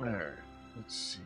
Alright, let's see.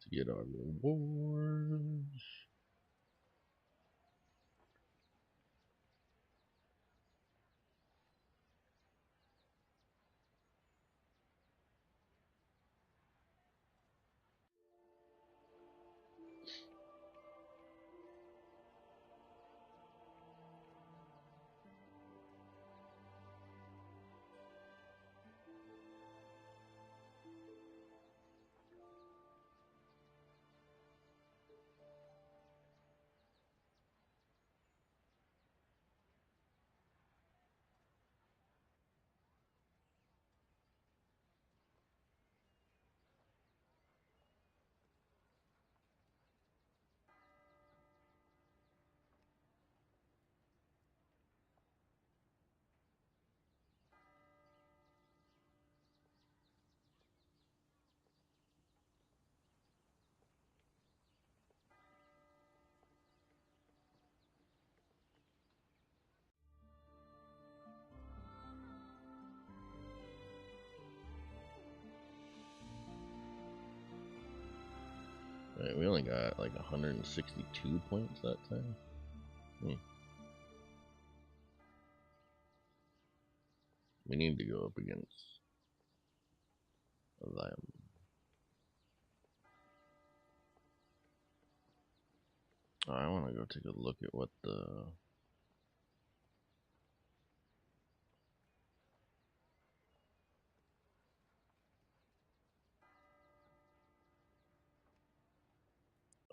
To get our rewards. Right, we only got like 162 points that time. We need to go up against them. I want to go take a look at what the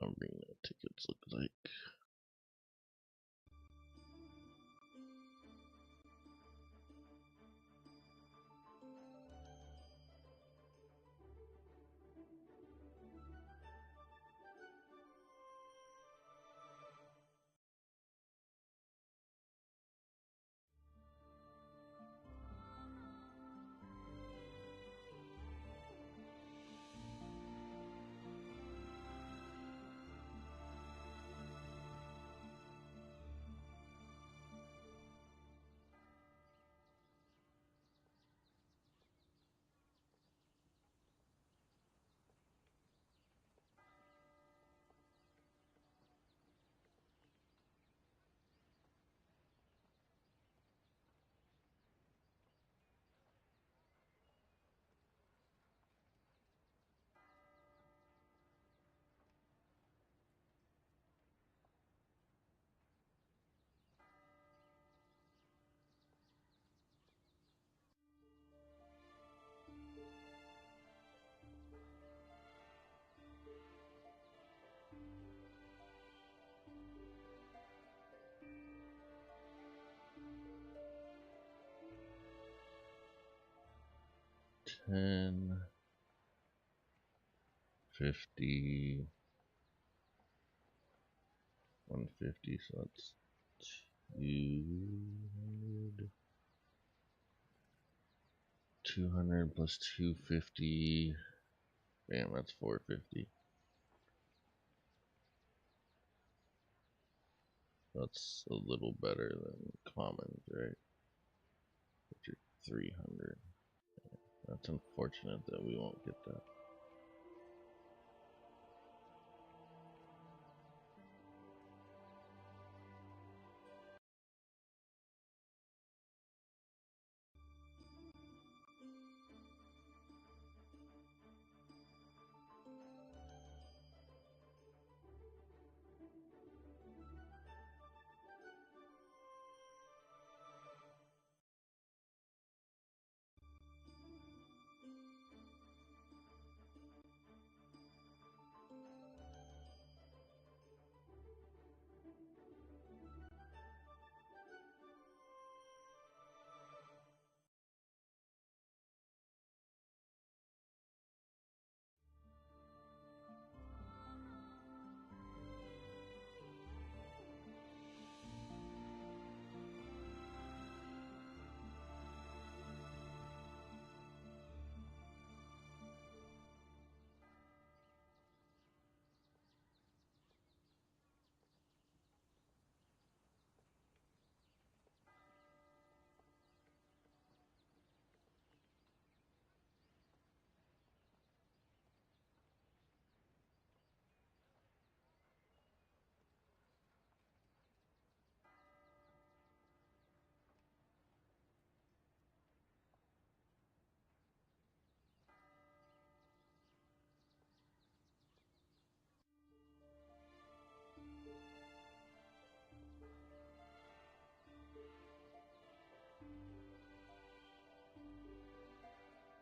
arena tickets look like. $10, $50, $150, so that's 200. 200 plus 250. Damn, that's 450. That's a little better than commons, right? Which are 300. That's unfortunate that we won't get that.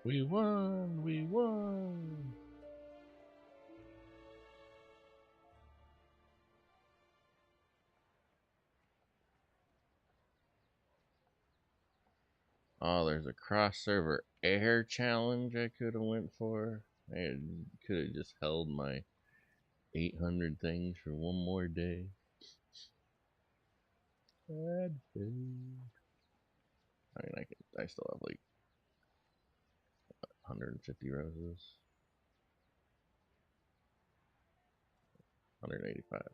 We won! We won! Oh, there's a cross-server air challenge I could have went for. I could have just held my 800 things for one more day. Bad food. I mean, I still have like 150 roses. 185 roses.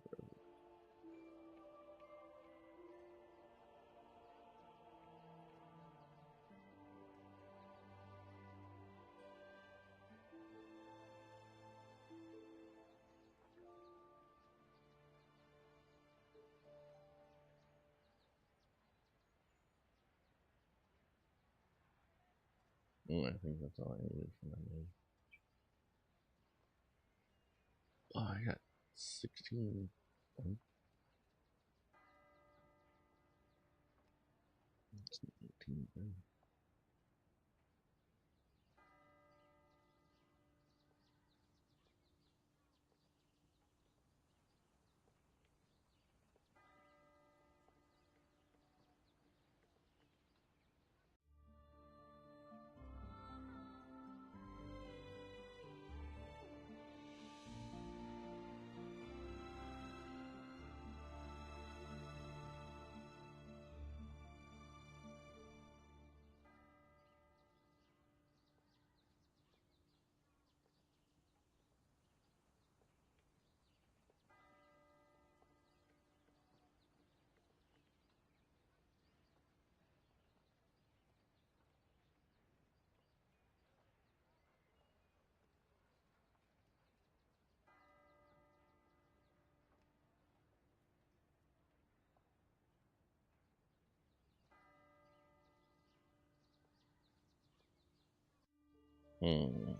I think that's all I needed for my day. Oh, I got 16. 18. Hmm.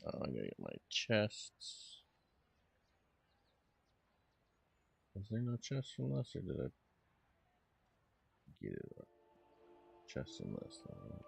Oh, I gotta get my chests. Was there no chest from this, or did I get it? Chest in this thing.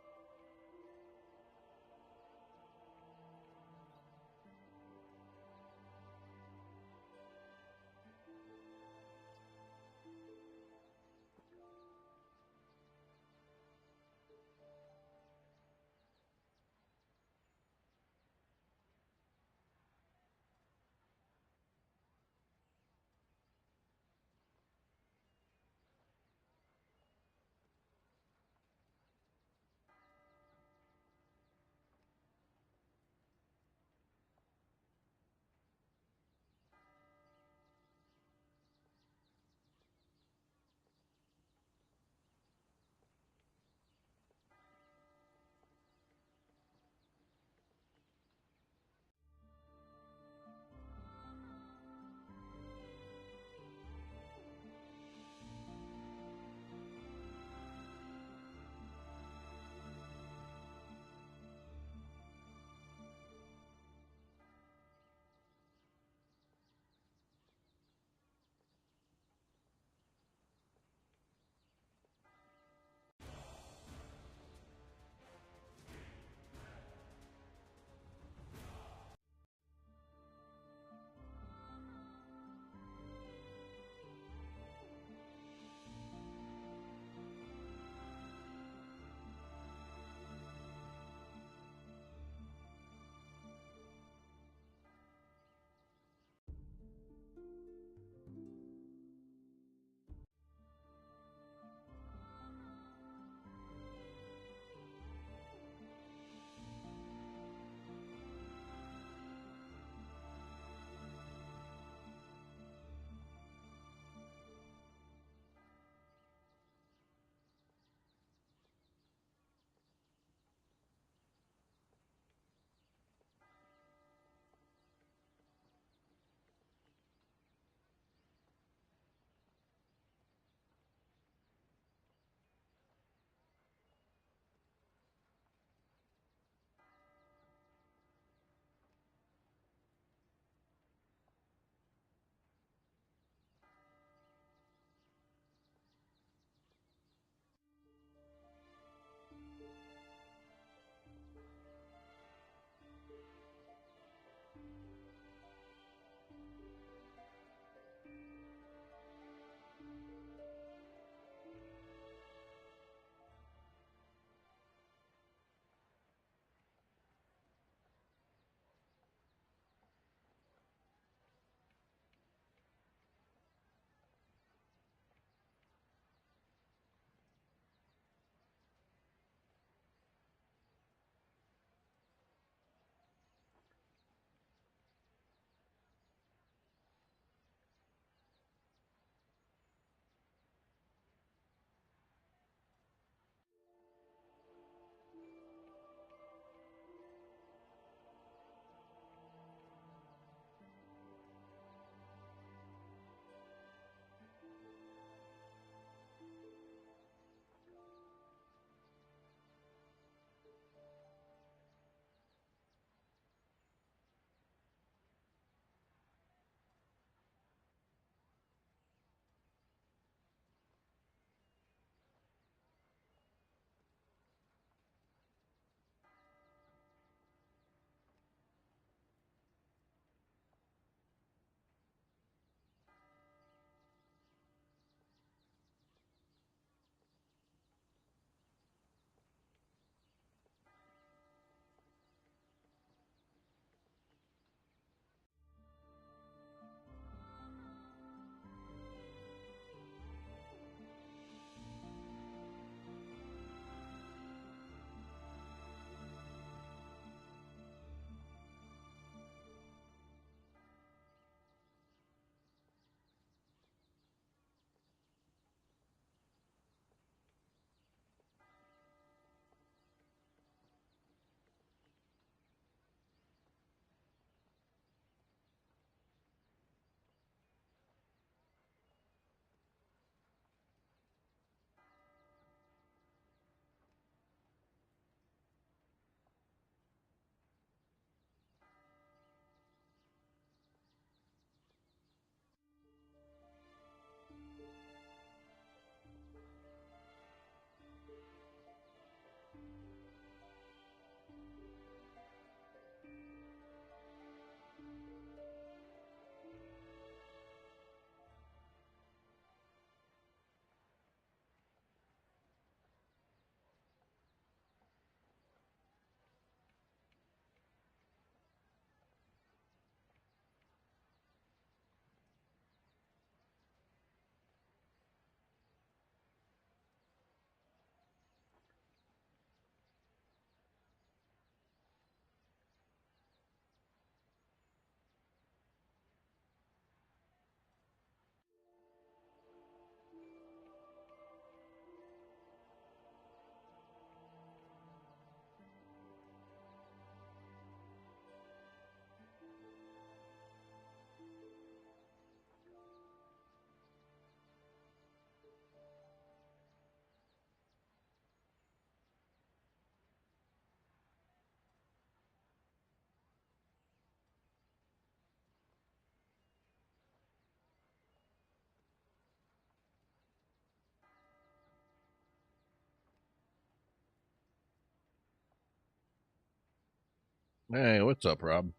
Hey, what's up, Rob?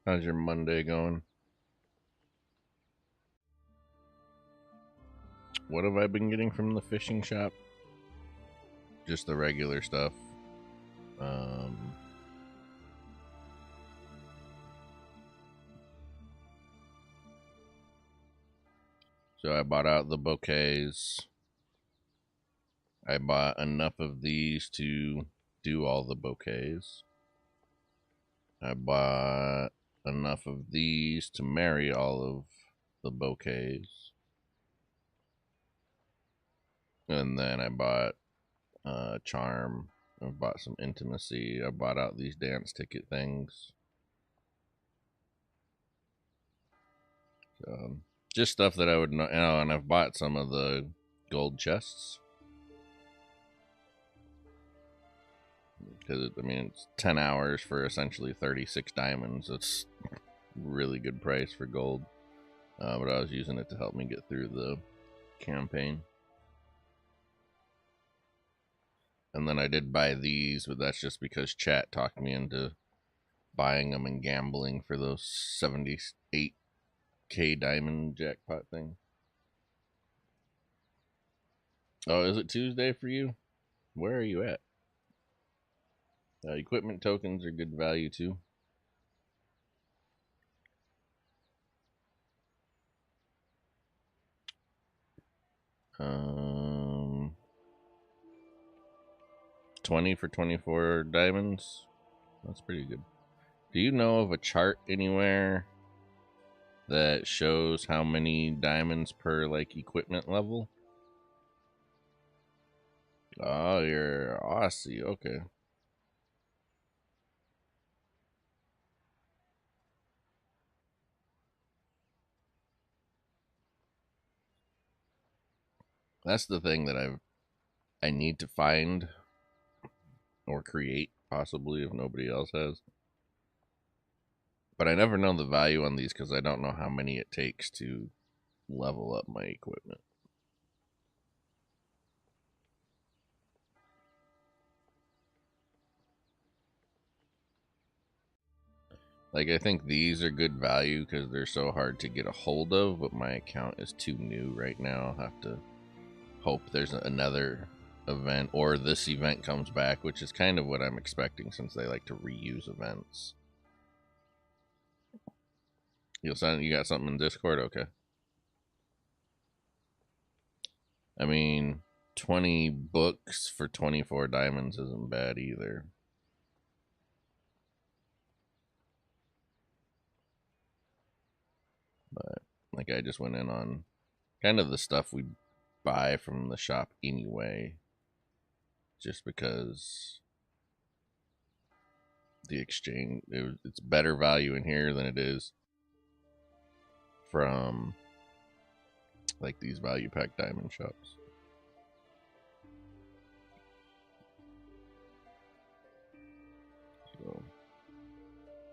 How's your Monday going? What have I been getting from the fishing shop? Just the regular stuff. Um, so I bought out the bouquets. I bought enough of these to do all the bouquets. I bought enough of these to marry all of the bouquets. And then I bought charm. I bought some intimacy. I bought out these dance ticket things. Just stuff that I would know, and I've bought some of the gold chests because I mean it's 10 hours for essentially 36 diamonds. It's really good price for gold, but I was using it to help me get through the campaign. And then I did buy these, but that's just because chat talked me into buying them and gambling for those 78k diamond jackpot thing. Oh, is it Tuesday for you? Where are you at? Equipment tokens are good value too. Um, 20 for 24 diamonds. That's pretty good. Do you know of a chart anywhere that shows how many diamonds per like equipment level? Oh, you're Aussie. Okay. That's the thing that I need to find or create possibly if nobody else has. But I never know the value on these because I don't know how many it takes to level up my equipment. Like, I think these are good value because they're so hard to get a hold of, but my account is too new right now. I'll have to hope there's another event or this event comes back, which is kind of what I'm expecting since they like to reuse events. You got something in Discord? Okay. I mean, 20 books for 24 diamonds isn't bad either. But, like, I just went in on kind of the stuff we buy from the shop anyway, just because the exchange, it's better value in here than it is from, like, these value pack diamond shops. So,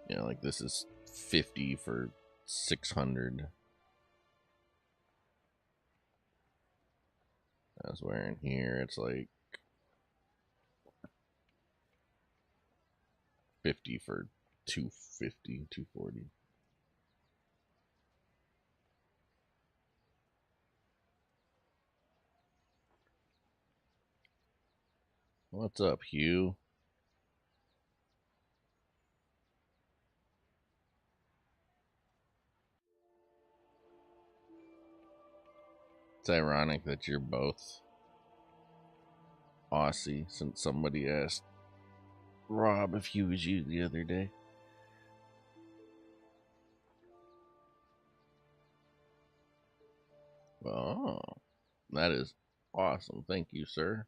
yeah, like this is 50 for 600. That's where in here it's like 50 for 250, 240. What's up, Hugh? It's ironic that you're both Aussie since somebody asked Rob if he was you the other day. Oh, that is awesome. Thank you, sir.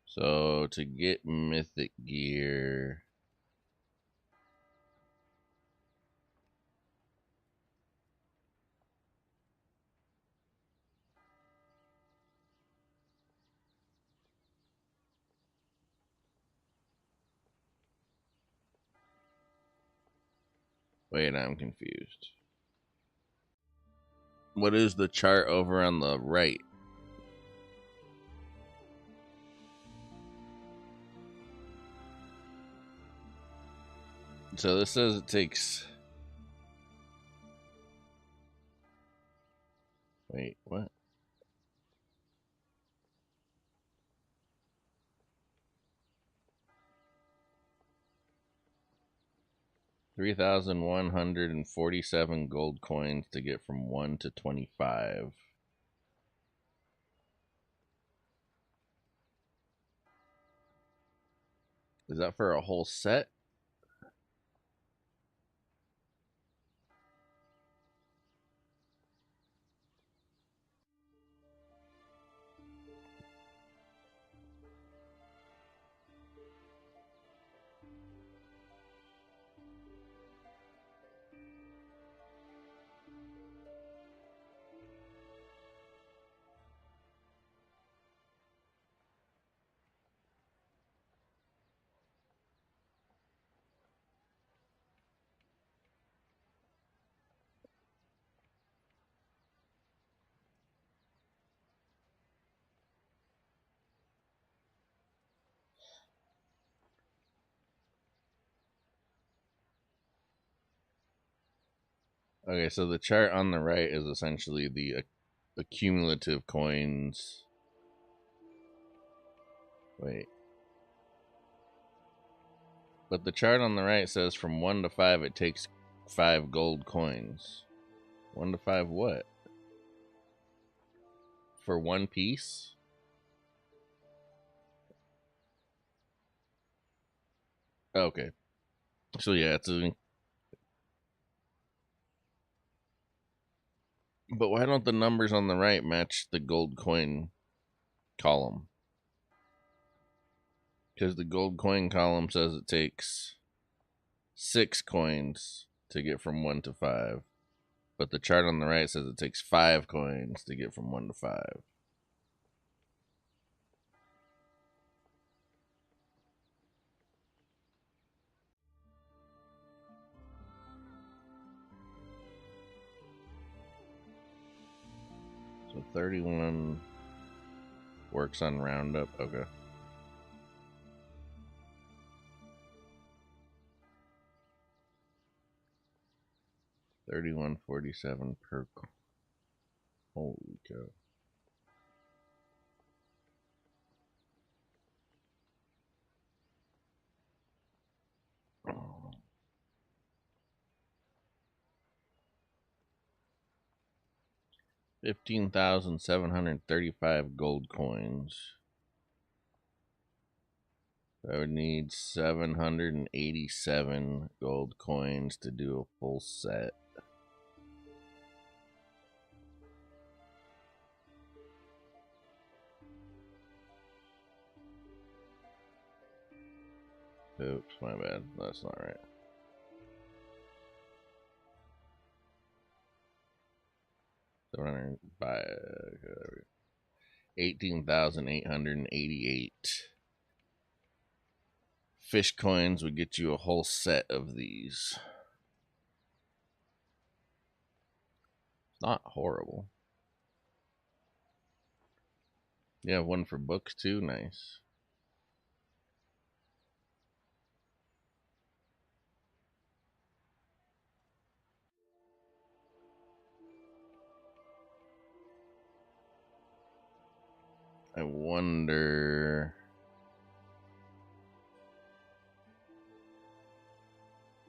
So, to get mythic gear, Wait, I'm confused. What is the chart over on the right? So this says it takes... Wait, what? $3,147 gold coins to get from 1 to 25. Is that for a whole set? Okay, so the chart on the right is essentially the accumulative coins. Wait. But the chart on the right says from 1 to 5 it takes 5 gold coins. 1 to 5 what? For one piece? Okay. So yeah, it's a... But why don't the numbers on the right match the gold coin column? Because the gold coin column says it takes 6 coins to get from 1 to 5. But the chart on the right says it takes 5 coins to get from 1 to 5. So 31 works on roundup. Okay. 31.47 per. Holy cow. Oh. 15,735 gold coins. I would need 787 gold coins to do a full set. Oops, my bad. That's not right. By 18,888 fish coins would get you a whole set of these. Not horrible. You have one for books too? Nice. I wonder...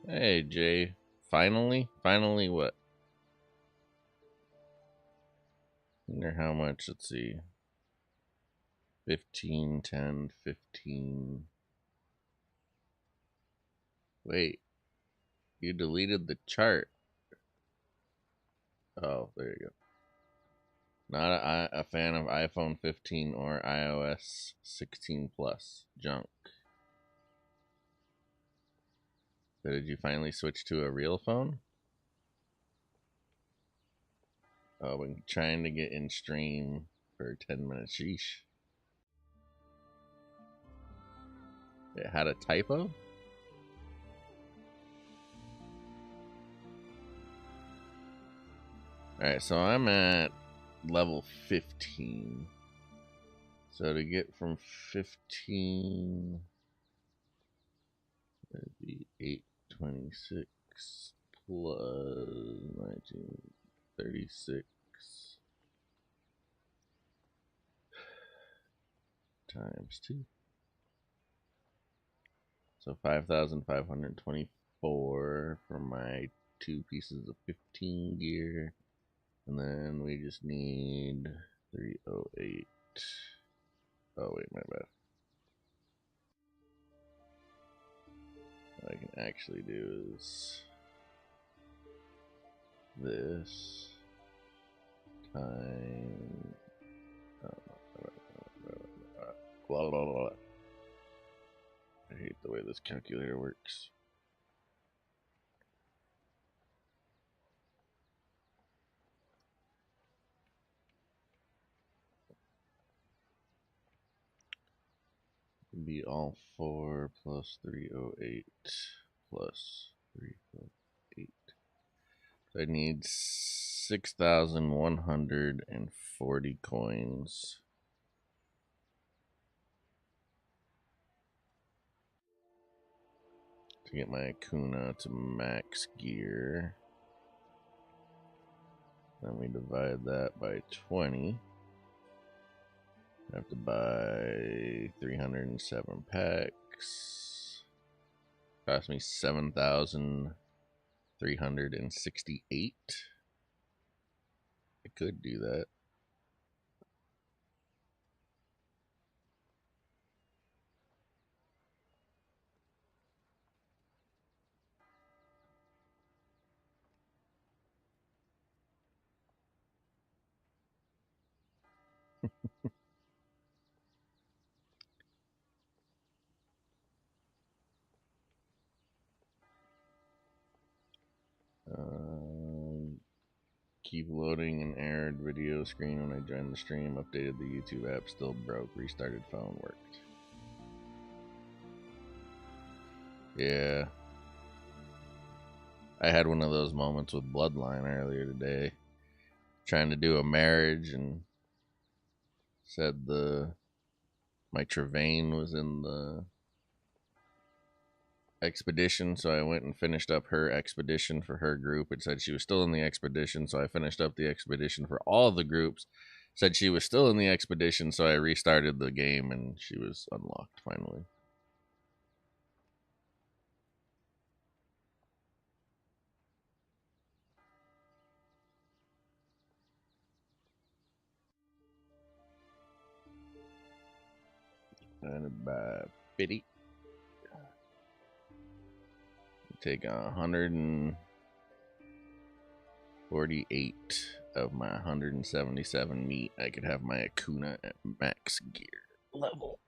Hey, Jay. Finally? Finally what? I wonder how much. Let's see. 15, 10, 15. Wait. You deleted the chart. Oh, there you go. Not a fan of iPhone 15 or iOS 16 Plus. Junk. So did you finally switch to a real phone? Oh, been trying to get in stream for 10 minutes. Sheesh. It had a typo? Alright, so I'm at level 15. So to get from 15, that'd be 826 plus 1936 times 2. So 5,524 for my 2 pieces of 15 gear. And then we just need 308. Oh, wait, my bad. What I can actually do is this time. Blah, blah, blah. I hate the way this calculator works. Be all 4 plus 308 plus 308. So I need 6,140 coins. To get my Akuna to max gear. Then we divide that by 20. I have to buy 307 packs. Cost me 7,368. I could do that. Keep loading an errored video screen when I joined the stream. Updated the YouTube app, still broke. Restarted phone, worked. Yeah. I had one of those moments with Bloodline earlier today. Trying to do a marriage and said my Trevane was in the expedition, so I went and finished up her expedition for her group. It said she was still in the expedition, so I finished up the expedition for all the groups. Said she was still in the expedition, so I restarted the game and she was unlocked finally. And by 50. Take 148 of my 177 meat. I could have my Akuna at max gear level.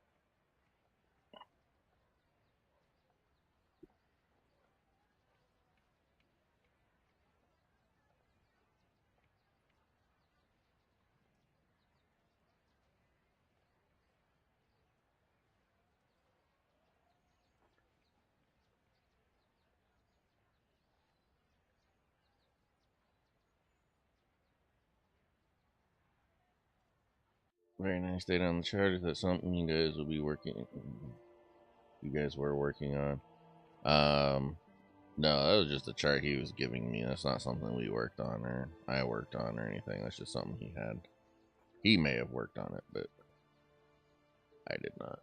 Very nice date on the chart. Is that something you guys will be working? You guys were working on? No, that was just a chart he was giving me. That's not something we worked on or I worked on or anything. That's just something he had. He may have worked on it, but I did not.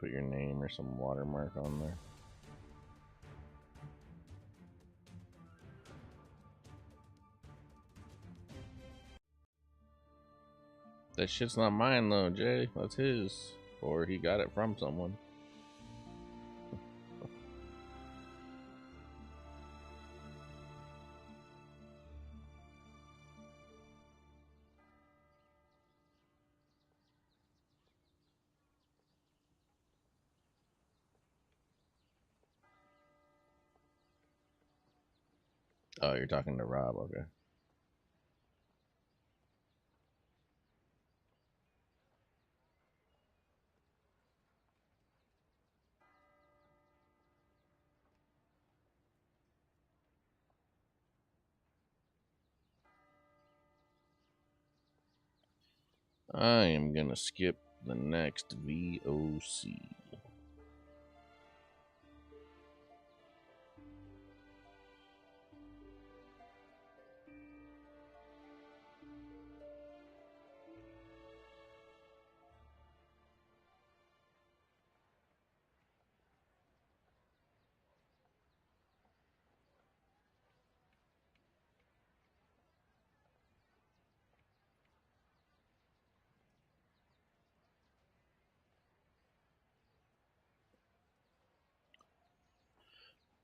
put your name or some watermark on there. That shit's not mine though, Jay. That's his. Or he got it from someone. Oh, you're talking to Rob, okay. I am gonna skip the next VOC.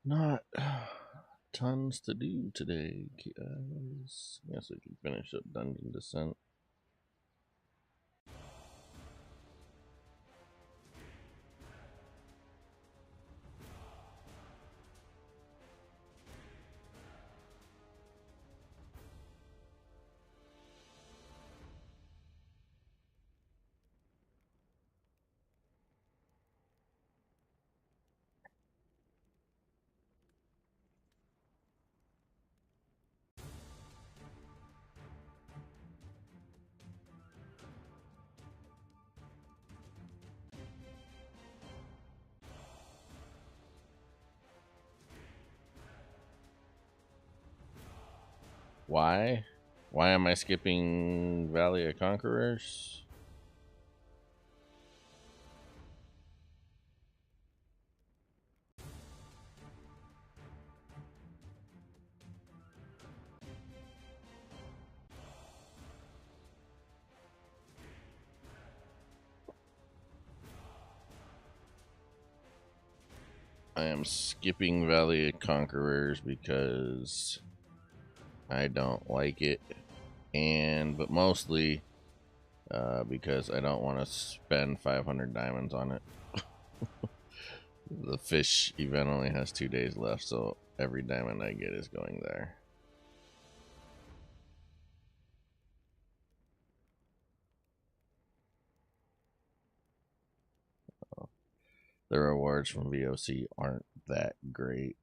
Not tons to do today, guys. Guess we can finish up Dungeon Descent. Why? Why am I skipping Valley of Conquerors? I am skipping Valley of Conquerors because I don't like it, but mostly because I don't want to spend 500 diamonds on it. The fish event only has 2 days left, so every diamond I get is going there. The rewards from VOC aren't that great.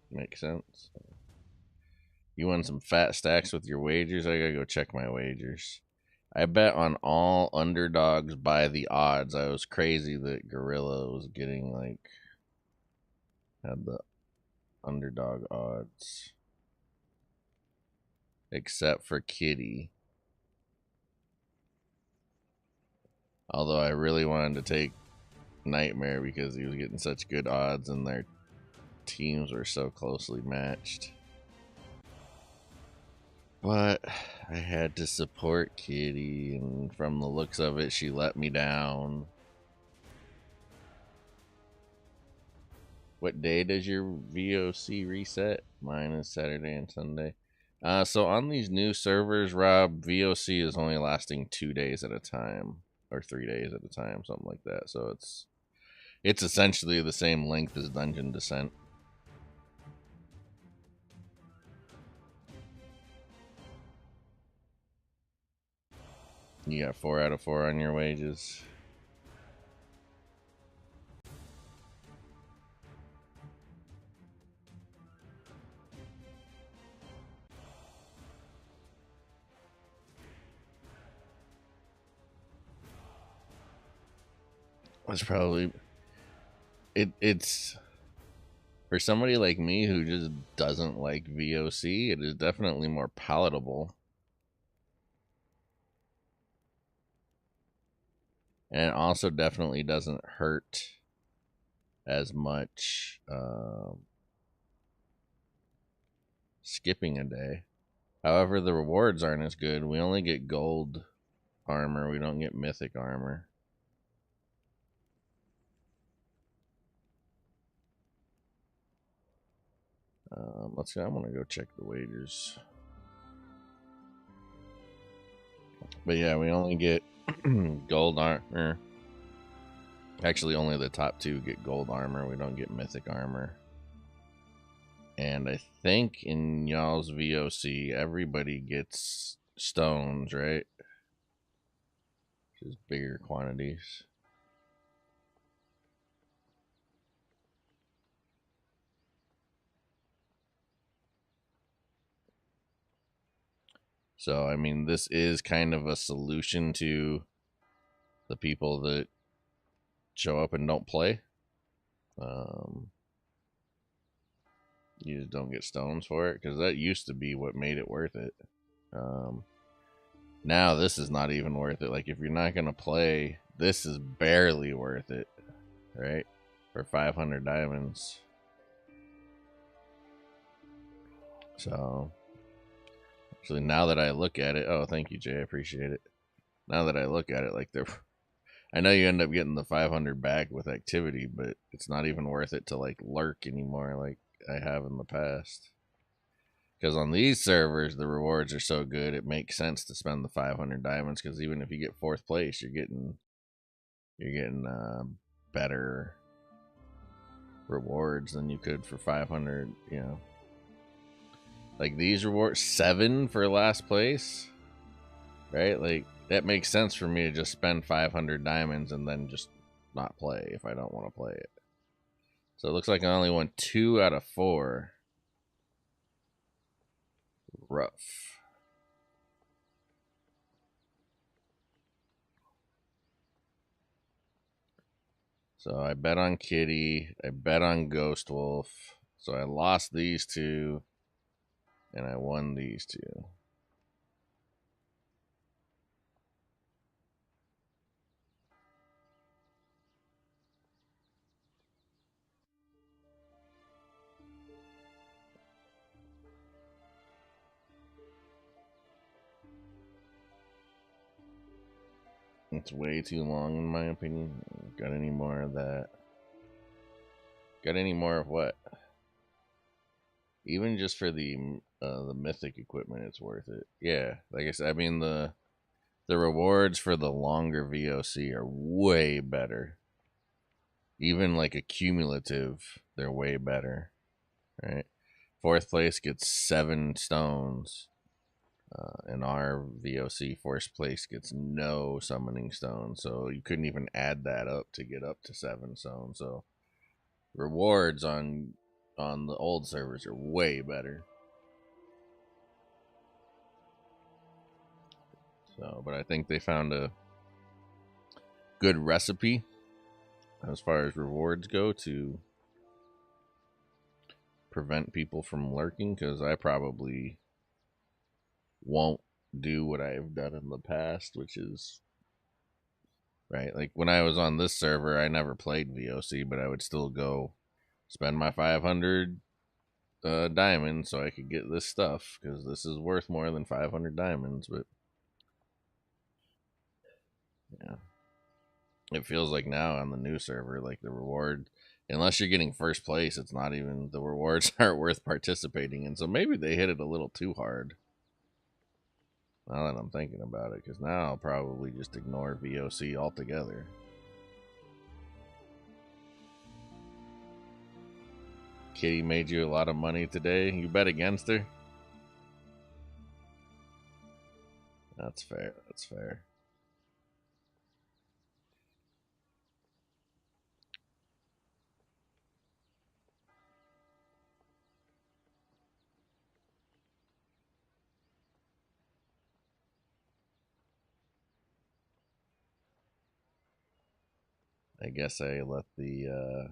Makes sense. You want some fat stacks with your wagers? I gotta go check my wagers. I bet on all underdogs by the odds. I was crazy that Gorilla was getting had the underdog odds. Except for Kitty. Although I really wanted to take Nightmare because he was getting such good odds and their teams were so closely matched. But I had to support Kitty, and from the looks of it, she let me down. What day does your VOC reset? Mine is Saturday and Sunday. So on these new servers, Rob, VOC is only lasting 2 days at a time, or 3 days at a time, something like that. So it's essentially the same length as Dungeon Descent. You got 4 out of 4 on your wages. That's probably it's for somebody like me who just doesn't like VOC, it is definitely more palatable. And it also definitely doesn't hurt as much skipping a day. However, the rewards aren't as good. We only get gold armor. We don't get mythic armor. Let's see. I'm going to go check the wages. But yeah, we only get gold armor. Actually, only the top 2 get gold armor. We don't get mythic armor. And I think in y'all's VOC, everybody gets stones, right? Just bigger quantities. So, I mean, this is kind of a solution to the people that show up and don't play. You just don't get stones for it, because that used to be what made it worth it. Now this is not even worth it. Like, if you're not gonna play, this is barely worth it, right? For 500 diamonds. So actually, now that I look at it, oh, thank you, Jay, I appreciate it. Now that I look at it, like, I know you end up getting the 500 back with activity, but it's not even worth it to like lurk anymore like I have in the past. Because on these servers, the rewards are so good, it makes sense to spend the 500 diamonds. Because even if you get 4th place, you're getting better rewards than you could for 500. You know, like these rewards, 7 for last place, right? Like that makes sense for me to just spend 500 diamonds and then just not play if I don't want to play it. So it looks like I only won 2 out of 4. Rough. So I bet on Kitty. I bet on Ghost Wolf. So I lost these 2, and I won these 2. It's way too long, in my opinion. Got any more of that? Got any more of what? Even just for the mythic equipment, it's worth it. Yeah, like I said, I mean the rewards for the longer VOC are way better. Even like a cumulative, they're way better. Right? 4th place gets 7 stones. In our VOC, 4th place gets no summoning stones, so you couldn't even add that up to get up to 7 stones. So rewards on the old servers are way better. So, but I think they found a good recipe as far as rewards go to prevent people from lurking, because I probably won't do what I've done in the past, which is right. Like when I was on this server, I never played VOC, but I would still go spend my 500 diamonds so I could get this stuff, because this is worth more than 500 diamonds. But yeah, it feels like now on the new server, like the reward, unless you're getting 1st place, it's not even, the rewards aren't worth participating in. So maybe they hit it a little too hard. Now that I'm thinking about it, because now I'll probably just ignore VOC altogether. Kitty made you a lot of money today. You bet against her? That's fair. That's fair. I guess I let the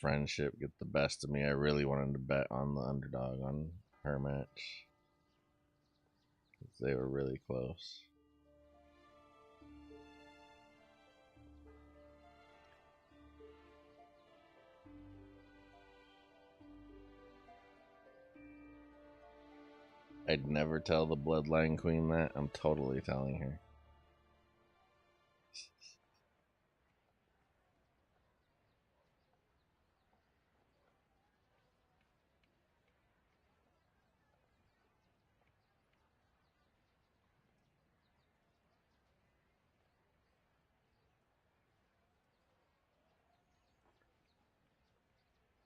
friendship get the best of me. I really wanted to bet on the underdog on her match. They were really close. I'd never tell the Bloodline Queen that. I'm totally telling her.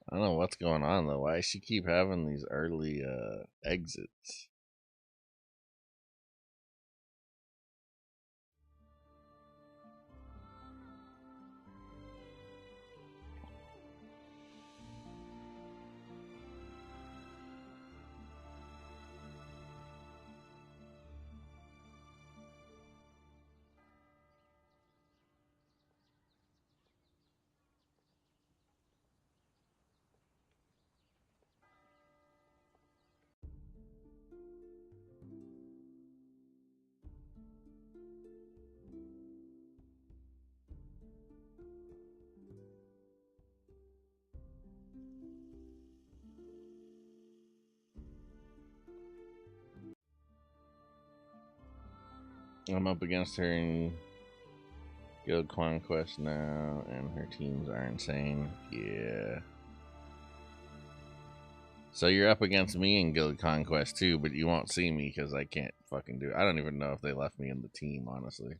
I don't know what's going on though. Why does she keep having these early exits? I'm up against her in Guild Conquest now, and her teams are insane. Yeah. So you're up against me in Guild Conquest too, but you won't see me because I can't fucking do it. I don't even know if they left me in the team, honestly.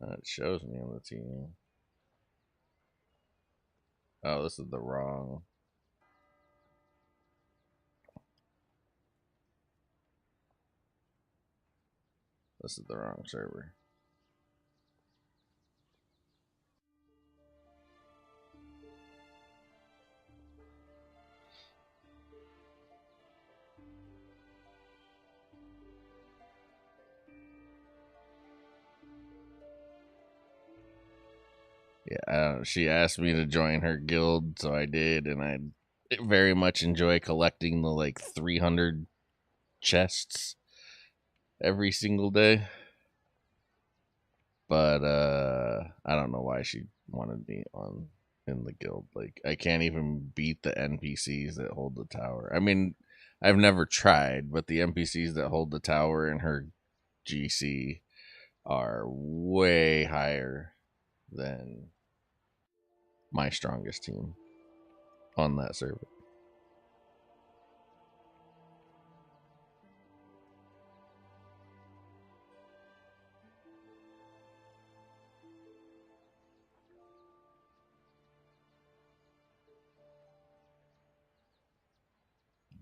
It shows me on the team. Oh, this is the wrong. This is the wrong server. Yeah, she asked me to join her guild, so I did, and I very much enjoy collecting the like 300 chests every single day. But I don't know why she wanted me on in the guild. Like I can't even beat the NPCs that hold the tower. I mean, I've never tried, but the NPCs that hold the tower in her GC are way higher than my strongest team on that server.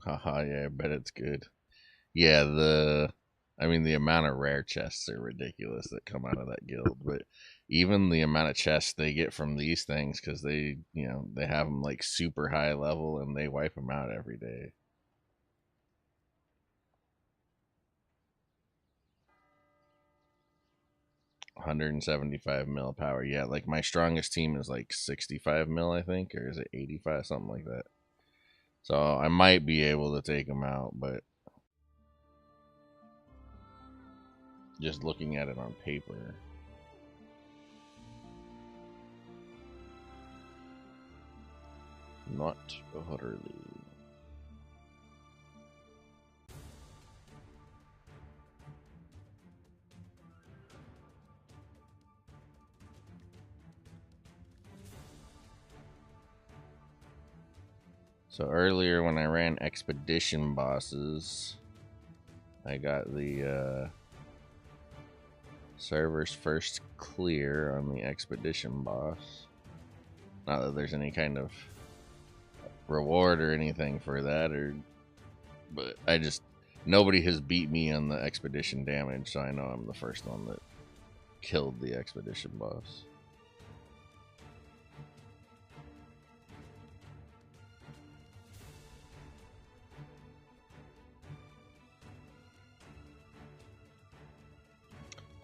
Haha, yeah, I bet it's good. Yeah, I mean the amount of rare chests are ridiculous that come out of that guild, but even the amount of chests they get from these things cuz they have them like super high level and they wipe them out every day. One 175 mil power. Yeah, like my strongest team is like 65 mil, I think, or is it 85, something like that. So I might be able to take them out, but just looking at it on paper, not really. So earlier when I ran expedition bosses, I got the server's first clear on the expedition boss. Not that there's any kind of reward or anything for that, but nobody has beat me on the expedition damage, so I know I'm the first one that killed the expedition boss.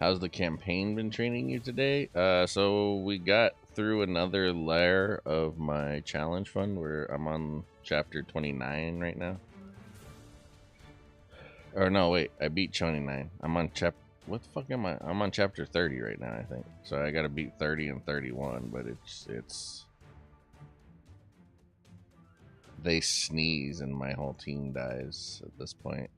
How's the campaign been treating you today? So we got through another layer of my challenge fund where I'm on chapter 29 right now. Or no, wait, I beat 29. I'm on what the fuck am I? I'm on chapter 30 right now, I think. So I gotta beat 30 and 31, but it's they sneeze and my whole team dies at this point.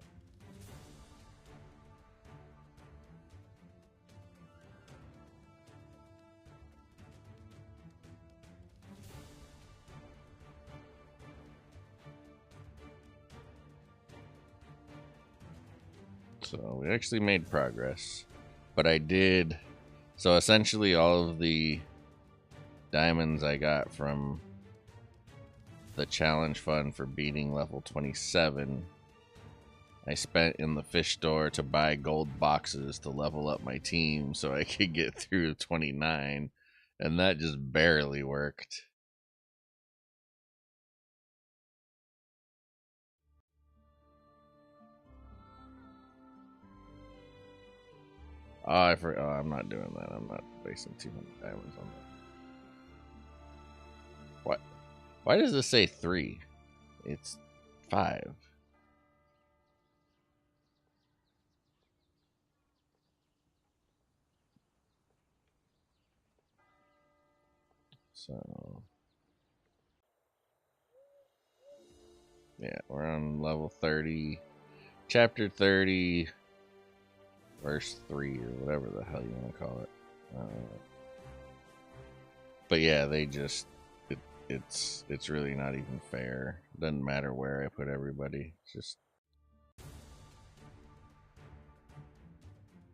So we actually made progress. But I did... So essentially all of the diamonds I got from the challenge fund for beating level 27, I spent in the fish store to buy gold boxes to level up my team so I could get through 29. And that just barely worked. Oh, I'm not doing that. I'm not wasting 200 diamonds on that. What? Why does this say 3? It's 5. So yeah, we're on level 30, chapter 30, verse 3, or whatever the hell you want to call it. But yeah, they just it's really not even fair. Doesn't matter where I put everybody. It's just,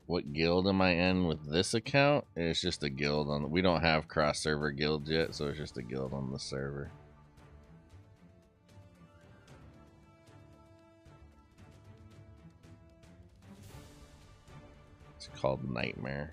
what guild am I in with this account? It's just a guild on. We don't have cross server guilds yet, so it's just a guild on the server. It's called Nightmare.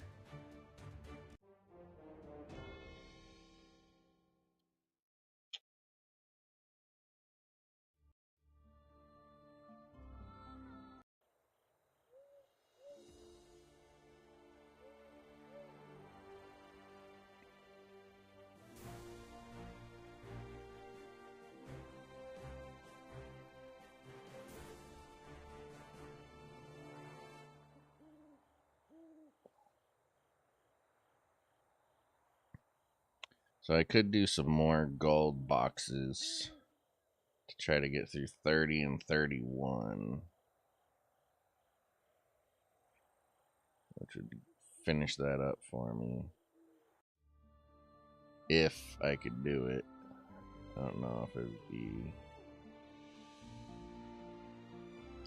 So I could do some more gold boxes to try to get through 30 and 31, which would finish that up for me. If I could do it. I don't know if it would be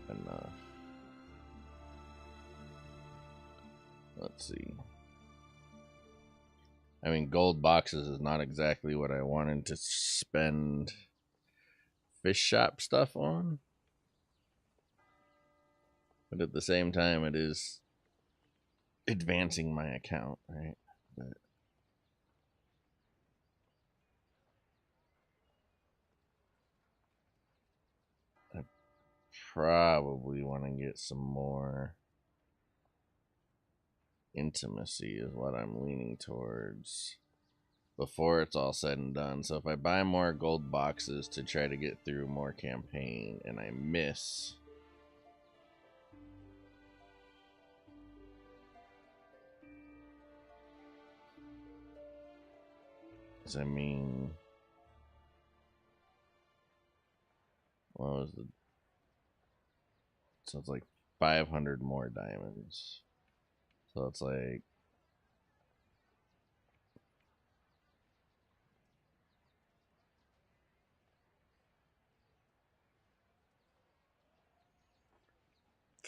enough. Let's see. I mean, gold boxes is not exactly what I wanted to spend fish shop stuff on. But at the same time, it is advancing my account, right? But I probably want to get some more intimacy is what I'm leaning towards before it's all said and done. So if I buy more gold boxes to try to get through more campaign and I miss, I mean, what was the, so it's like 500 more diamonds. So it's like,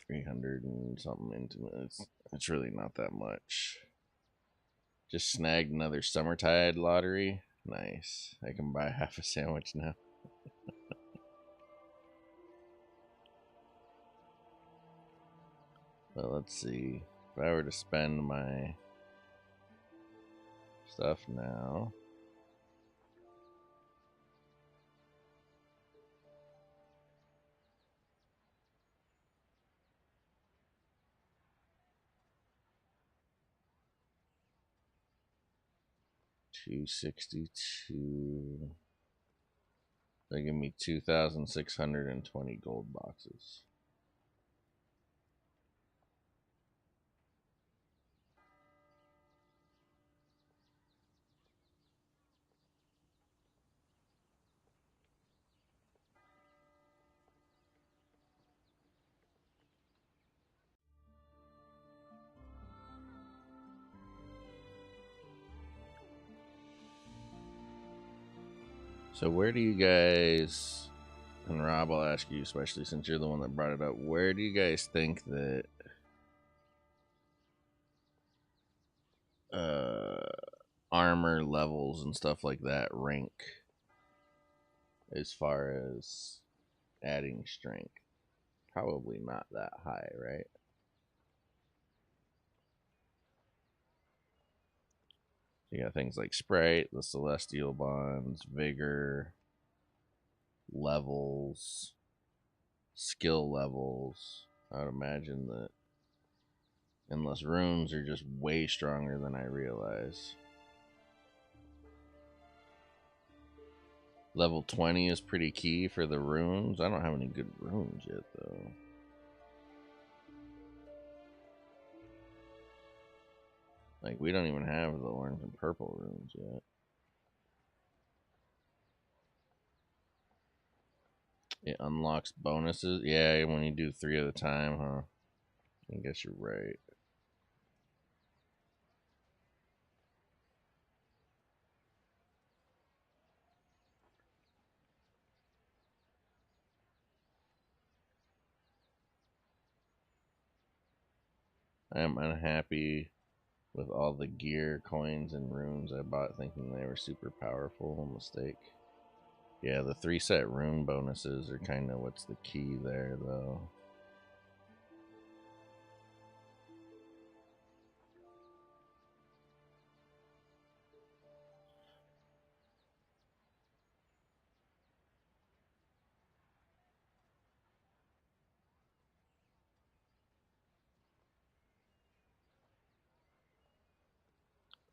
$300 and something intimate. It's really not that much. Just snagged another Summertide lottery. Nice. I can buy half a sandwich now. But let's see. If I were to spend my stuff now. 262. They give me 2,620 gold boxes. So where do you guys, and Rob, I'll ask you especially since you're the one that brought it up, where do you guys think that armor levels and stuff like that rank as far as adding strength? Probably not that high, right? You got things like Sprite, the Celestial Bonds, Vigor, levels, skill levels. I would imagine that unless runes are just way stronger than I realize. Level 20 is pretty key for the runes. I don't have any good runes yet, though. Like, we don't even have the orange and purple runes yet. It unlocks bonuses. Yeah, when you do 3 at a time, huh? I guess you're right. I am unhappy with all the gear, coins, and runes I bought thinking they were super powerful. Mistake. Yeah, the 3 set rune bonuses are kind of what's the key there, though.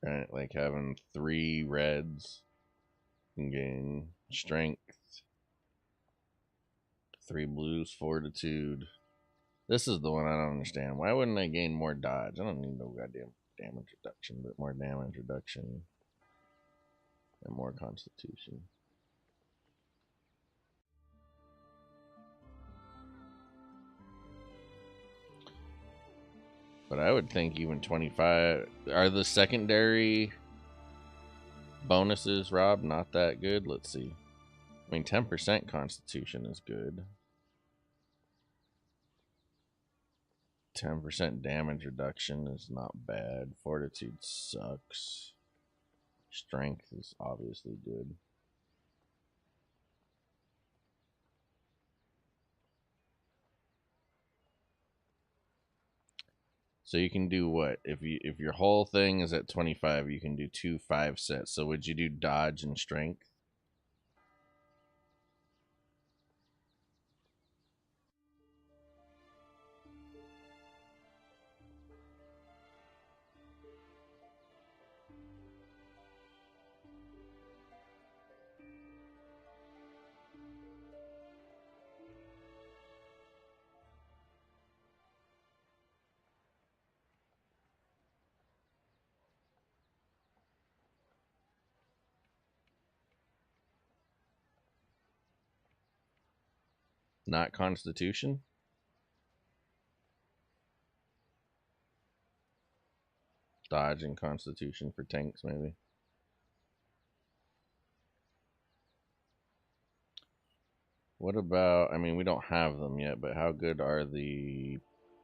Right, like having 3 reds can gain strength, 3 blues, fortitude. This is the one I don't understand. Why wouldn't I gain more dodge? I don't need no goddamn damage reduction, but more damage reduction and more constitution. But I would think even 25 are the secondary bonuses, Rob, not that good. Let's see. I mean, 10% constitution is good. 10% damage reduction is not bad. Fortitude sucks. Strength is obviously good. So you can do what? If your whole thing is at 25, you can do 2 5 sets. So would you do dodge and strength? Not constitution? Dodge and constitution for tanks, maybe. What about, I mean, we don't have them yet, but how good are the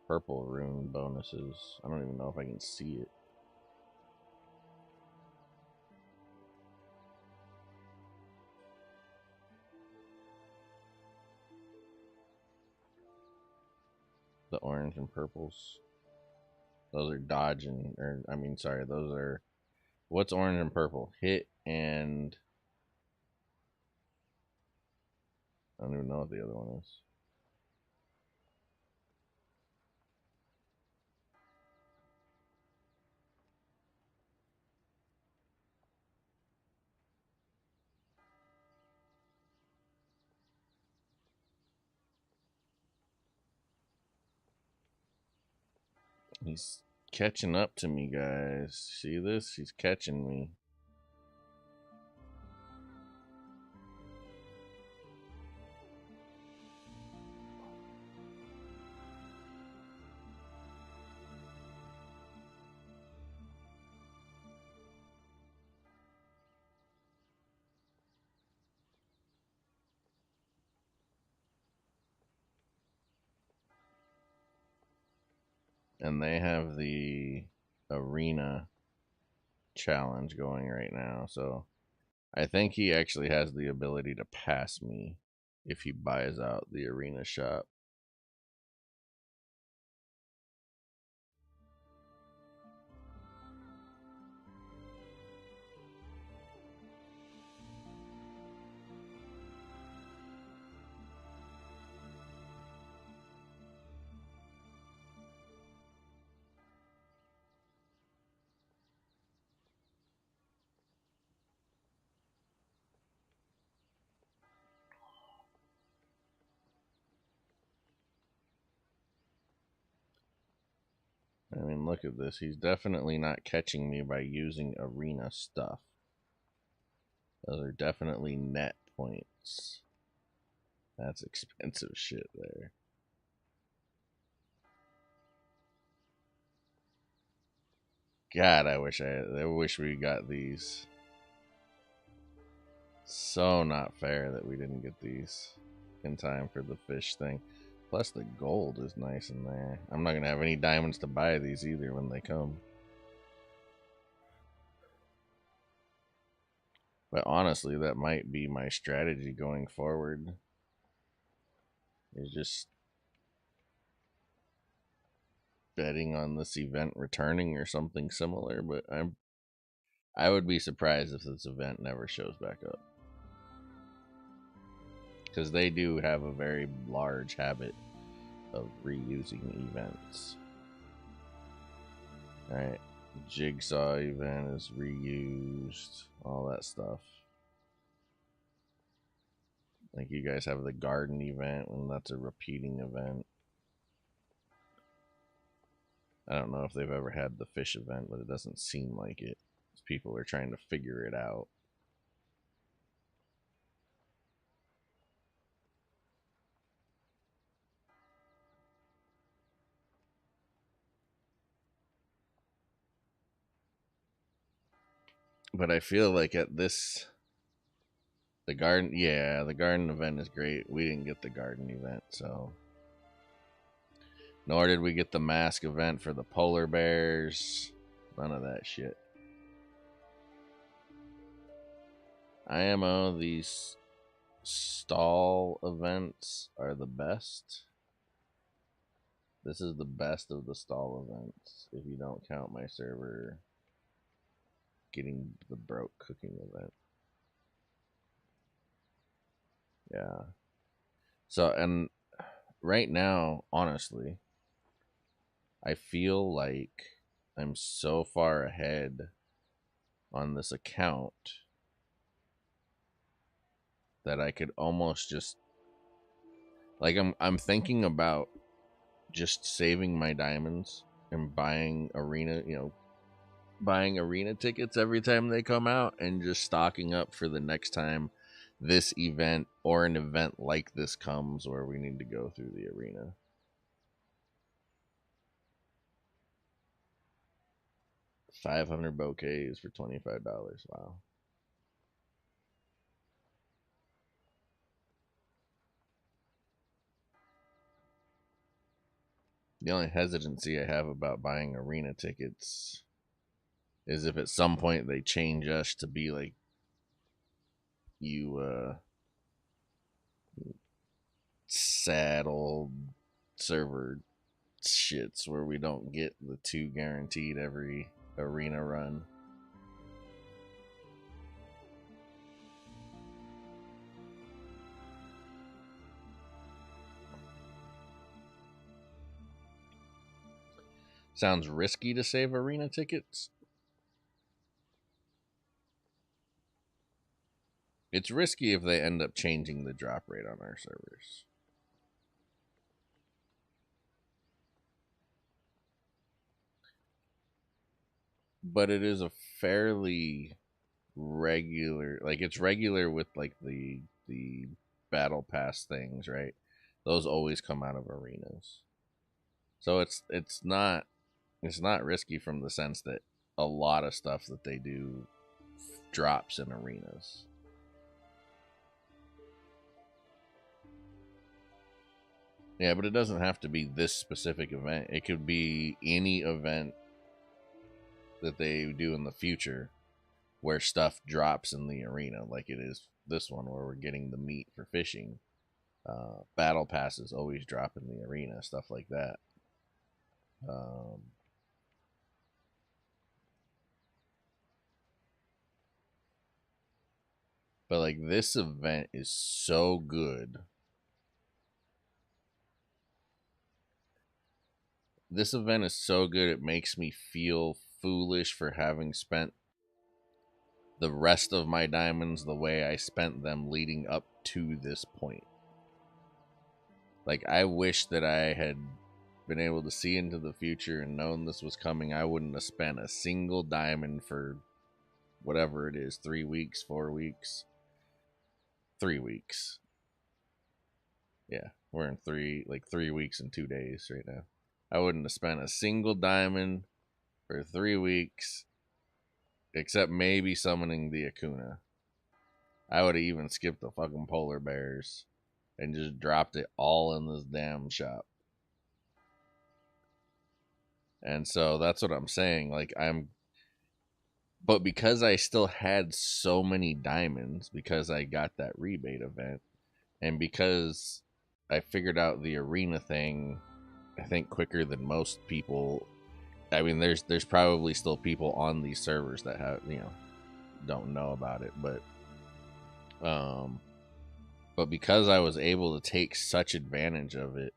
purple rune bonuses? I don't even know if I can see it. The orange and purples. Those are dodging, or, I mean, sorry, those are, what's orange and purple? Hit and, I don't even know what the other one is. He's catching up to me, guys. See this? He's catching me. And they have the arena challenge going right now, so I think he actually has the ability to pass me if he buys out the arena shop. I mean, look at this. He's definitely not catching me by using arena stuff. Those are definitely net points. That's expensive shit there. God, I wish we got these. So not fair that we didn't get these in time for the fish thing. Plus the gold is nice in there. I'm not gonna have any diamonds to buy these either when they come. But honestly, that might be my strategy going forward. Is just betting on this event returning or something similar, but I would be surprised if this event never shows back up. Because they do have a very large habit of reusing events. Alright, Jigsaw event is reused, all that stuff. Like you guys have the garden event, and that's a repeating event. I don't know if they've ever had the fish event, but it doesn't seem like it. People are trying to figure it out. But I feel like at this, the garden event is great. We didn't get the garden event, so. Nor did we get the mask event for the polar bears. None of that shit. IMO, these stall events are the best. This is the best of the stall events, if you don't count my server getting the broke cooking event. Yeah. So, and right now, honestly, I feel like I'm so far ahead on this account that I could almost just, like, I'm thinking about just saving my diamonds and buying arena, buying arena tickets every time they come out and just stocking up for the next time this event or an event like this comes where we need to go through the arena. $500 bouquets for $25. Wow. The only hesitancy I have about buying arena tickets is if at some point they change us to be like you sad old server shits where we don't get the 2 guaranteed every arena run. Sounds risky to save arena tickets. It's risky if they end up changing the drop rate on our servers. but it is a fairly regular, like it's regular with like the battle pass things, right? Those always come out of arenas. So it's not risky from the sense that a lot of stuff that they do drops in arenas. Yeah, but it doesn't have to be this specific event. It could be any event that they do in the future where stuff drops in the arena, like it is this one where we're getting the meat for fishing. Battle passes always drop in the arena, stuff like that. Um, but like this event is so good. This event is so good, it makes me feel foolish for having spent the rest of my diamonds the way I spent them leading up to this point. Like, I wish that I had been able to see into the future and known this was coming. I wouldn't have spent a single diamond for whatever it is, 3 weeks, 4 weeks, 3 weeks. Yeah, we're in 3 weeks and 2 days right now. I wouldn't have spent a single diamond for 3 weeks, except maybe summoning the Akuna. I would have even skipped the fucking polar bears and just dropped it all in this damn shop. And so that's what I'm saying. Like, but because I still had so many diamonds, because I got that rebate event, and because I figured out the arena thing, I think quicker than most people. I mean, there's probably still people on these servers that have, don't know about it, um, but because I was able to take such advantage of it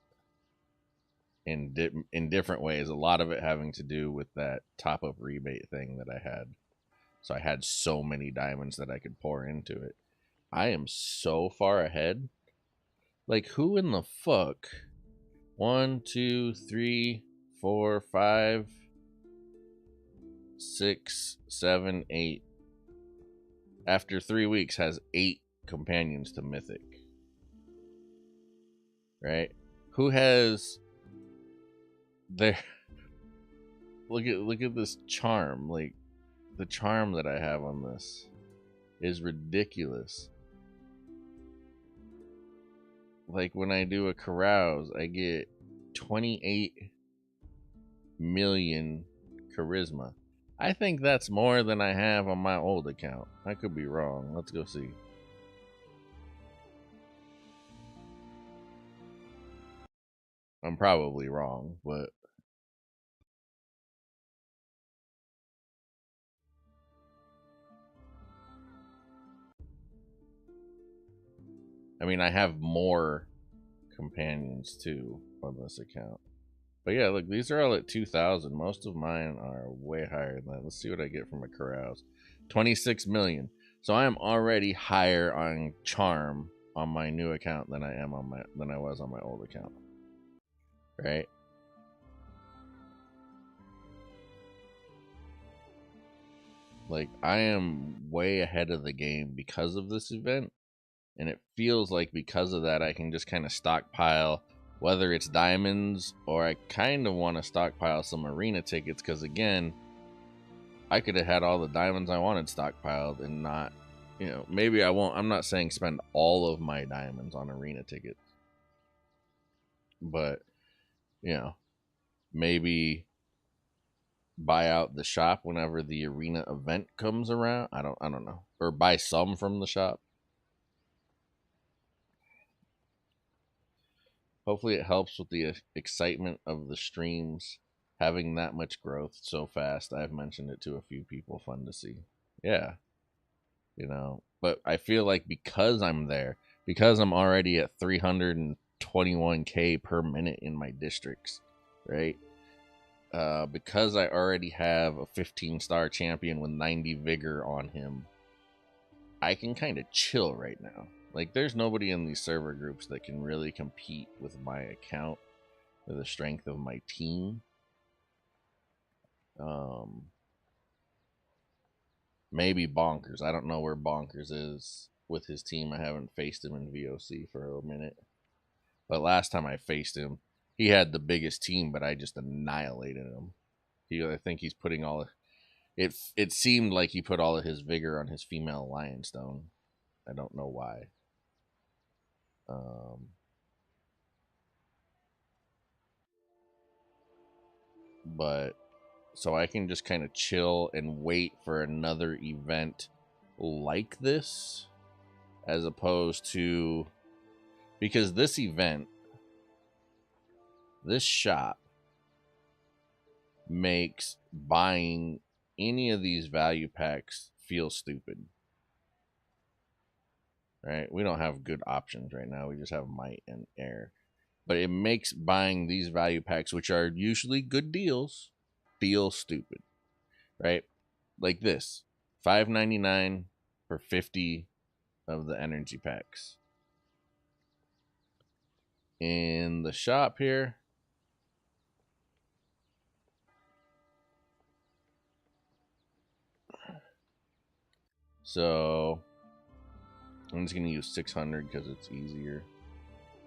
in different ways, a lot of it having to do with that top up rebate thing that I had. So I had so many diamonds that I could pour into it. I am so far ahead. Like, who in the fuck? 1, 2, 3, 4, 5, 6, 7, 8. After 3 weeks, has 8 companions to mythic. Right? Who has their look at this charm. Like, the charm that I have on this is ridiculous. Like, when I do a carouse, I get 28 million charisma. I think that's more than I have on my old account. I could be wrong. Let's go see. I'm probably wrong, but I mean, I have more companions too on this account. But yeah, look, these are all at 2,000. Most of mine are way higher than that. Let's see what I get from a carouse. 26 million. So I am already higher on charm on my new account than I was on my old account. Right? Like, I am way ahead of the game because of this event. And it feels like because of that, I can just kind of stockpile, whether it's diamonds or I kind of want to stockpile some arena tickets. Because again, I could have had all the diamonds I wanted stockpiled and not, maybe I won't. I'm not saying spend all of my diamonds on arena tickets, but, maybe buy out the shop whenever the arena event comes around. I don't know. Or buy some from the shop. Hopefully it helps with the excitement of the streams having that much growth so fast. I've mentioned it to a few people. Fun to see. Yeah. But I feel like because I'm there, because I'm already at 321k per minute in my districts, right? Because I already have a 15-star champion with 90 vigor on him, I can kind of chill right now. Like, there's nobody in these server groups that can really compete with my account or the strength of my team. Maybe Bonkers. I don't know where Bonkers is with his team. I haven't faced him in VOC for a minute. But last time I faced him, he had the biggest team, but I just annihilated him. I think he's putting all it. It seemed like he put all of his vigor on his female Lionstone. I don't know why. But so I can just kind of chill and wait for another event like this, as opposed to, because this event, this shop makes buying any of these value packs feel stupid. Right? We don't have good options right now. We just have might and air. But it makes buying these value packs, which are usually good deals, feel stupid. Right? Like this. $5.99 for 50 of the energy packs. In the shop here, so I'm just going to use 600 because it's easier.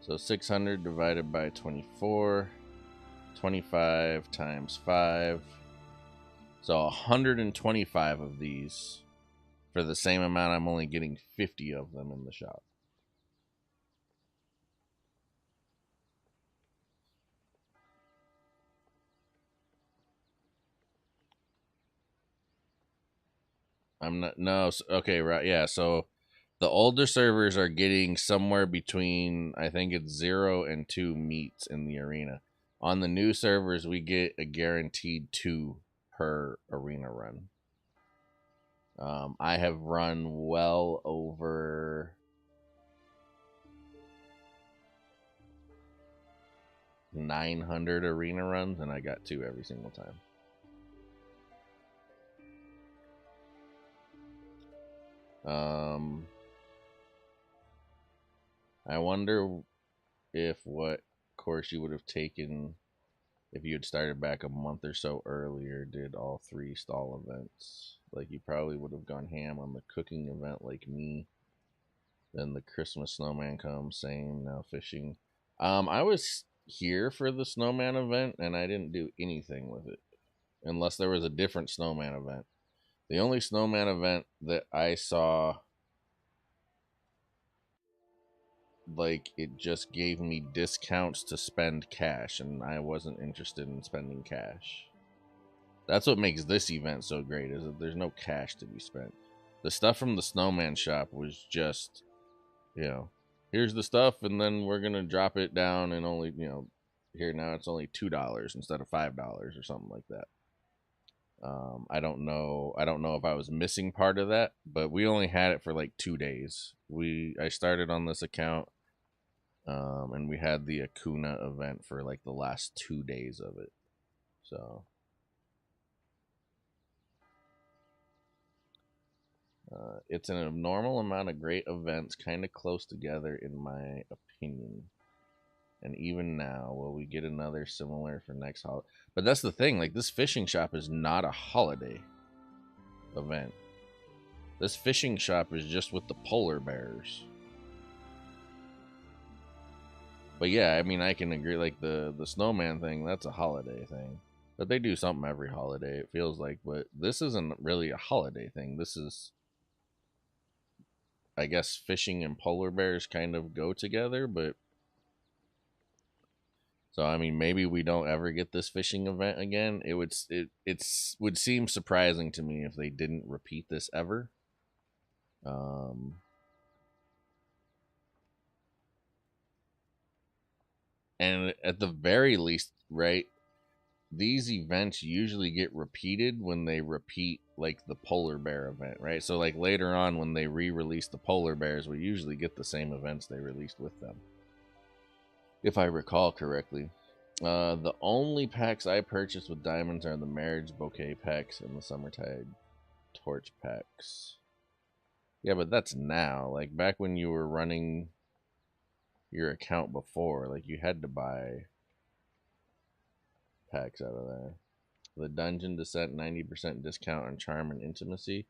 So 600 divided by 24, 25 times 5. So 125 of these for the same amount. I'm only getting 50 of them in the shop. I'm not, no, okay, right, yeah, so the older servers are getting somewhere between, I think it's 0 and 2 meats in the arena. On the new servers, we get a guaranteed 2 per arena run. I have run well over 900 arena runs, and I got 2 every single time. I wonder if what course you would have taken if you had started back a month or so earlier, did all 3 stall events. Like, you probably would have gone ham on the cooking event like me. Then the Christmas snowman comes, same, now fishing. I was here for the snowman event, and I didn't do anything with it. Unless there was a different snowman event. The only snowman event that I saw, like, it just gave me discounts to spend cash, and I wasn't interested in spending cash. That's what makes this event so great, is that there's no cash to be spent. The stuff from the snowman shop was just, here's the stuff, and then we're gonna drop it down, and only, here now it's only $2 instead of $5 or something like that. I don't know if I was missing part of that, but we only had it for like 2 days. I started on this account, and we had the Akuna event for like the last 2 days of it. So it's an abnormal amount of great events, kind of close together in my opinion. And even now, will we get another similar for next holiday? But that's the thing, like, this fishing shop is not a holiday event. This fishing shop is just with the polar bears. But yeah, I mean, I can agree, like, the snowman thing, that's a holiday thing. But they do something every holiday, it feels like. But this isn't really a holiday thing. This is, I guess, fishing and polar bears kind of go together, but so I mean, maybe we don't ever get this fishing event again. It would seem surprising to me if they didn't repeat this ever. And at the very least, right, these events usually get repeated when they repeat like the polar bear event, right? So like later on when they re-release the polar bears, we usually get the same events they released with them, if I recall correctly. The only packs I purchased with diamonds are the marriage bouquet packs and the summertide torch packs. Yeah, but that's now. Like, back when you were running your account before, like, you had to buy packs out of there. The dungeon descent, 90% discount on charm and intimacy.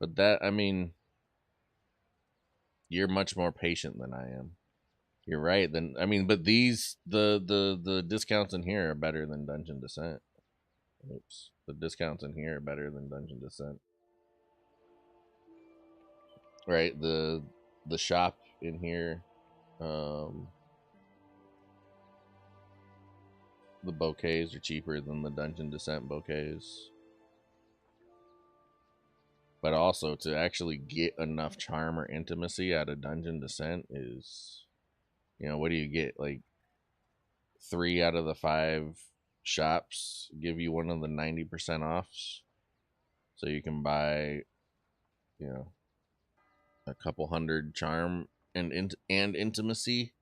But that, I mean, you're much more patient than I am. You're right. Then I mean, but these the discounts in here are better than Dungeon Descent. Oops, the discounts in here are better than Dungeon Descent. Right. The shop in here, the bouquets are cheaper than the Dungeon Descent bouquets. But also to actually get enough charm or intimacy out of Dungeon Descent is, what do you get? Like 3 out of the 5 shops give you one of the 90% offs. So you can buy, you know, a couple hundred charm and intimacy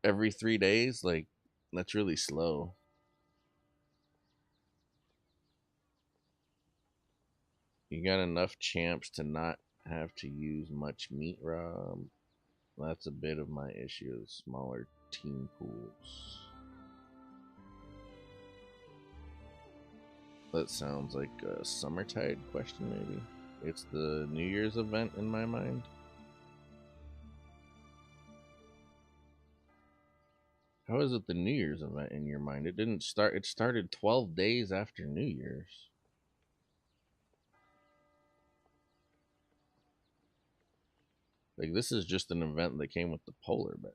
every 3 days. Like, that's really slow. You got enough champs to not have to use much meat raw. That's a bit of my issue. Smaller team pools. That sounds like a Summertide question, maybe. It's the New Year's event in my mind. How is it the New Year's event in your mind? It didn't start. It started 12 days after New Year's. Like, this is just an event that came with the polar bear.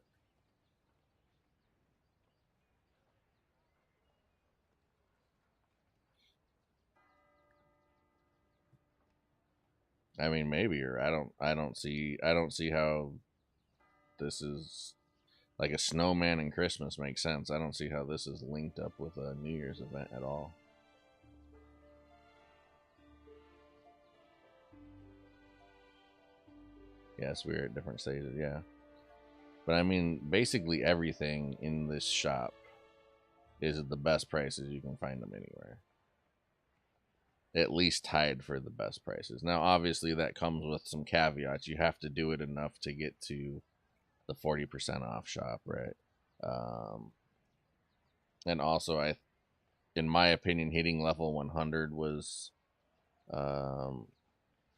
I mean, maybe, or I don't see how this is like a snowman and Christmas makes sense. I don't see how this is linked up with a New Year's event at all. Yes, we're at different stages, yeah. But I mean, basically everything in this shop is at the best prices you can find them anywhere. At least tied for the best prices. Now, obviously, that comes with some caveats. You have to do it enough to get to the 40% off shop, right? Um, and also, in my opinion, hitting level 100 was um,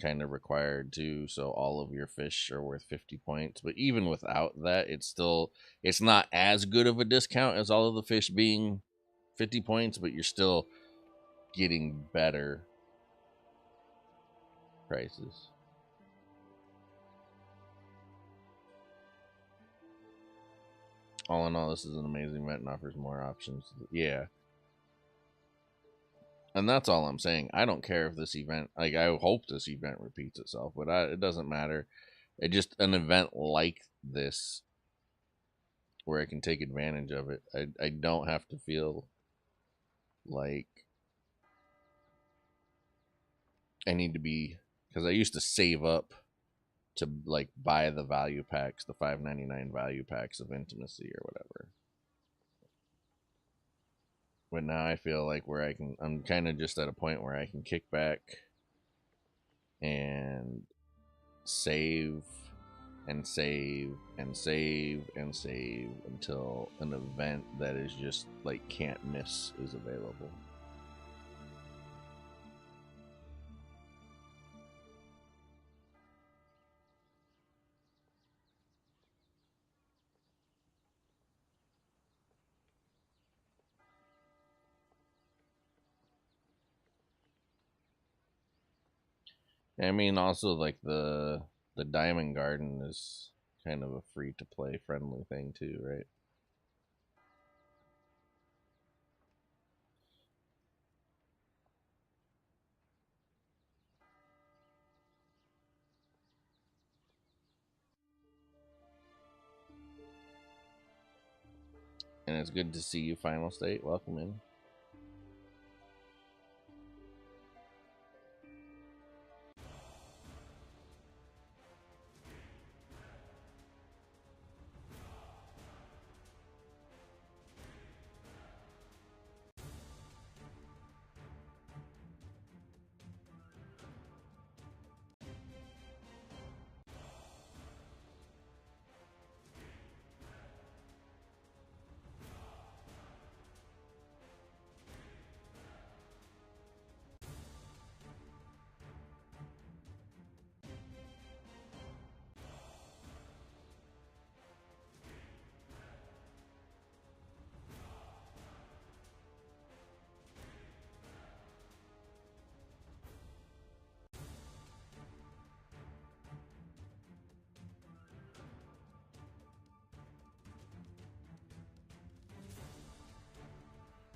kind of required too. So all of your fish are worth 50 points. But even without that, it's not as good of a discount as all of the fish being 50 points, but you're still getting better prices. All in all, this is an amazing event and offers more options. Yeah. And that's all I'm saying. I don't care if this event, like, I hope this event repeats itself, but it doesn't matter. It just, an event like this where I can take advantage of it. I don't have to feel like I need to be, because I used to save up to like buy the value packs, the $5.99 value packs of intimacy or whatever. But now I feel like I'm kind of just at a point where I can kick back and save and save and save and save until an event that is just like can't miss is available. I mean, also like the Diamond Garden is kind of a free to play friendly thing too, right? And it's good to see you, Final State. Welcome in.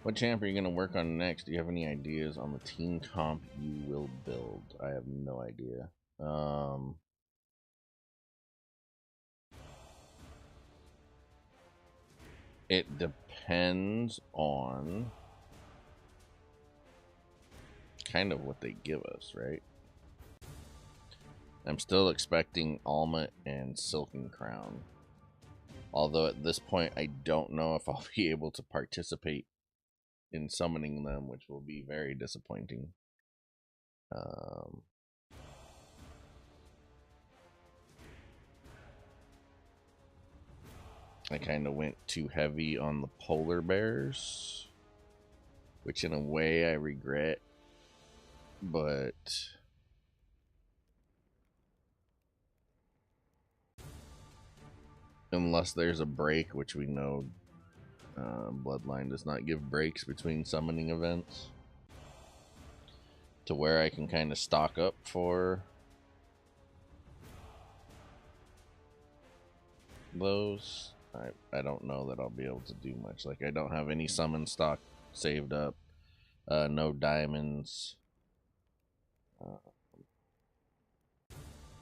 What champ are you going to work on next? Do you have any ideas on the team comp you will build? I have no idea. It depends on kind of what they give us, right? I'm still expecting Alma and Silken Crown. Although at this point, I don't know if I'll be able to participate in summoning them, which will be very disappointing. I kind of went too heavy on the polar bears, which in a way I regret, but unless there's a break, which we know Bloodline does not give breaks between summoning events, to where I can kind of stock up for those, I don't know that I'll be able to do much. Like, I don't have any summon stock saved up, no diamonds,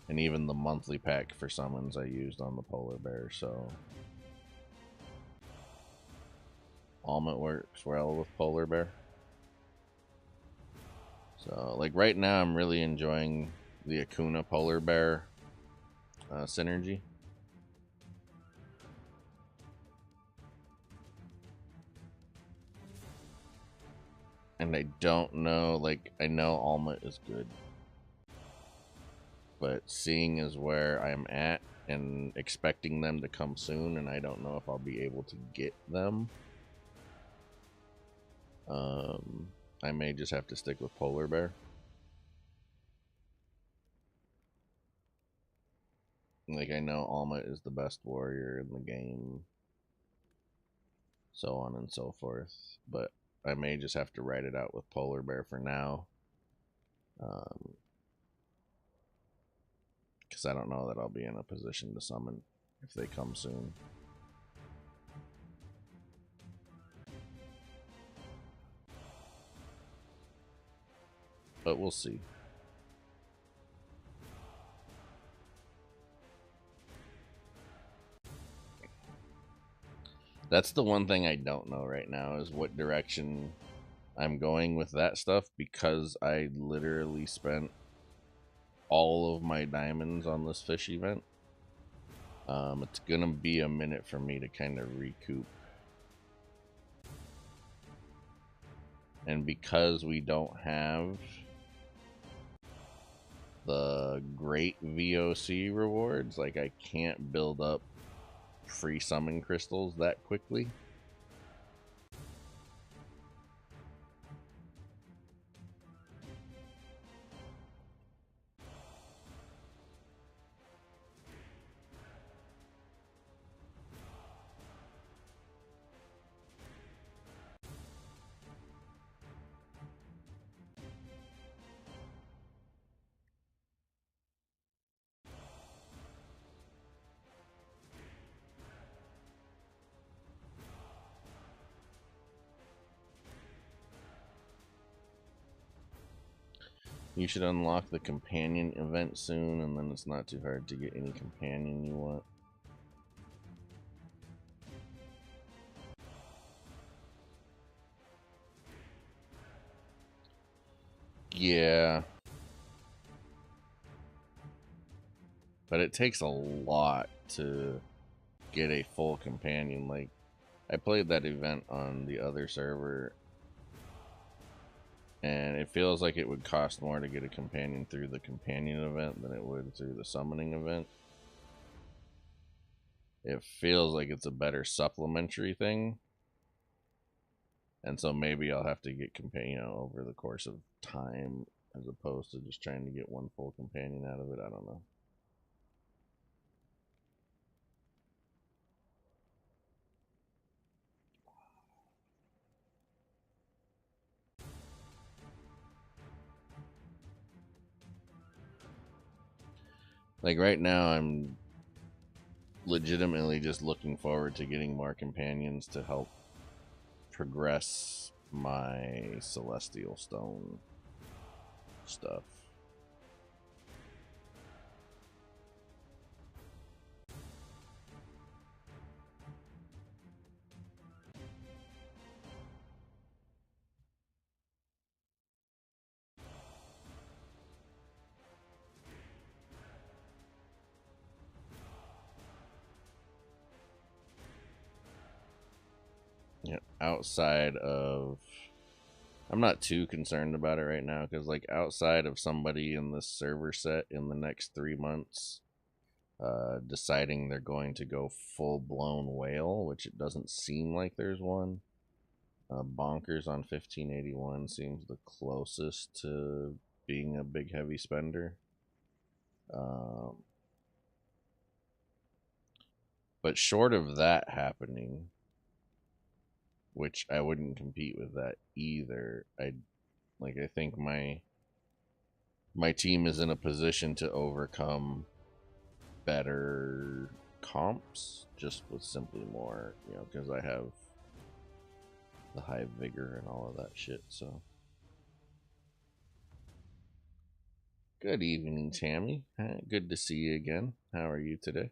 and even the monthly pack for summons I used on the polar bear, so Almond works well with polar bear. So, like, right now I'm really enjoying the Akuna polar bear synergy. And I don't know, like, I know Alma is good, but seeing is where I'm at and expecting them to come soon, and I don't know if I'll be able to get them. I may just have to stick with polar bear. Like, I know Alma is the best warrior in the game, so on and so forth, but I may just have to write it out with polar bear for now, because I don't know that I'll be in a position to summon if they come soon. But we'll see. That's the one thing I don't know right now, is what direction I'm going with that stuff, because I literally spent all of my diamonds on this fish event. It's gonna be a minute for me to kind of recoup. And because we don't have the great VOC rewards, like, I can't build up free summon crystals that quickly. You should unlock the companion event soon, and then it's not too hard to get any companion you want. Yeah. But it takes a lot to get a full companion. Like, I played that event on the other server, and it feels like it would cost more to get a companion through the companion event than it would through the summoning event. It feels like it's a better supplementary thing, and so maybe I'll have to get companion over the course of time, as opposed to just trying to get one full companion out of it. I don't know. Like, right now I'm legitimately just looking forward to getting more companions to help progress my Celestial Stone stuff. Yeah, outside of, I'm not too concerned about it right now because, like, outside of somebody in this server set in the next 3 months deciding they're going to go full blown whale, which it doesn't seem like there's one. Bonkers on 1581 seems the closest to being a big heavy spender. But short of that happening, which I wouldn't compete with that either, I think my team is in a position to overcome better comps just with simply more, because I have the high vigor and all of that shit. So good evening, Tammy. Good to see you again. How are you today?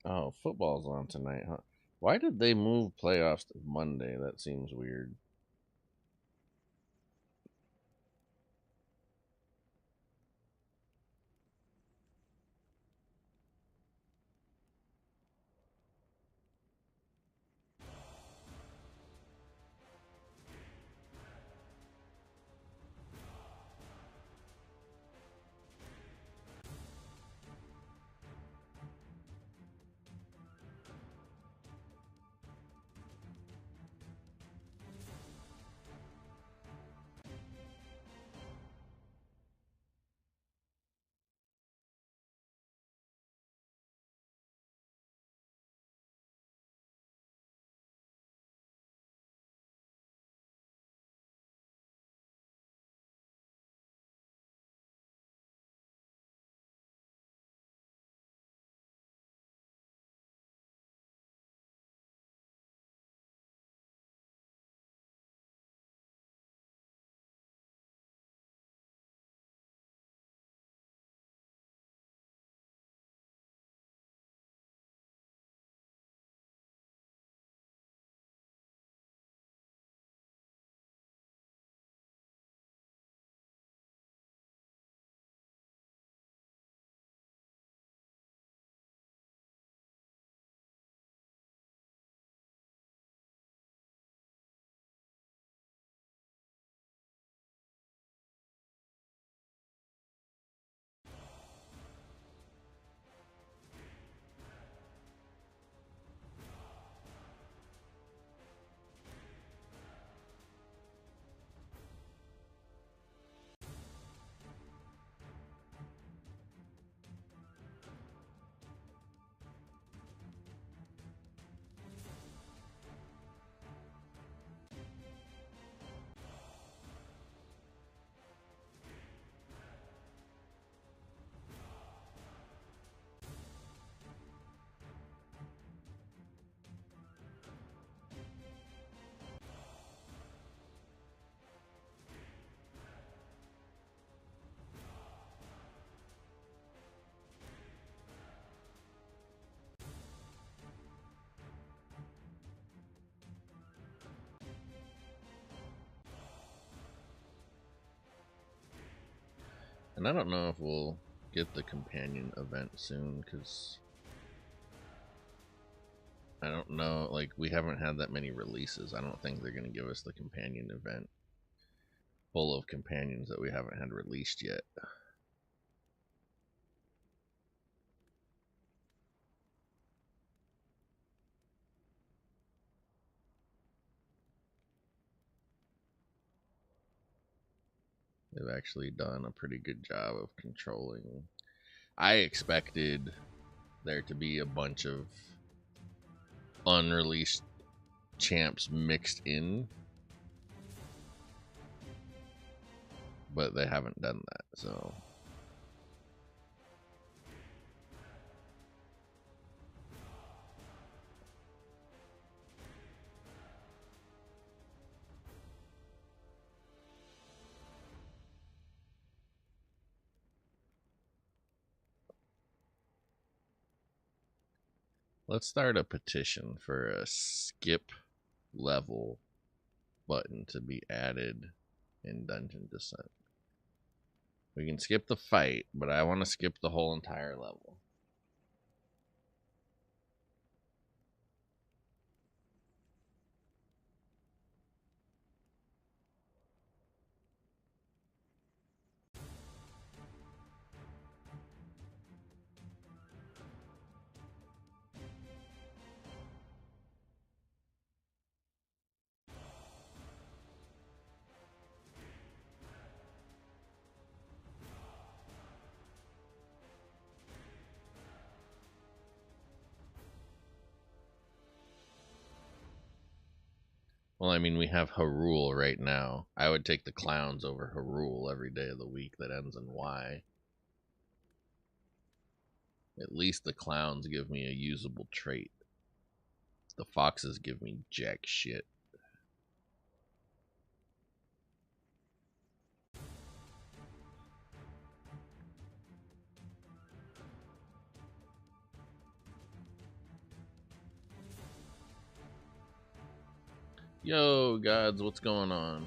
Oh, football's on tonight, huh? Why did they move playoffs to Monday? That seems weird. And I don't know if we'll get the companion event soon because I don't know. Like, we haven't had that many releases. I don't think they're going to give us the companion event full of companions that we haven't had released yet. They've actually done a pretty good job of controlling. I expected there to be a bunch of unreleased champs mixed in, but they haven't done that. So Let's start a petition for a skip level button to be added in Dungeon Descent. We can skip the fight, but I want to skip the whole entire level. Well, I mean, we have Hyrule right now. I would take the clowns over Hyrule every day of the week that ends in Y. At least the clowns give me a usable trait. The foxes give me jack shit. Yo, gods, what's going on?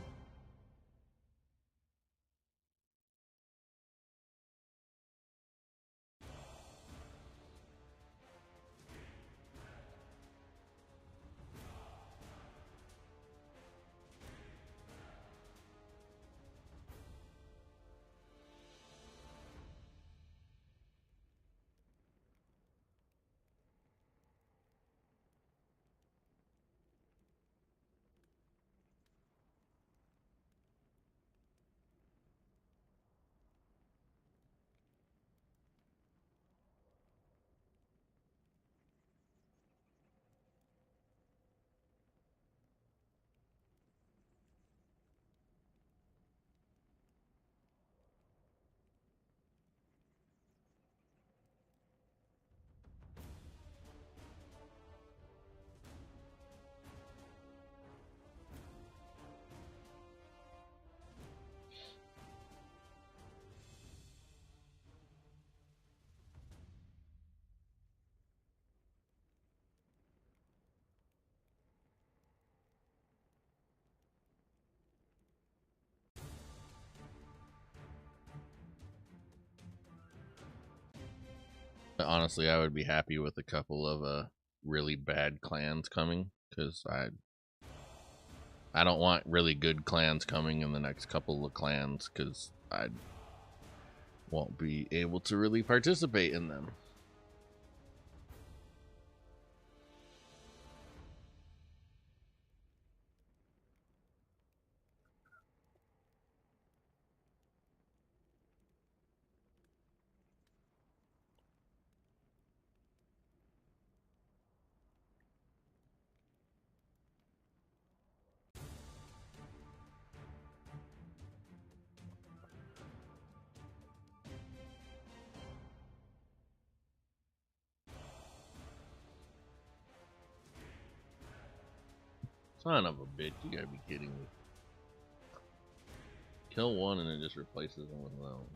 Honestly, I would be happy with a couple of really bad clans coming, because I don't want really good clans coming in the next couple of clans, because I won't be able to really participate in them. Son of a bitch, you gotta be kidding me. Kill one and it just replaces them with another one.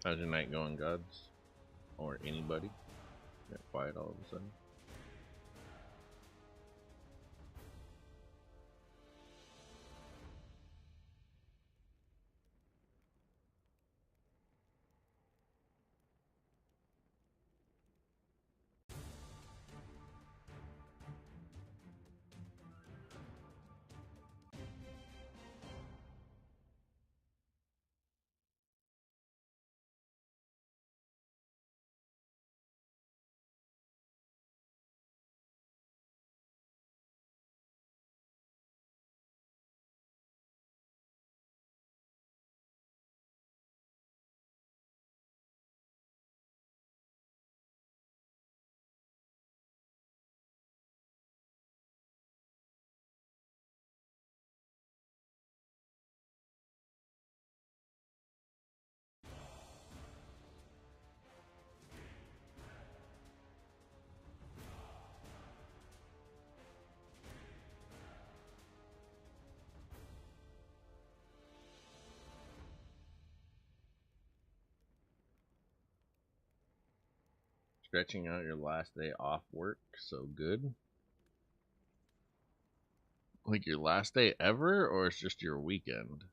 How's your night going, gods? Or anybody? Got quiet all of a sudden. Stretching out your last day off work, so good. Like your last day ever, or it's just your weekend?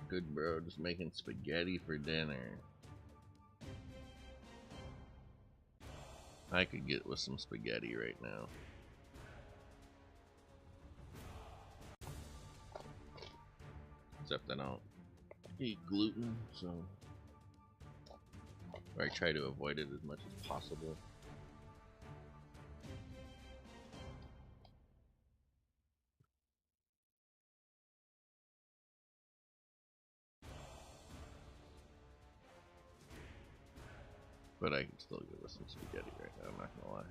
Good, bro. Just making spaghetti for dinner. I could get with some spaghetti right now. Except I don't eat gluten, so I try to avoid it as much as possible. But I can still get with some spaghetti right now, I'm not gonna lie.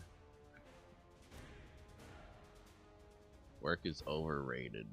Work is overrated.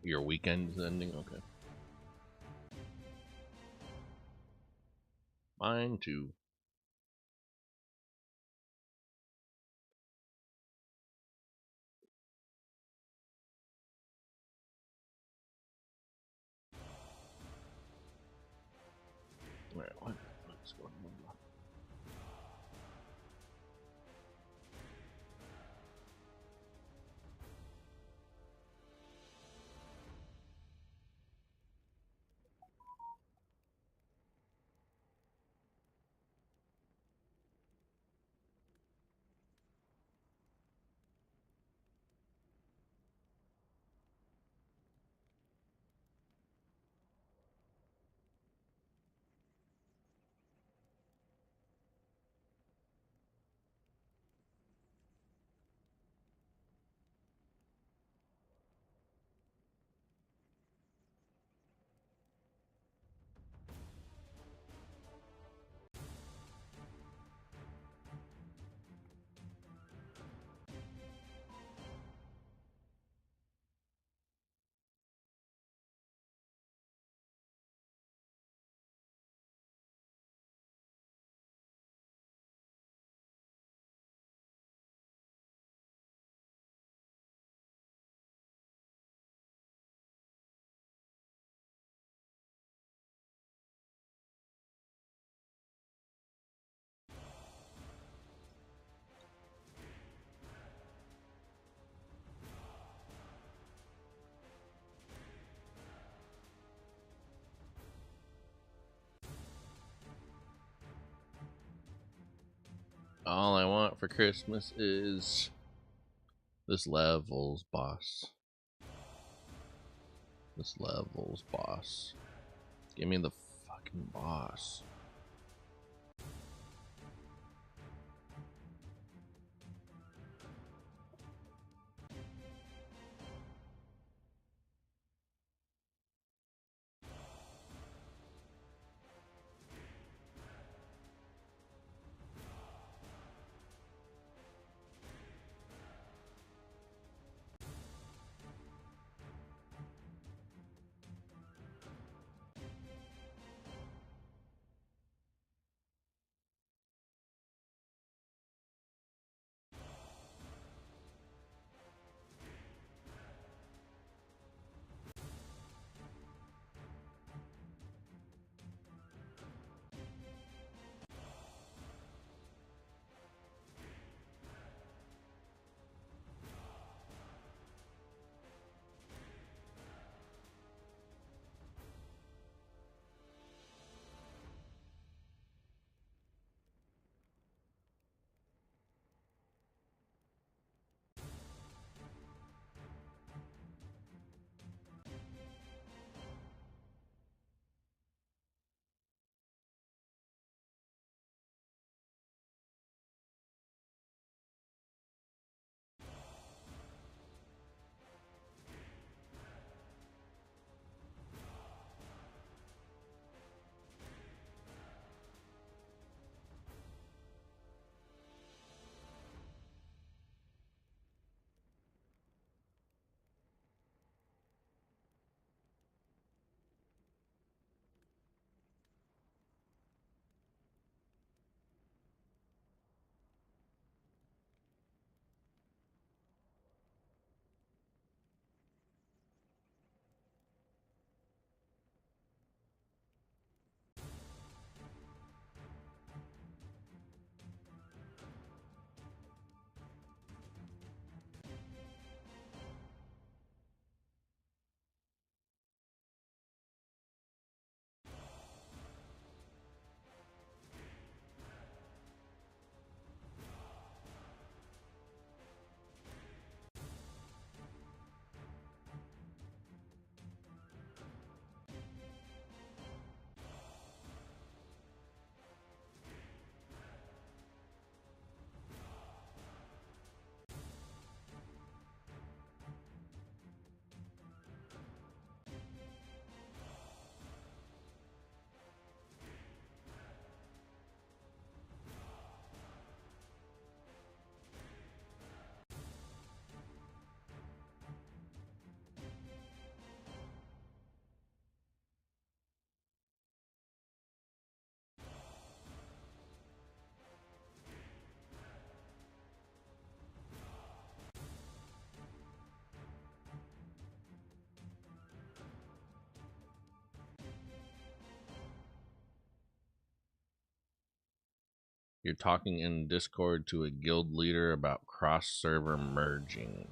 Your weekend's ending? Okay. Mine too. Alright, what the fuck's going on? All I want for Christmas is this level's boss. This level's boss. Give me the fucking boss. You're talking in Discord to a guild leader about cross-server merging.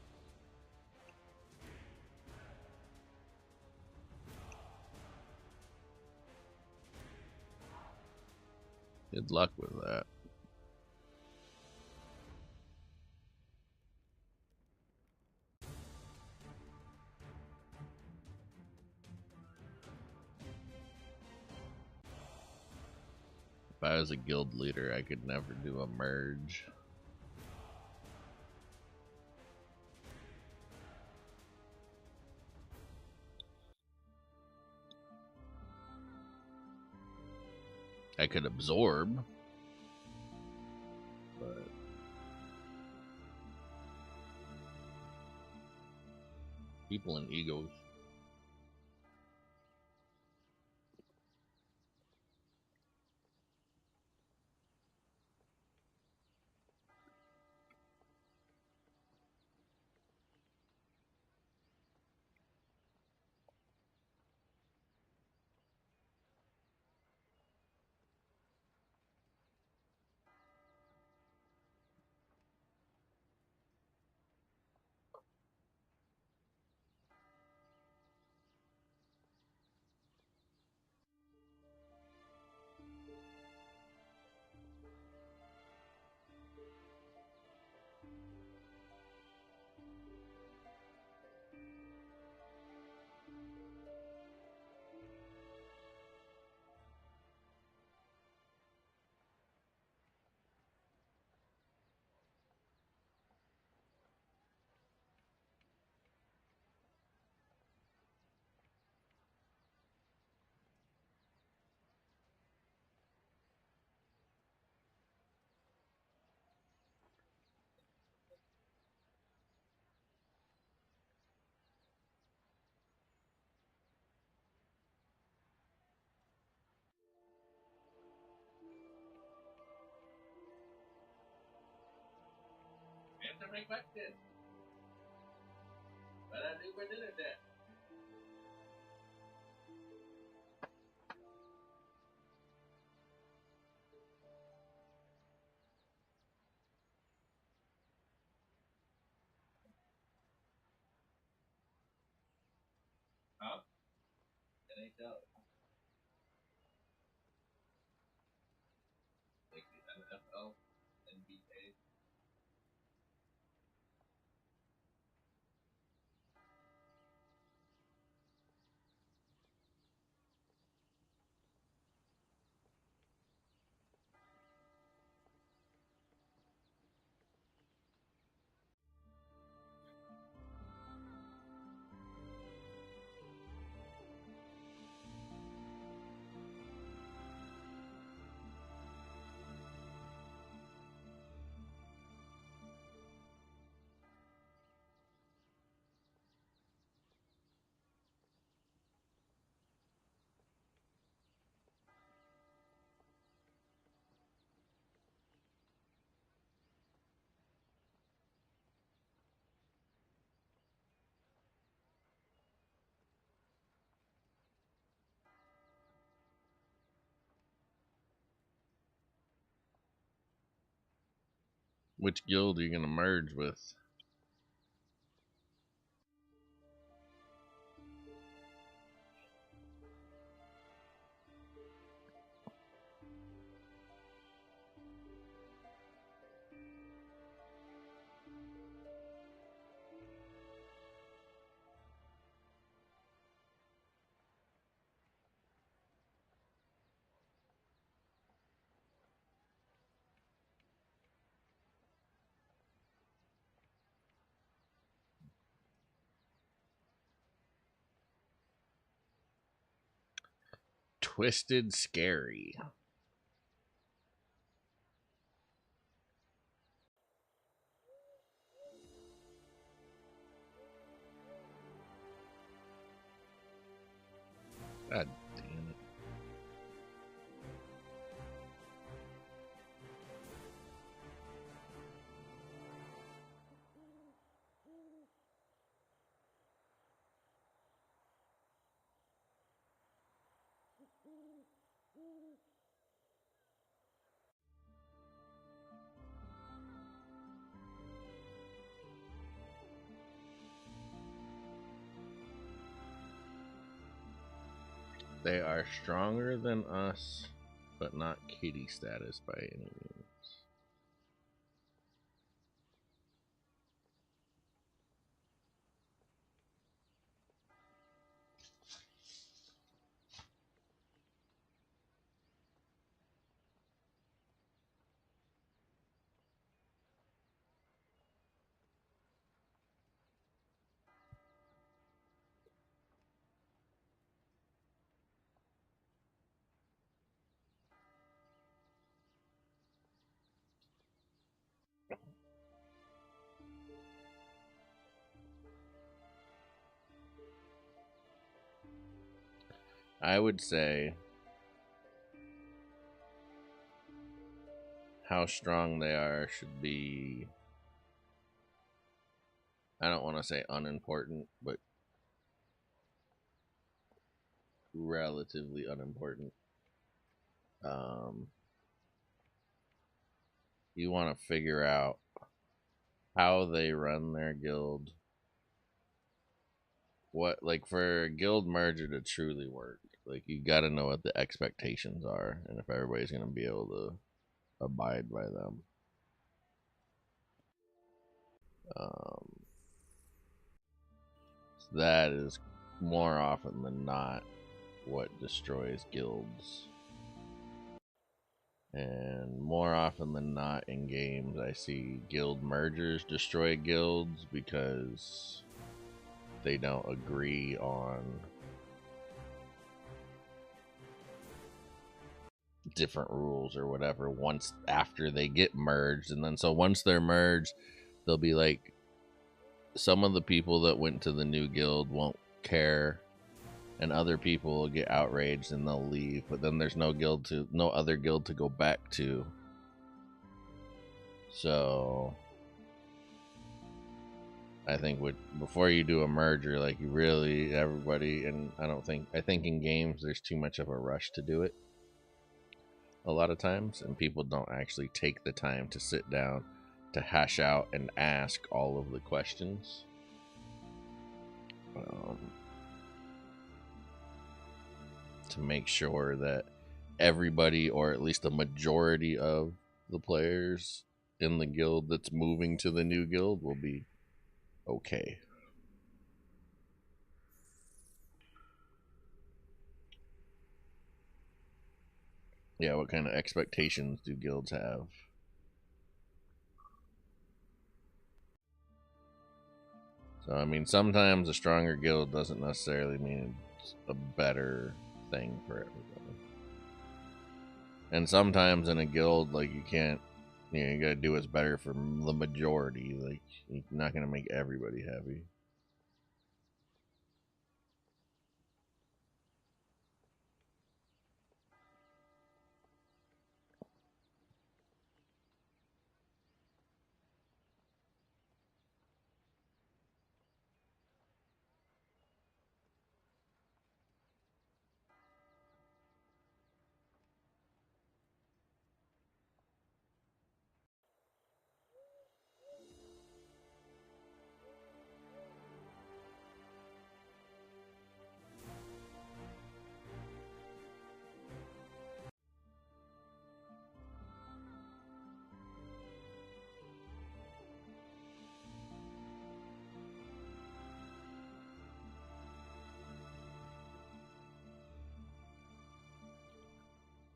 Good luck with that. If I was a guild leader, I could never do a merge. I could absorb, but people and egos. Which guild are you gonna merge with? Twisted Scary. God damn it. They are stronger than us, but not kitty status by any means. I would say how strong they are should be, I don't want to say unimportant, but relatively unimportant. You want to figure out how they run their guild. What, like, for a guild merger to truly work, like, you got to know what the expectations are and if everybody's going to be able to abide by them. That is more often than not what destroys guilds. And more often than not in games, I see guild mergers destroy guilds because they don't agree on different rules or whatever once after they get merged. And then so once they're merged, they'll be like, some of the people that went to the new guild won't care, and other people will get outraged and they'll leave, but then there's no other guild to go back to. So I think before you do a merger, like you really everybody, and I think in games there's too much of a rush to do it a lot of times, and people don't actually take the time to sit down to hash out and ask all of the questions. Um, to make sure that everybody, or at least a majority of the players in the guild that's moving to the new guild, will be okay. Yeah, what kind of expectations do guilds have? So, I mean, sometimes a stronger guild doesn't necessarily mean it's a better thing for everybody. And sometimes in a guild, like, you can't, you gotta do what's better for the majority. Like, you're not gonna make everybody happy.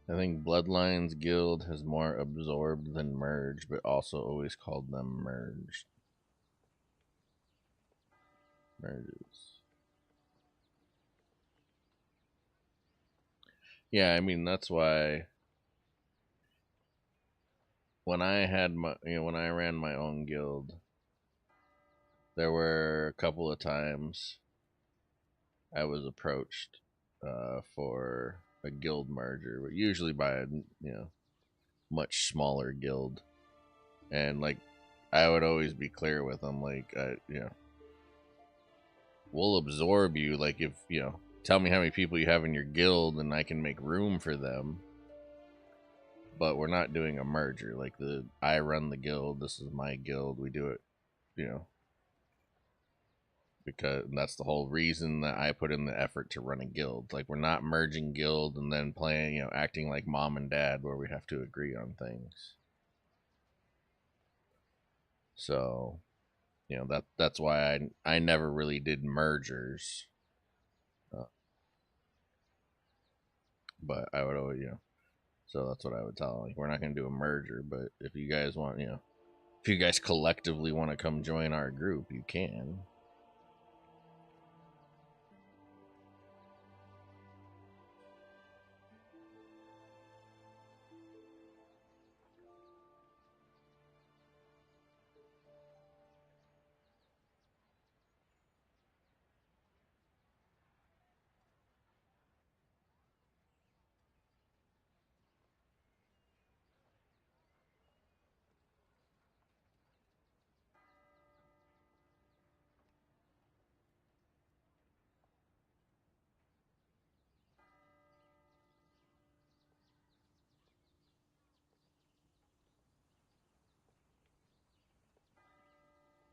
I think Bloodlines Guild has more absorbed than merged, but also always called them merged. Merges. Yeah, I mean, that's why when I had when I ran my own guild, there were a couple of times I was approached for a guild merger, but usually by a much smaller guild, and like I would always be clear with them, like we'll absorb you, like if tell me how many people you have in your guild and I can make room for them, but we're not doing a merger. Like I run the guild, this is my guild, we do it, you know, because that's the whole reason that I put in the effort to run a guild. Like we're not merging guild and then playing, acting like mom and dad where we have to agree on things. So, that's why I never really did mergers. Uh, but I would always, so that's what I would tell them. Like we're not going to do a merger, but if you guys want, if you guys collectively want to come join our group, you can.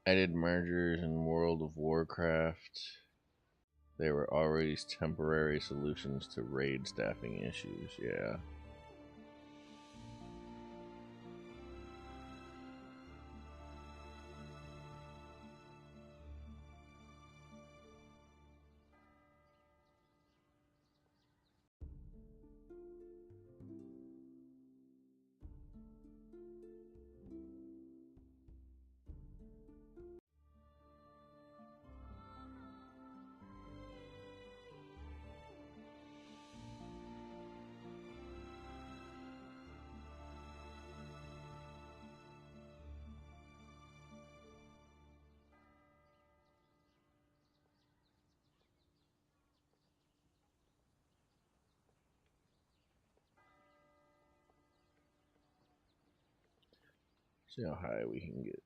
I did mergers in World of Warcraft. They were always temporary solutions to raid staffing issues. Yeah. See how high we can get.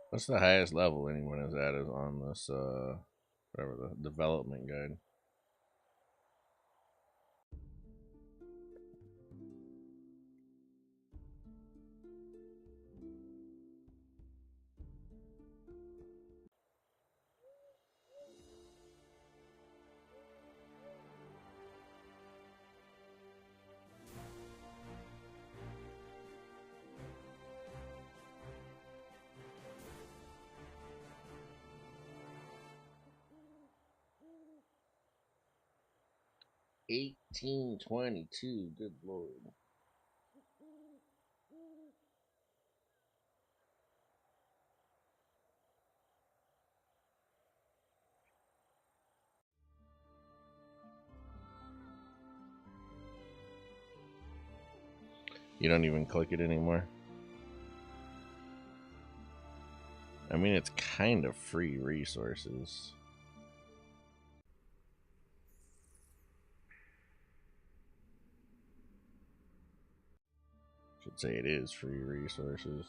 What's the highest level anyone is at is on this, whatever, the development guide. $18.22, good lord. You don't even click it anymore. I mean, it's kind of free resources. Should say it is free resources.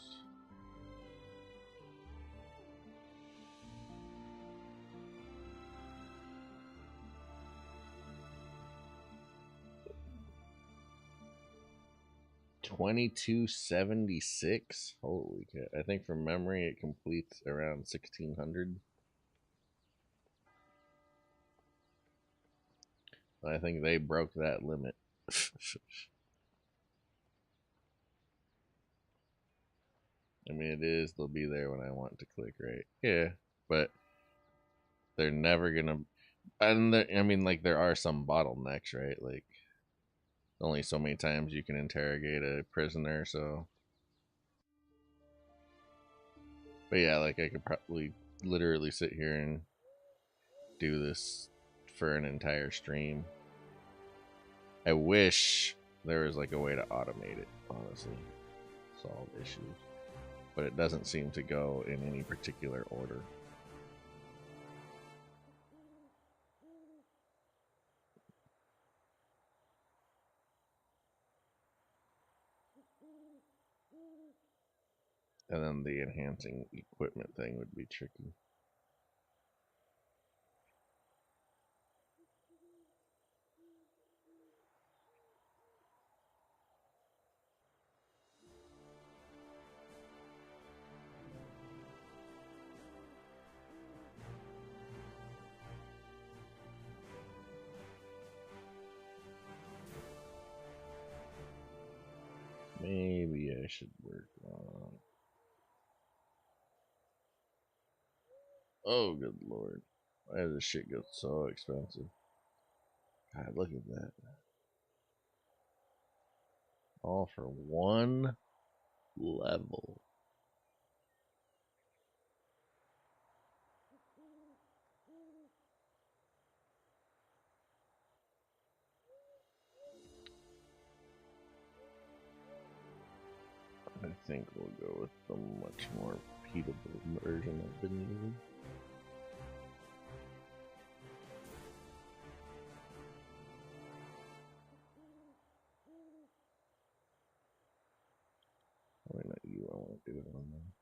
$22.76. Holy cow! I think from memory it completes around 1600. I think they broke that limit. I mean, it is. They'll be there when I want to click, right? Yeah, but they're never gonna. And I mean, like, there are some bottlenecks, right? Like, only so many times you can interrogate a prisoner, so. But yeah, like, I could probably literally sit here and do this for an entire stream. I wish there was like a way to automate it, honestly, solve issues, but it doesn't seem to go in any particular order. And then the enhancing equipment thing would be tricky. Maybe I should work on. Oh, good lord. Why does this shit go so expensive? God, look at that. All for one level. I think we'll go with the much more repeatable version I've been using. Why not you? I want to do it on them.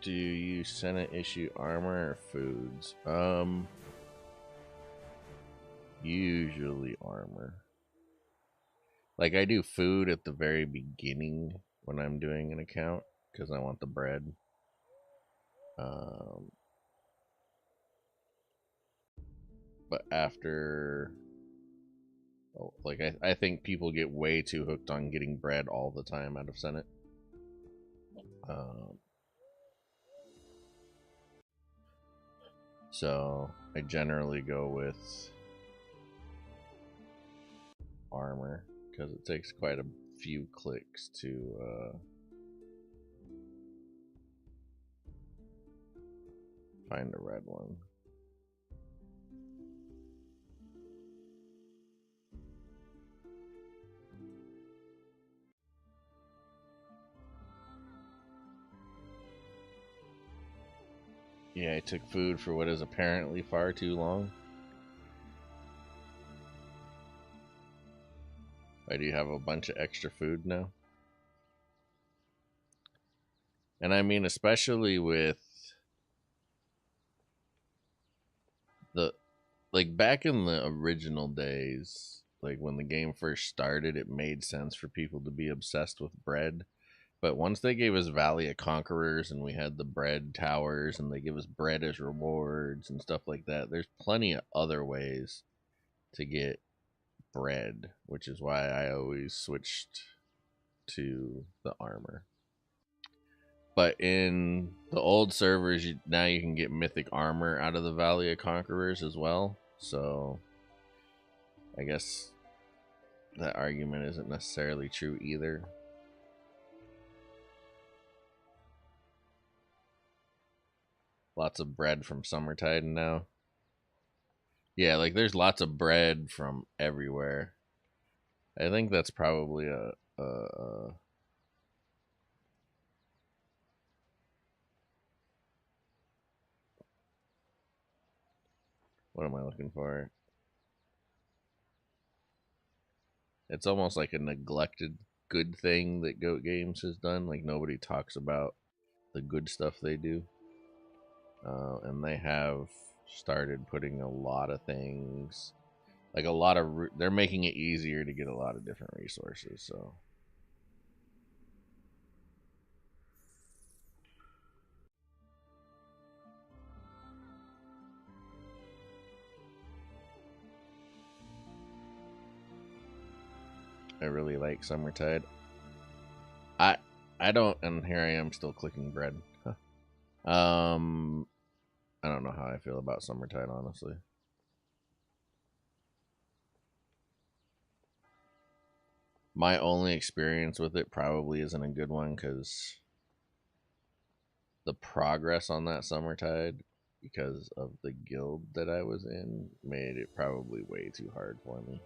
Do you Senate issue armor or foods? Usually armor. Like, I do food at the very beginning when I'm doing an account, because I want the bread. But after, like, I think people get way too hooked on getting bread all the time out of Senate. So I generally go with armor because it takes quite a few clicks to find a red one. Yeah, I took food for what is apparently far too long. Why do you have a bunch of extra food now? And I mean, especially with the, like, back in the original days, like when the game first started, it made sense for people to be obsessed with bread. But once they gave us Valley of Conquerors and we had the bread towers and they give us bread as rewards and stuff like that, there's plenty of other ways to get bread, which is why I always switched to the armor. But in the old servers, now you can get mythic armor out of the Valley of Conquerors as well. So I guess that argument isn't necessarily true either. Lots of bread from Summertide now. Yeah, like there's lots of bread from everywhere. I think that's probably a what am I looking for? It's almost like a neglected good thing that Goat Games has done. Like nobody talks about the good stuff they do. And they have started putting a lot of things, like a lot of, they're making it easier to get a lot of different resources. So I really like Summertide. I don't, and here I am still clicking bread. Huh. I don't know how I feel about Summertide, honestly. My only experience with it probably isn't a good one because the progress on that Summertide, because of the guild that I was in, made it probably way too hard for me.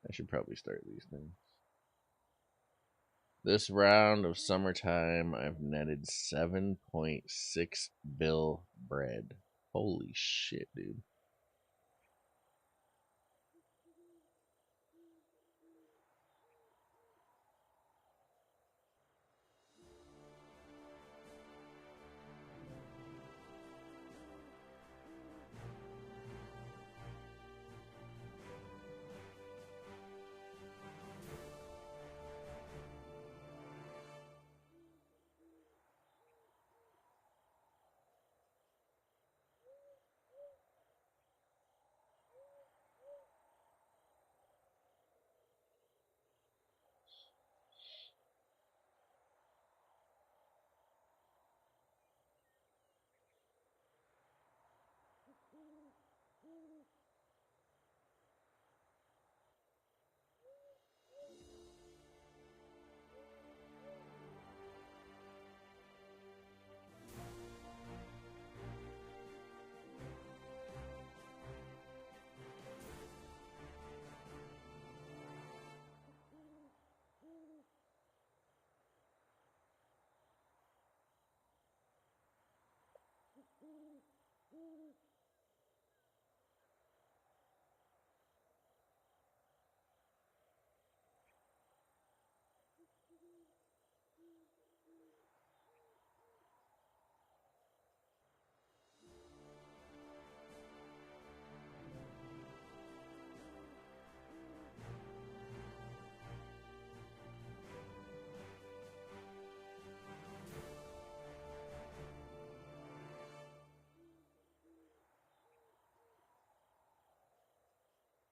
I should probably start these things. This round of Summertime, I've netted 7.6 bill bread. Holy shit, dude.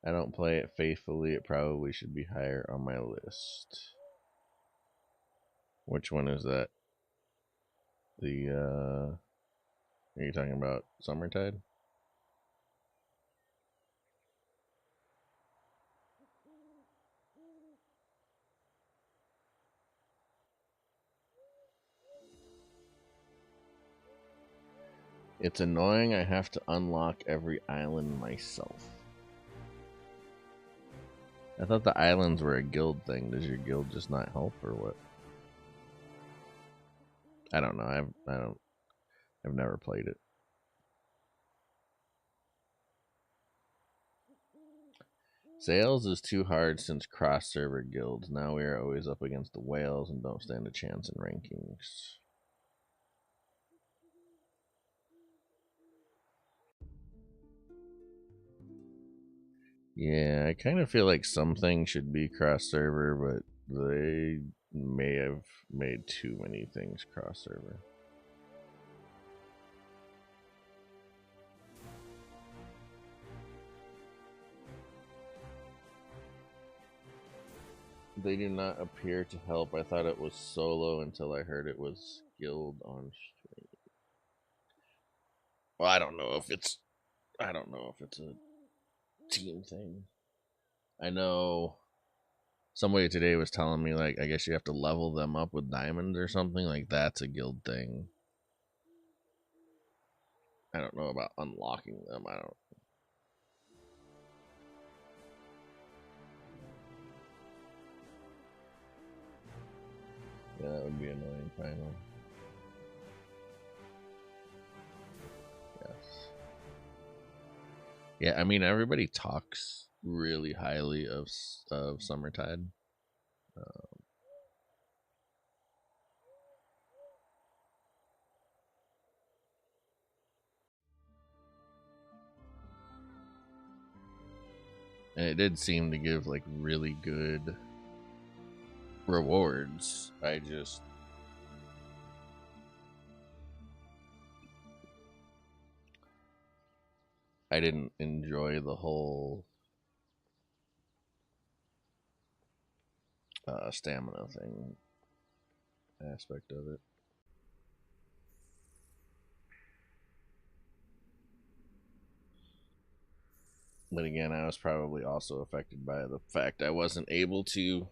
I don't play it faithfully. It probably should be higher on my list. Which one is that? Are you talking about Summertide? It's annoying I have to unlock every island myself. I thought the islands were a guild thing. Does your guild just not help or what? I don't know. I've never played it. Sales is too hard since cross-server guilds. Now we are always up against the whales and don't stand a chance in rankings. Yeah, I kind of feel like some things should be cross-server, but they may have made too many things cross-server. They do not appear to help. I thought it was solo until I heard it was guild on stream. Well, I don't know if it's a team thing. I know somebody today was telling me, like, I guess you have to level them up with diamonds or something. Like, that's a guild thing. I don't know about unlocking them. I don't. Yeah, that would be annoying, finally. Yes. Yeah, I mean, everybody talks really highly of Summertide. And it did seem to give, like, really good rewards. I didn't enjoy the whole stamina thing aspect of it. But again, I was probably also affected by the fact I wasn't able to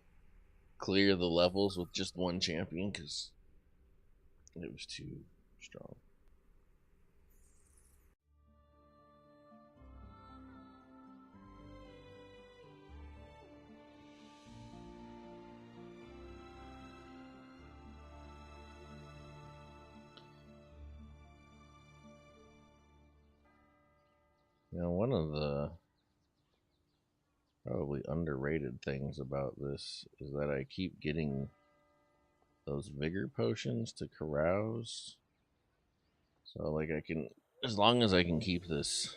clear the levels with just one champion because it was too strong. You know, one of the probably underrated things about this is that I keep getting those vigor potions to carouse. So, like, I can, as long as I can keep this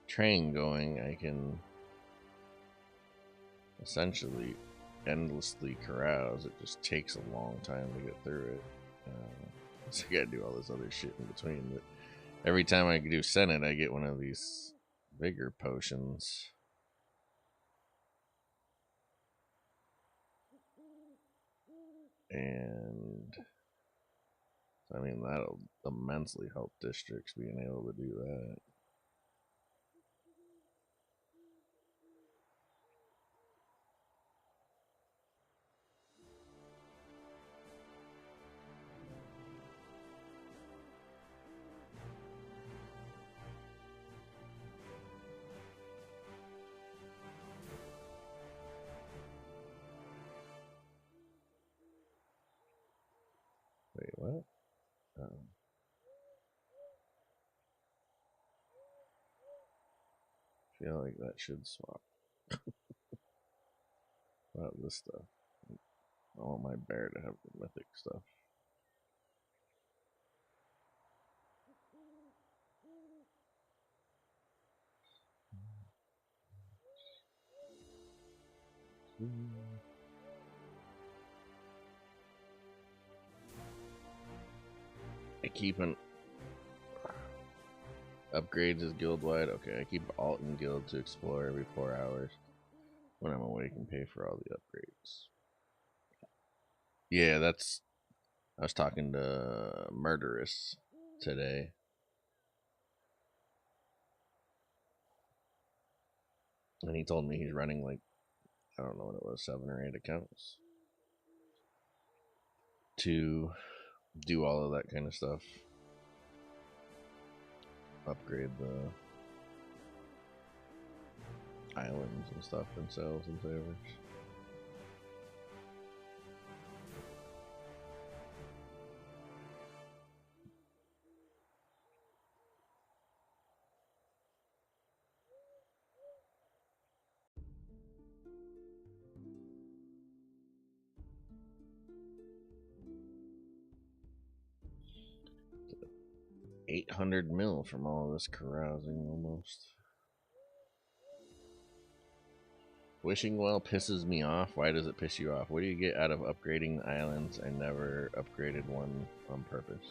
train going, I can essentially endlessly carouse. It just takes a long time to get through it. So I gotta do all this other shit in between. But every time I do Senate, I get one of these vigor potions. And I mean, that'll immensely help districts being able to do that. Wait, what? I feel like that should swap. About this stuff. I want my bear to have the mythic stuff. I keep an Upgrades is guild wide. Okay, I keep alt in guild to explore every 4 hours. When I'm awake and pay for all the upgrades. Yeah, that's. I was talking to Murderous today. And he told me he's running like, I don't know what it was, 7 or 8 accounts to do all of that kind of stuff. Upgrade the islands and stuff themselves and favors. $800 from all this carousing almost. Wishing well pisses me off. Why does it piss you off? What do you get out of upgrading the islands? I never upgraded one on purpose.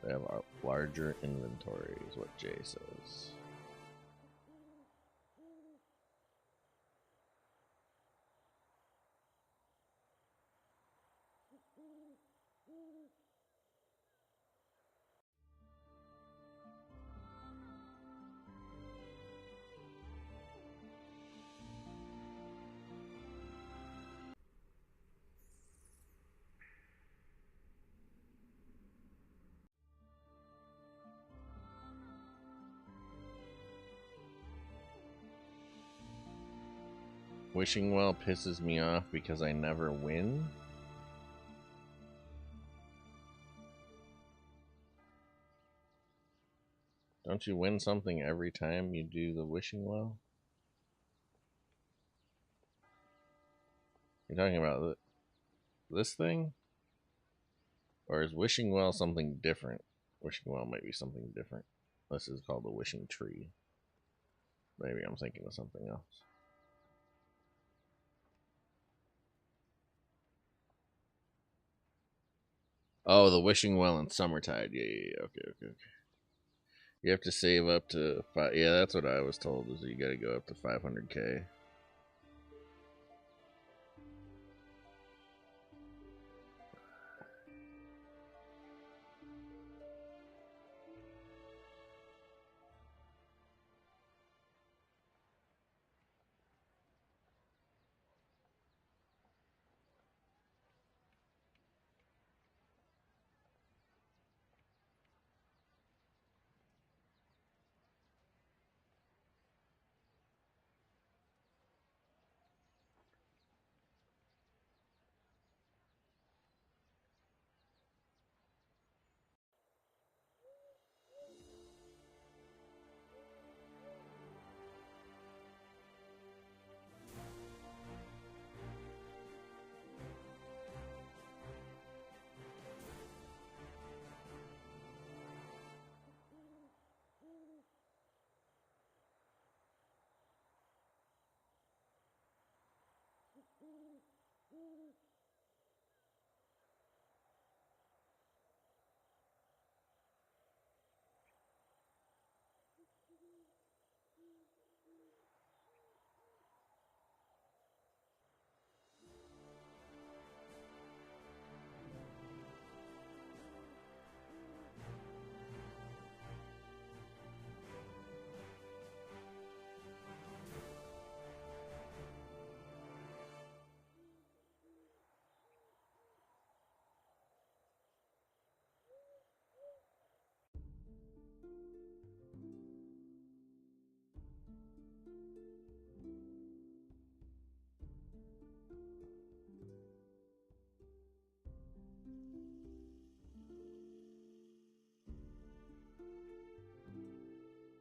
They have a larger inventory, is what Jay says. Wishing well pisses me off because I never win. Don't you win something every time you do the wishing well? You're talking about this thing? Or is wishing well something different? Wishing well might be something different. This is called the wishing tree. Maybe I'm thinking of something else. Oh, the wishing well in Summertide. Yeah. Okay. You have to save up to 5. Yeah, that's what I was told. Is you got to go up to 500k.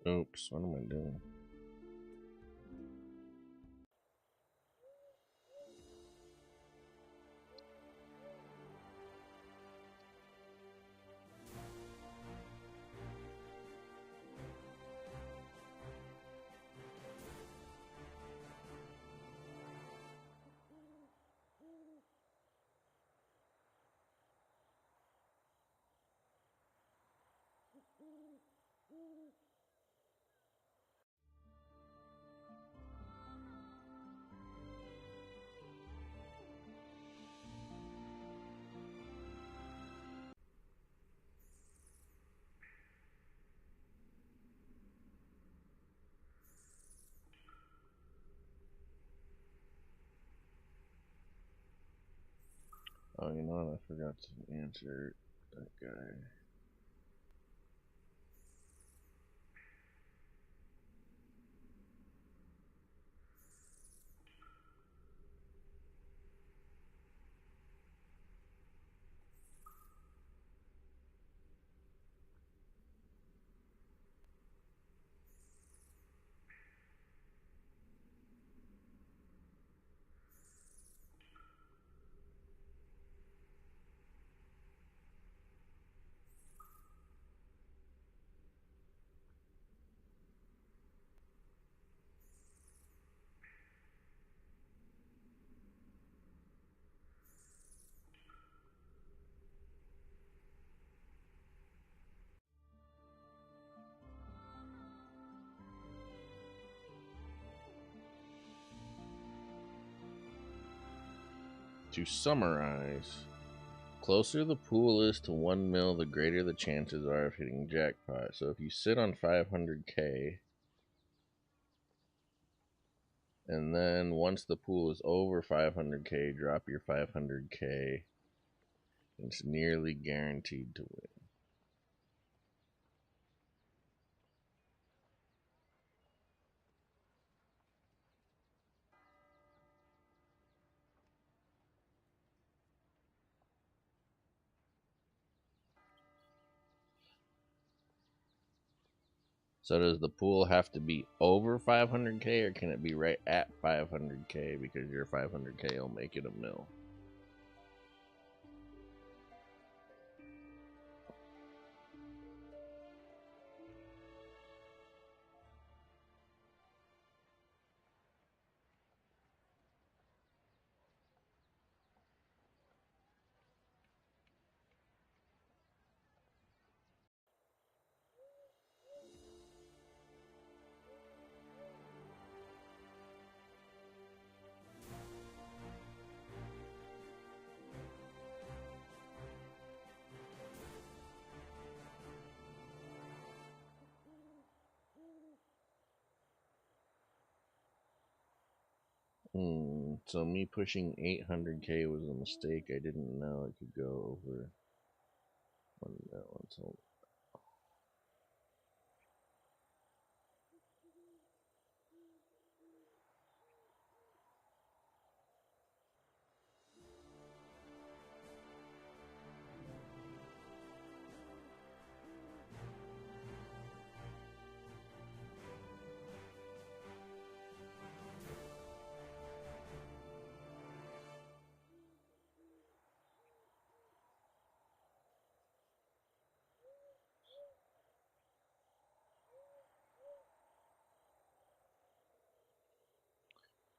Oops, what am I doing? Oh, you know what? I forgot to answer that guy. To summarize, closer the pool is to 1 mil, the greater the chances are of hitting jackpot. So if you sit on 500k, and then once the pool is over 500k, drop your 500k, it's nearly guaranteed to win. So does the pool have to be over 500k, or can it be right at 500k because your 500k will make it a mil? So me pushing 800k was a mistake. I didn't know it could go over 1 mil until.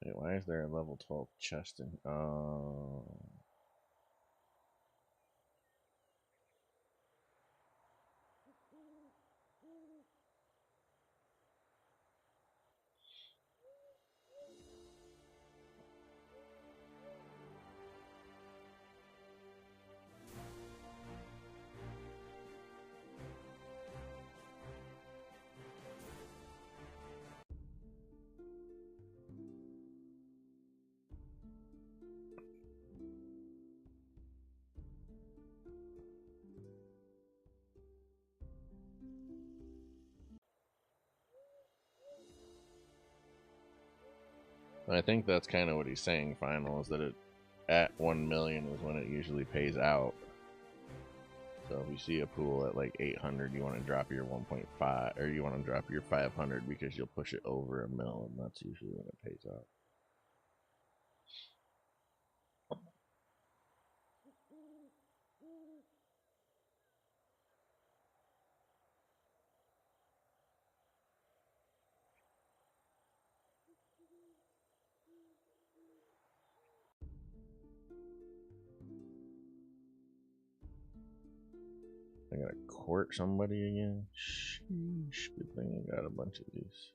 Wait, why is there a level 12 chest in? I think that's kind of what he's saying, final, is that it at 1 million is when it usually pays out. So if you see a pool at like 800, you want to drop your 1.5, or you want to drop your 500 because you'll push it over a mil, and that's usually when it pays out. I gotta court somebody again. Sheesh, good thing I got a bunch of these.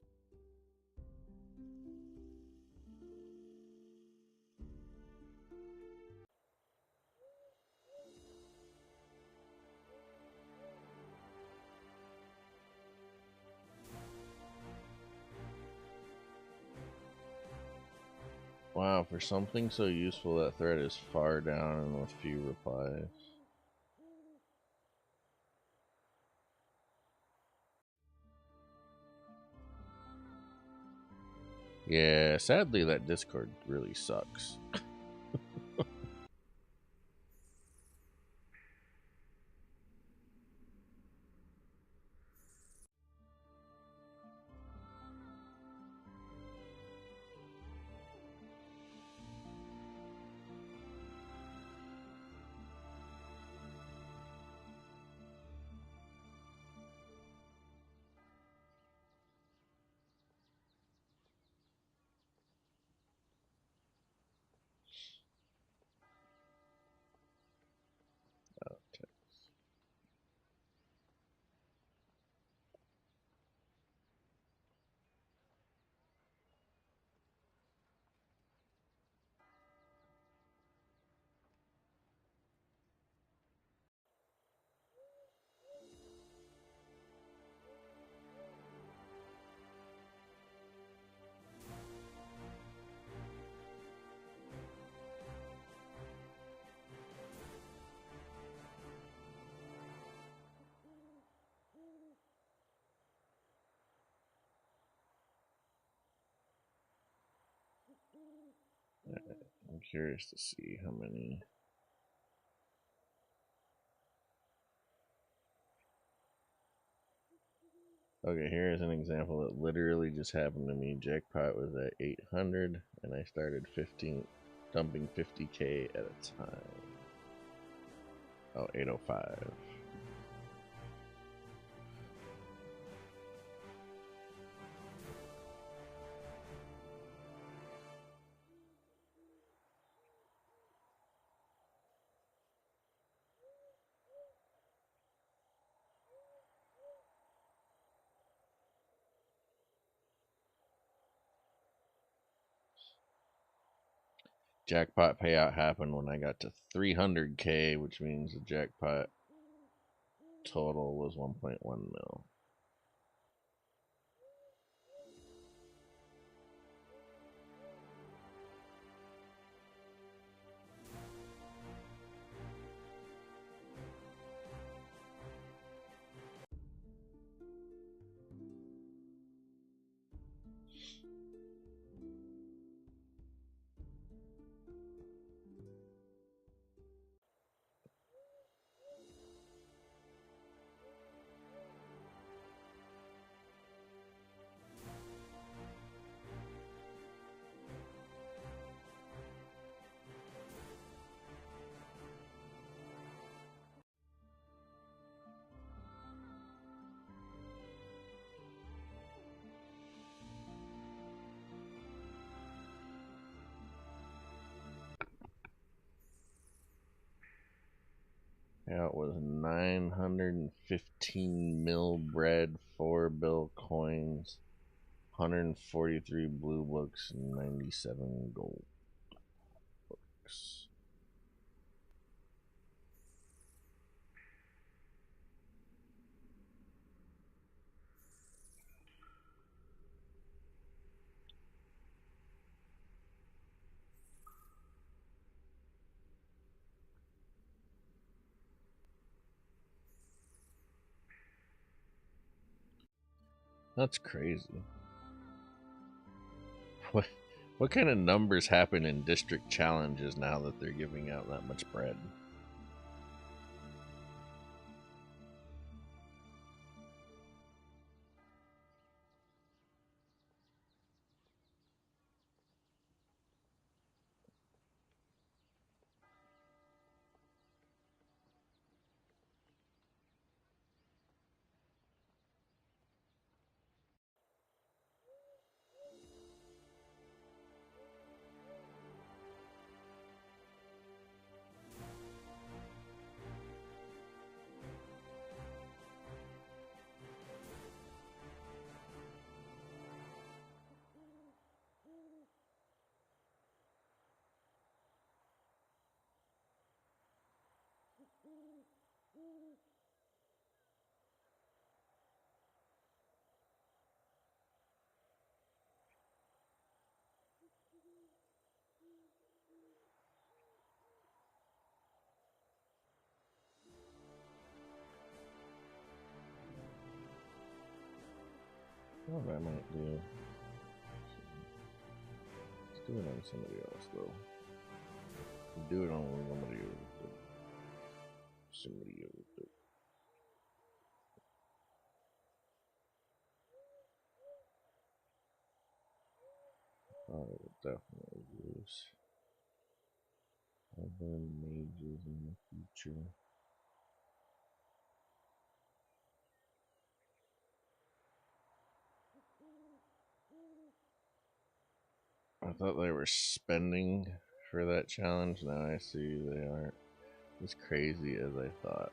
Wow, for something so useful, that thread is far down and with few replies. Yeah, sadly that Discord really sucks. I'm curious to see how many. Okay, here's an example that literally just happened to me. Jackpot was at 800 and I started dumping 50k at a time. Oh, 805. Jackpot payout happened when I got to 300k, which means the jackpot total was 1.1 mil. Payout was 915 mil bread, 4 bill coins, 143 blue books, and 97 gold books. That's crazy. What kind of numbers happen in district challenges now that they're giving out that much bread? What I might do. Let's do it on somebody else though. Do it on somebody else. Somebody else. I will definitely use other mages in the future. I thought they were spending for that challenge. Now I see they aren't as crazy as I thought.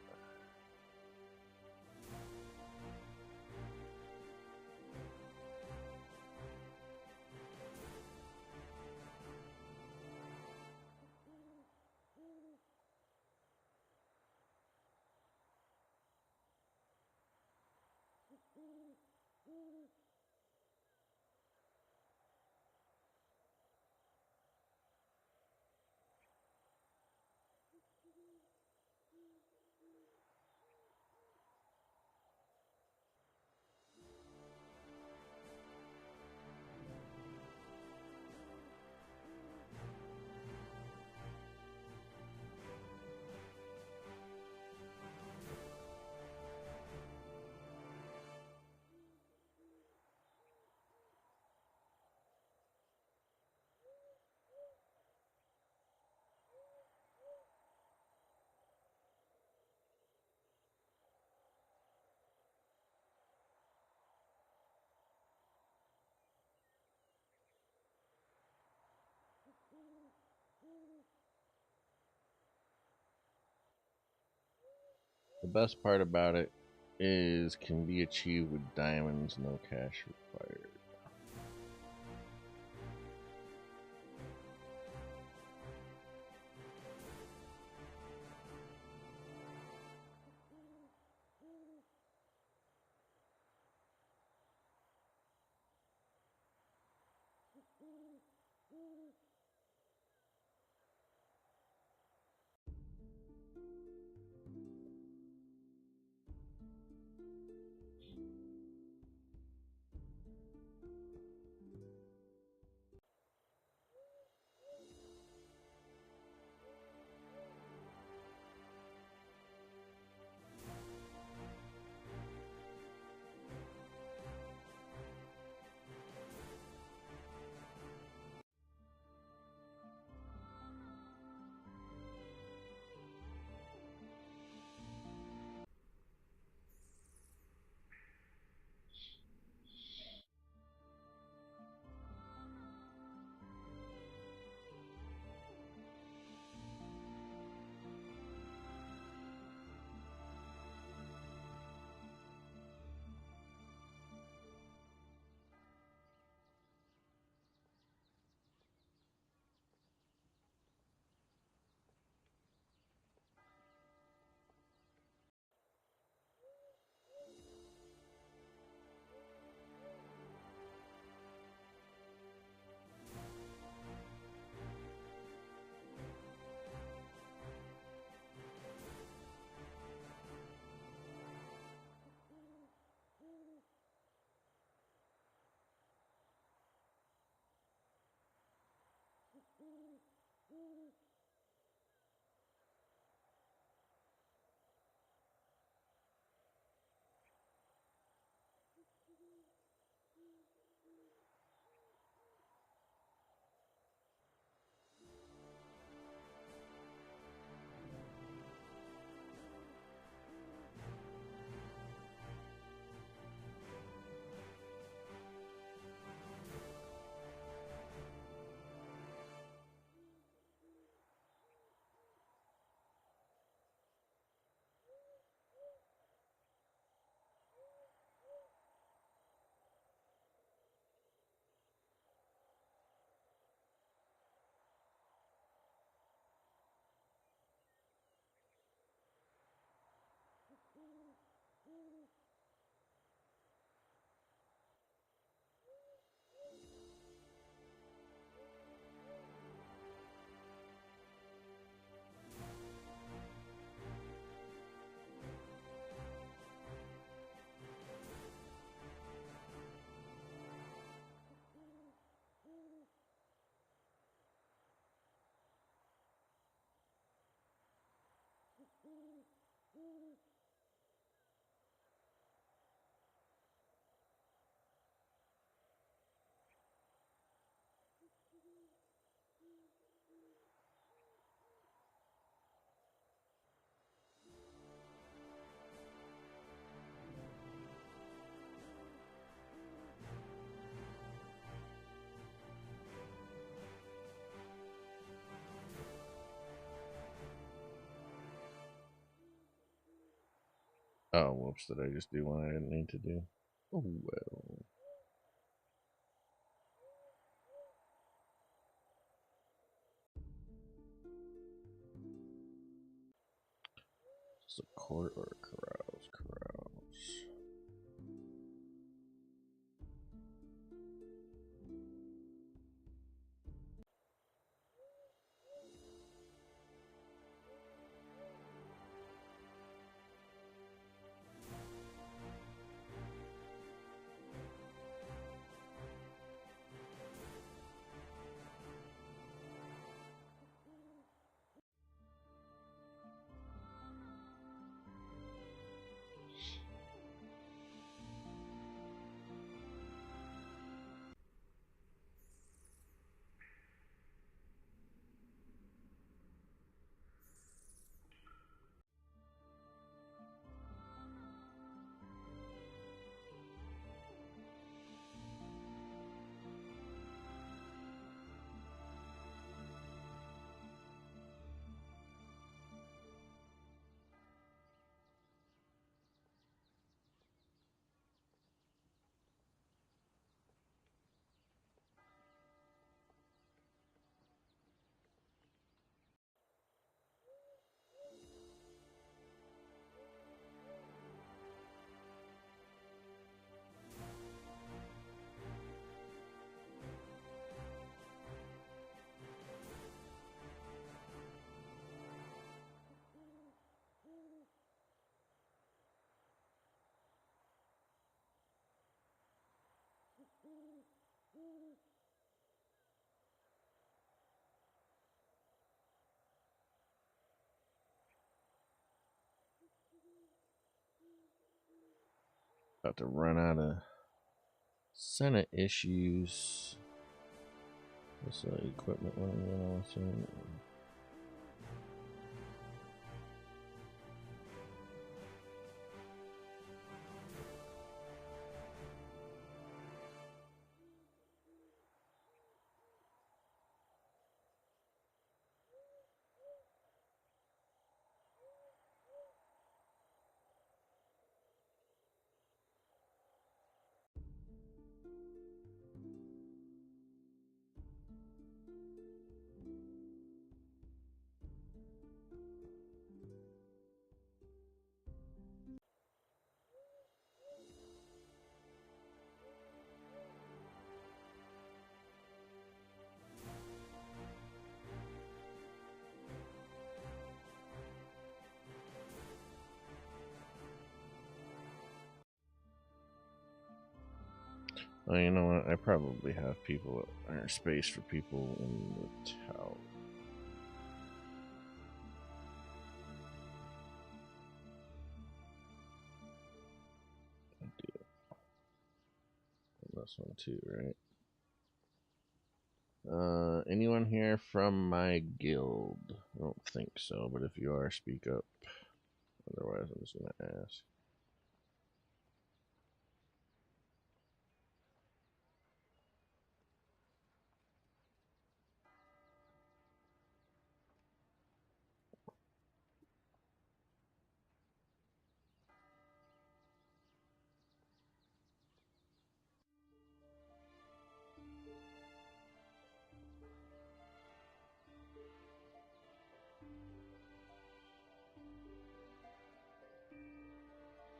The best part about it is can be achieved with diamonds, no cash required. Oh, whoops, did I just do one I didn't need to do? Oh, well. Is it a court or a carouse? Carouse. About to run out of Senate issues. This equipment one, you know, so well, you know what? I probably have people or space for people in the tower. I do. And this one too, right? Anyone here from my guild? I don't think so, but if you are, speak up. Otherwise, I'm just gonna ask.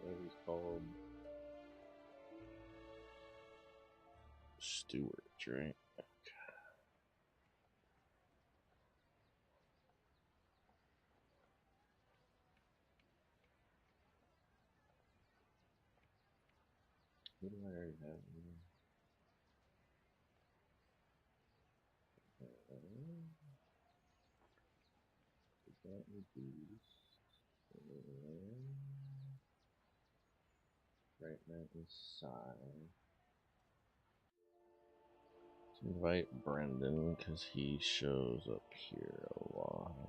What he's called? Stewards, right? Who do I already have? That would be Right now inside. Let's invite Brendan because he shows up here a lot.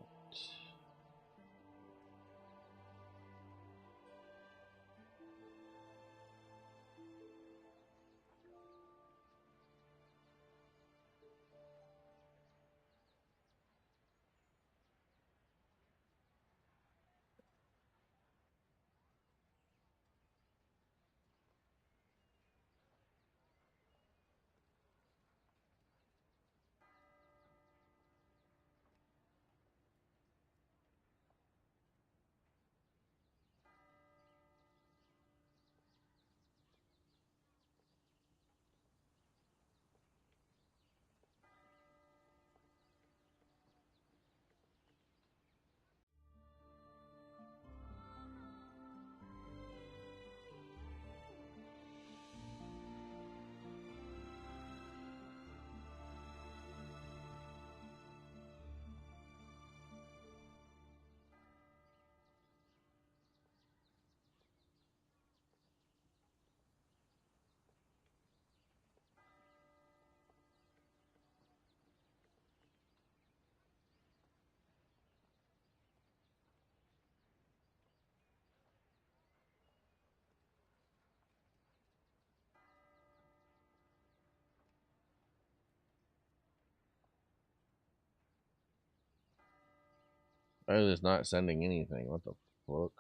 Oh, it's not sending anything. What the fuck?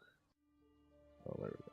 Oh, there we go.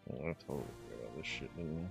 Oh, I totally forgot about this shit, didn't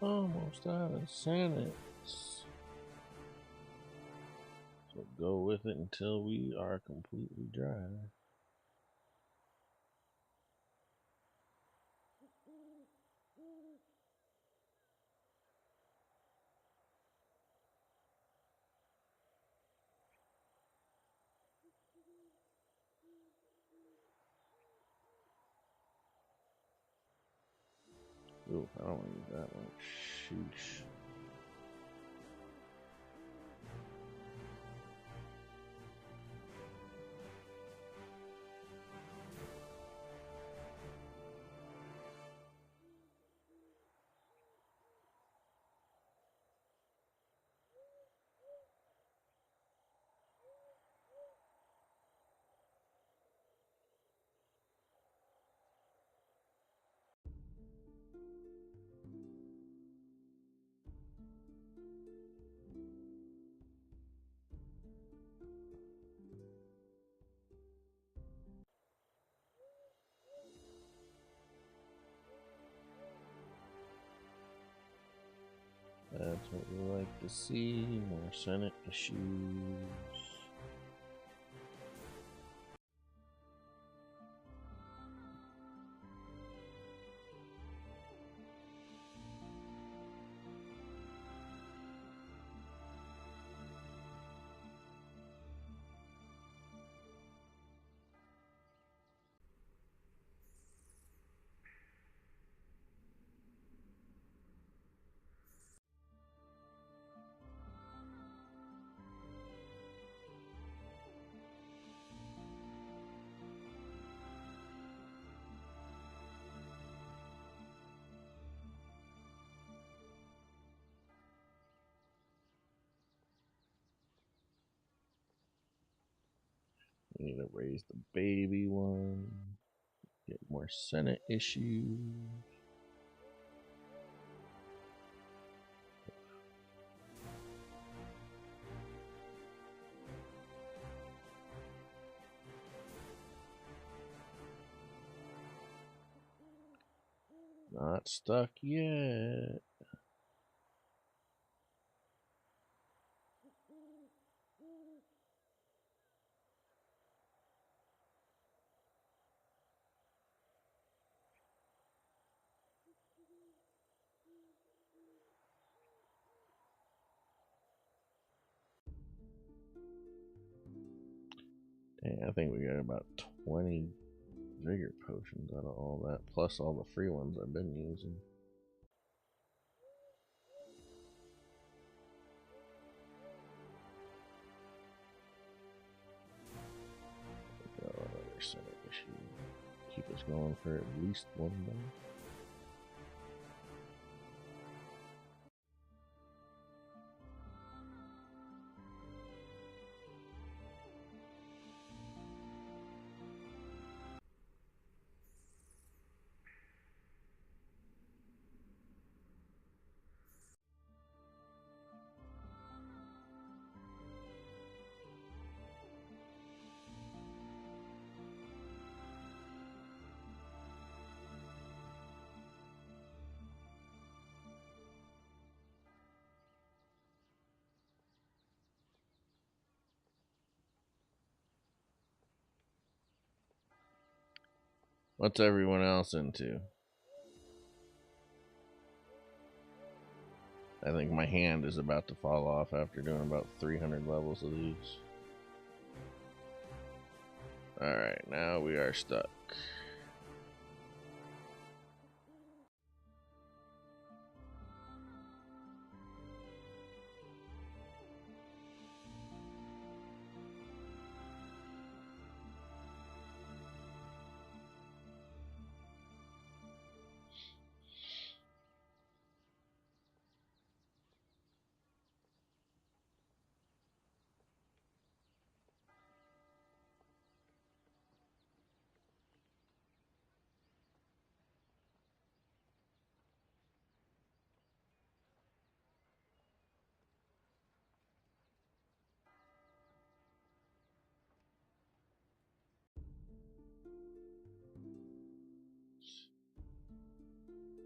Almost out of Senate. So go with it until we are completely dry. Ooh, I don't want to use that one. Sheesh. That's what we like to see, more Senate issues. We need to raise the baby one. Get more Senate issues. Not stuck yet. Dang, I think we got about 20 vigor potions out of all that, plus all the free ones I've been using. Got another Senate issue. Keep us going for at least one more. What's everyone else into? I think my hand is about to fall off after doing about 300 levels of these. Alright, now we are stuck.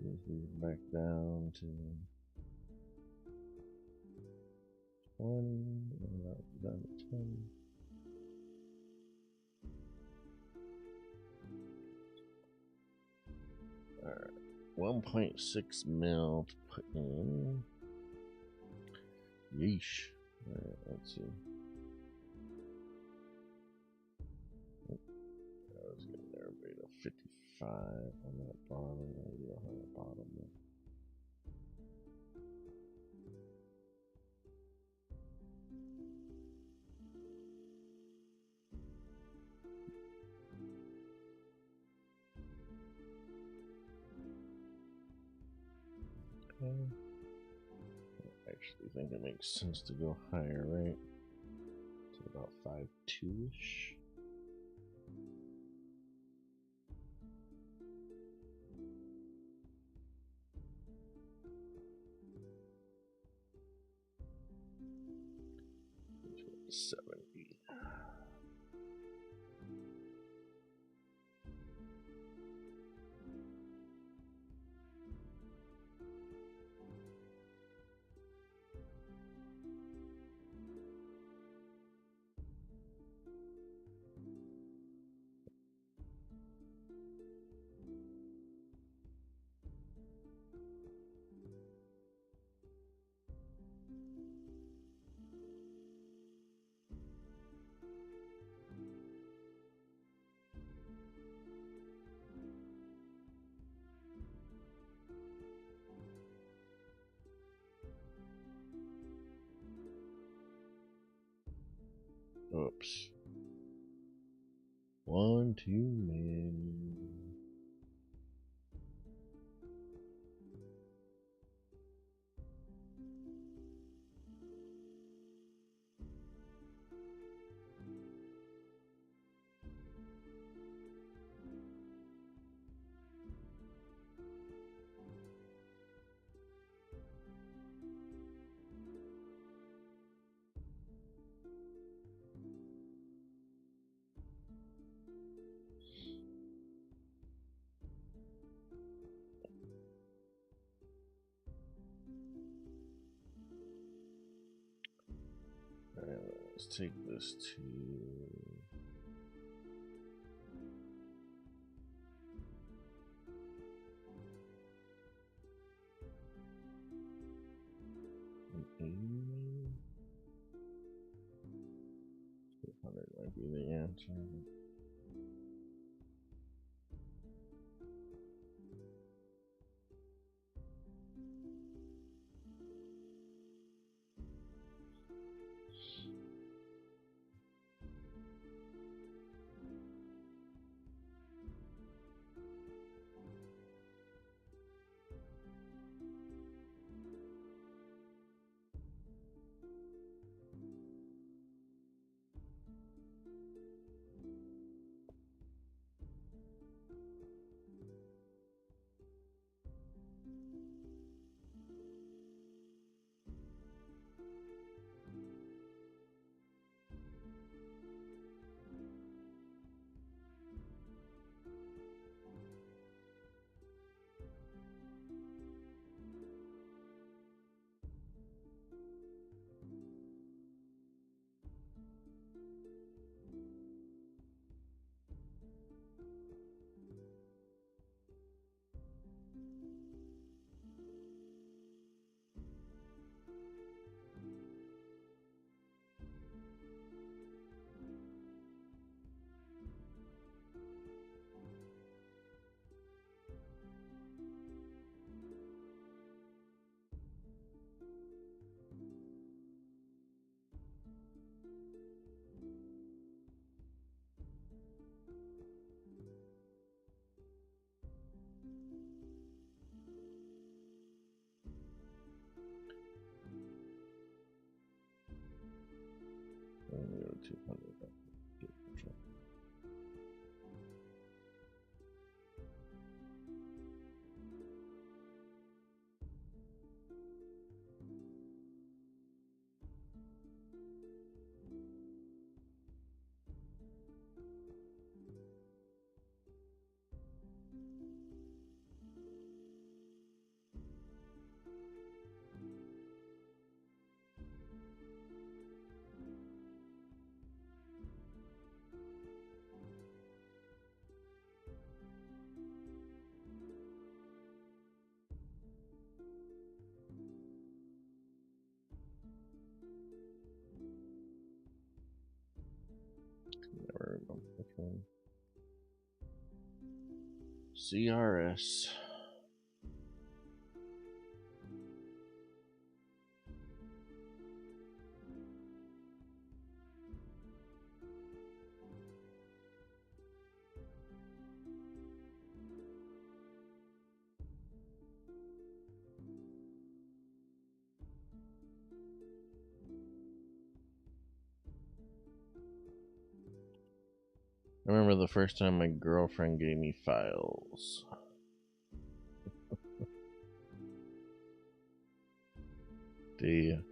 Move these back down to 1, and done 10. Alright, 1.6 mil to put in. Yeesh. Alright, let's see. I was getting there, beta 55 on that bottom. We don't have a bottom there. I actually think it makes sense to go higher, right? To about 5.2-ish. $70. Oops. One too many. Alright, let's take this to an 80. 200 might be the answer. I'm gonna go 200. CRS. I remember the first time my girlfriend gave me files. Do you?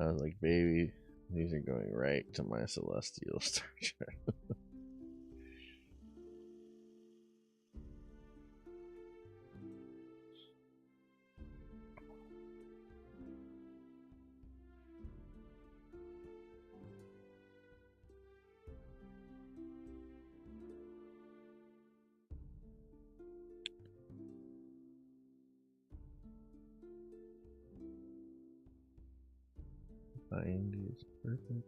I was like, baby, these are going right to my celestial star chart. Find is perfect.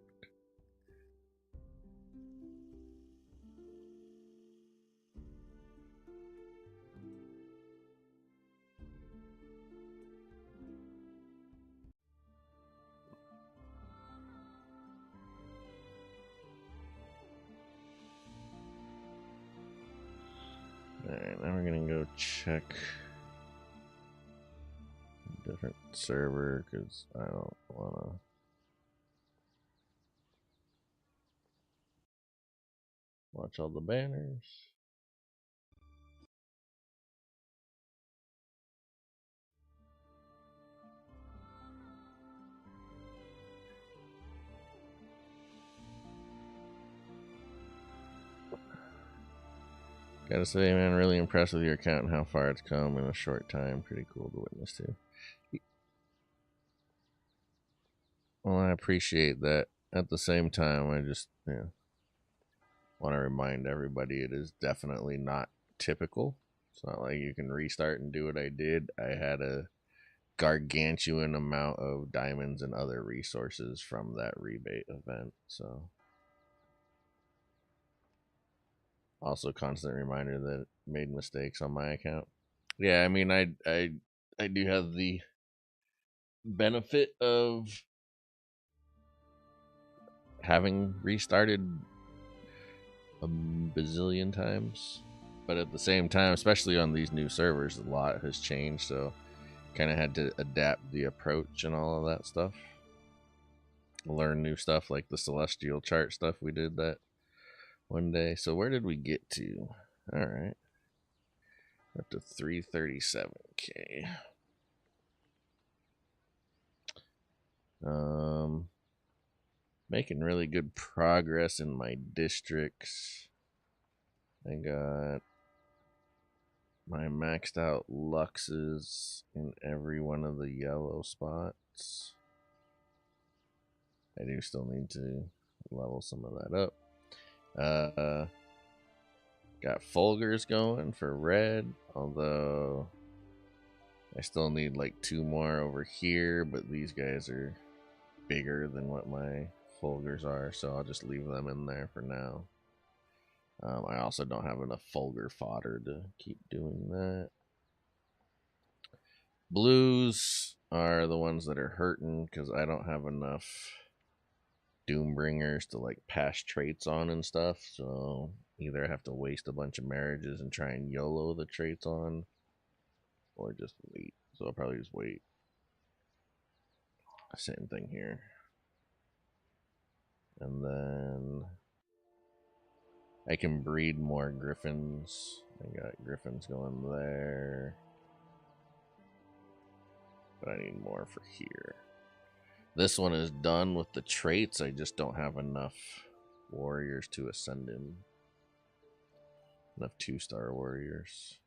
Alright, now we're gonna go check a different server because I don't wanna watch all the banners. Gotta say, man, really impressed with your account and how far it's come in a short time. Pretty cool to witness to. Well, I appreciate that. At the same time, I just want to remind everybody it is definitely not typical. It's not like you can restart and do what I did. I had a gargantuan amount of diamonds and other resources from that rebate event. So, also constant reminder that I made mistakes on my account. Yeah, I mean, I do have the benefit of having restarted a bazillion times, but at the same time, especially on these new servers, a lot has changed, so kind of had to adapt the approach and all of that stuff. Learn new stuff like the celestial chart stuff we did that one day. So where did we get to? All right, up to 337k. Making really good progress in my districts. I got my maxed out luxes in every one of the yellow spots. I do still need to level some of that up. Got Fulgurs going for red, although I still need like 2 more over here, but these guys are bigger than what my Fulgurs are, so I'll just leave them in there for now. I also don't have enough Fulgur fodder to keep doing that. Blues are the ones that are hurting because I don't have enough Doombringers to like pass traits on and stuff, so either I have to waste a bunch of marriages and try and YOLO the traits on, or just wait. So I'll probably just wait. Same thing here. And then I can breed more griffins. I got griffins going there, but I need more for here. This one is done with the traits. I just don't have enough warriors to ascend him. Enough 2-star warriors.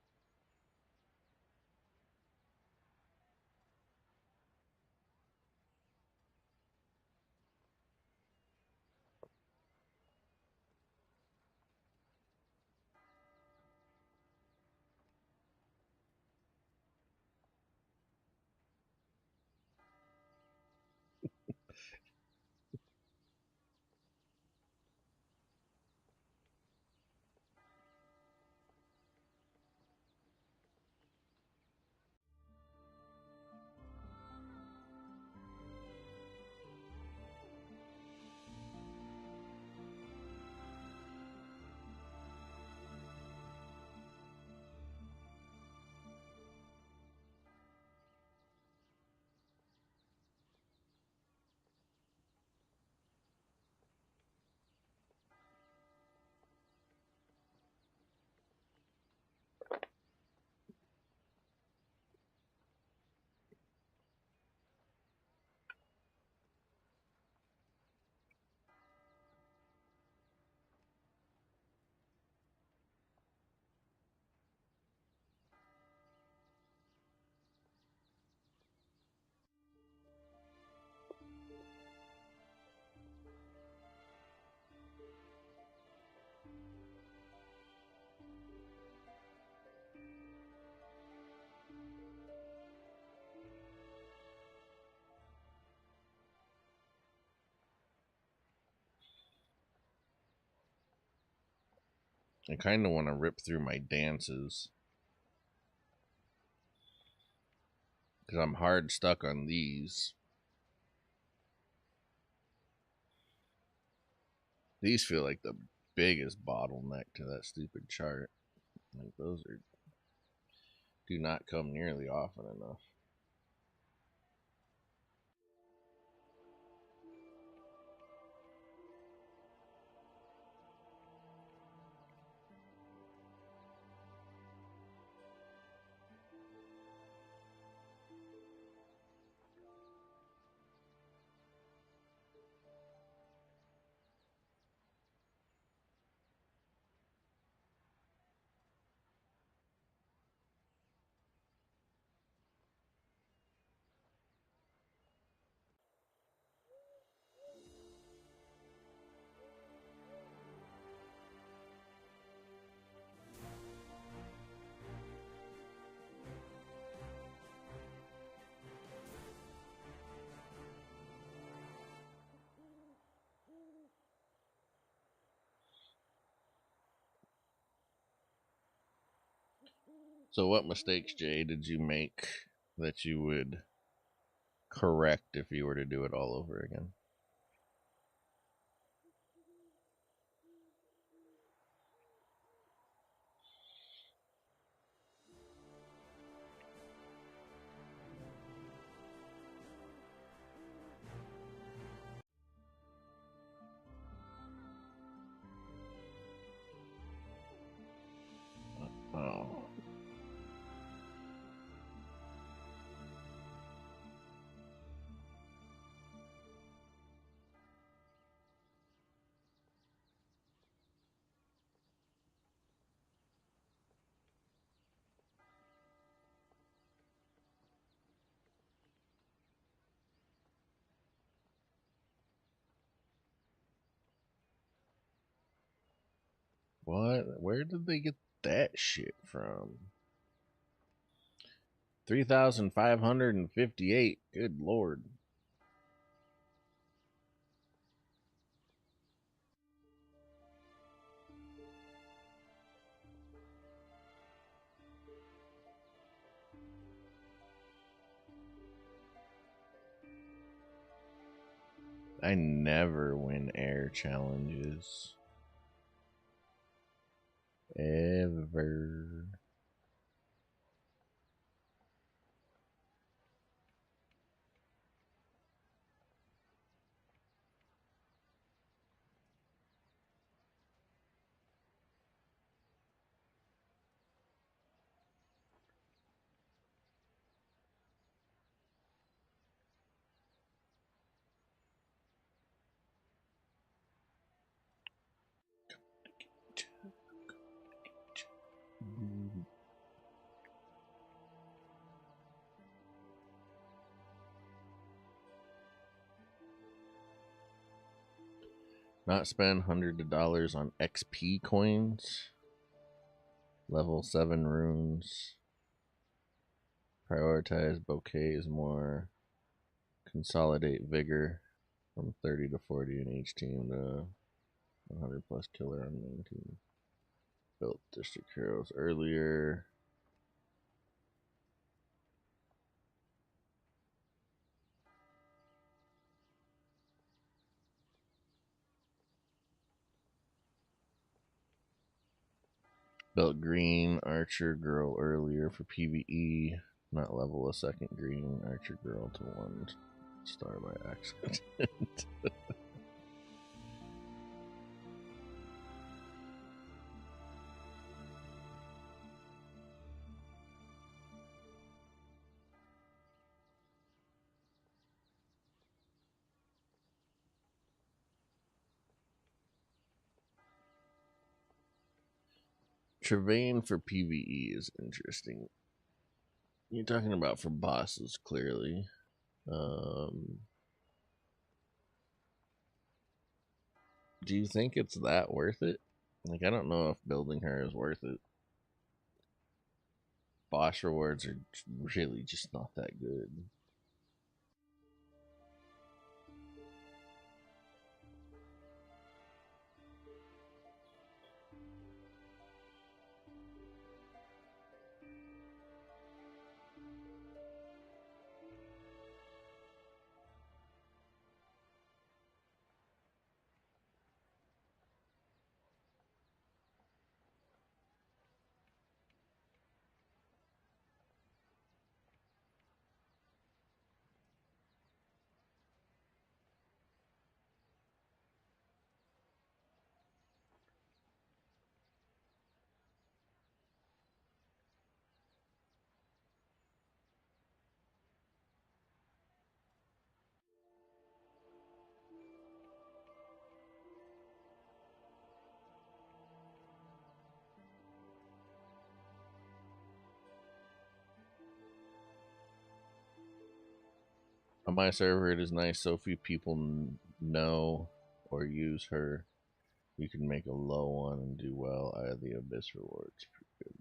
I kind of want to rip through my dances. Because I'm hard stuck on these. These feel like the biggest bottleneck to that stupid chart. Like those do not come nearly often enough. So what mistakes, Jay, did you make that you would correct if you were to do it all over again? Oh. What? Where did they get that shit from? 3,558. Good lord. I never win air challenges. Ever. Not spend hundreds of dollars on XP coins. Level 7 runes. Prioritize bouquets more. Consolidate vigor from 30 to 40 in each team to 100 plus killer on main team. Built district heroes earlier. Built green archer girl earlier for PvE. Not level a second green archer girl to 1 star by accident. Travain for PvE is interesting. You're talking about for bosses, clearly. Do you think it's that worth it? Like, I don't know if building her is worth it. Boss rewards are really just not that good. On my server, it is nice so few people know or use her. You can make a low one and do well. I have the Abyss rewards. Pretty good.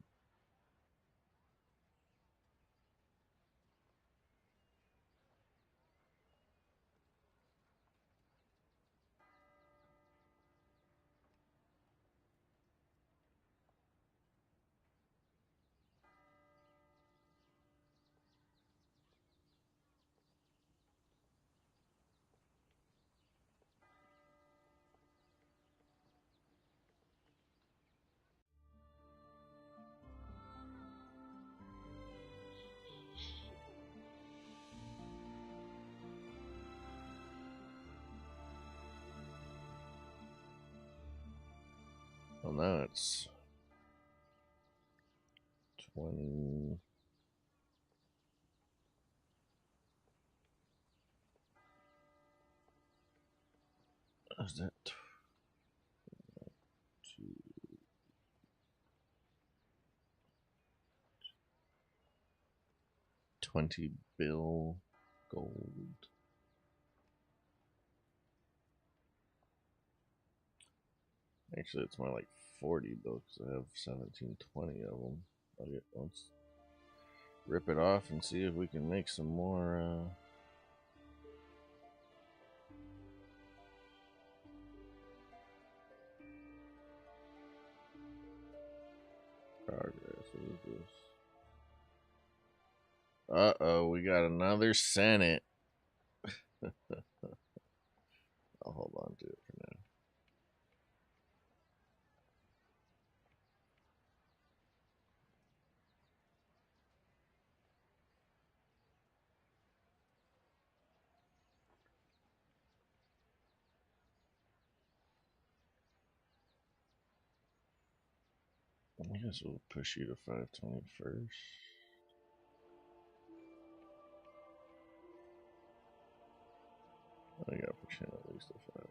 Well, now it's 20. Is that 20 bill gold? Actually, it's more like 40 bill because I have 1720 of them. Let's rip it off and see if we can make some more. Progress. What is this? Uh-oh, we got another Senate. I'll hold on to it for now. I guess we'll push you to 520 first. I gotta push in at least a 5.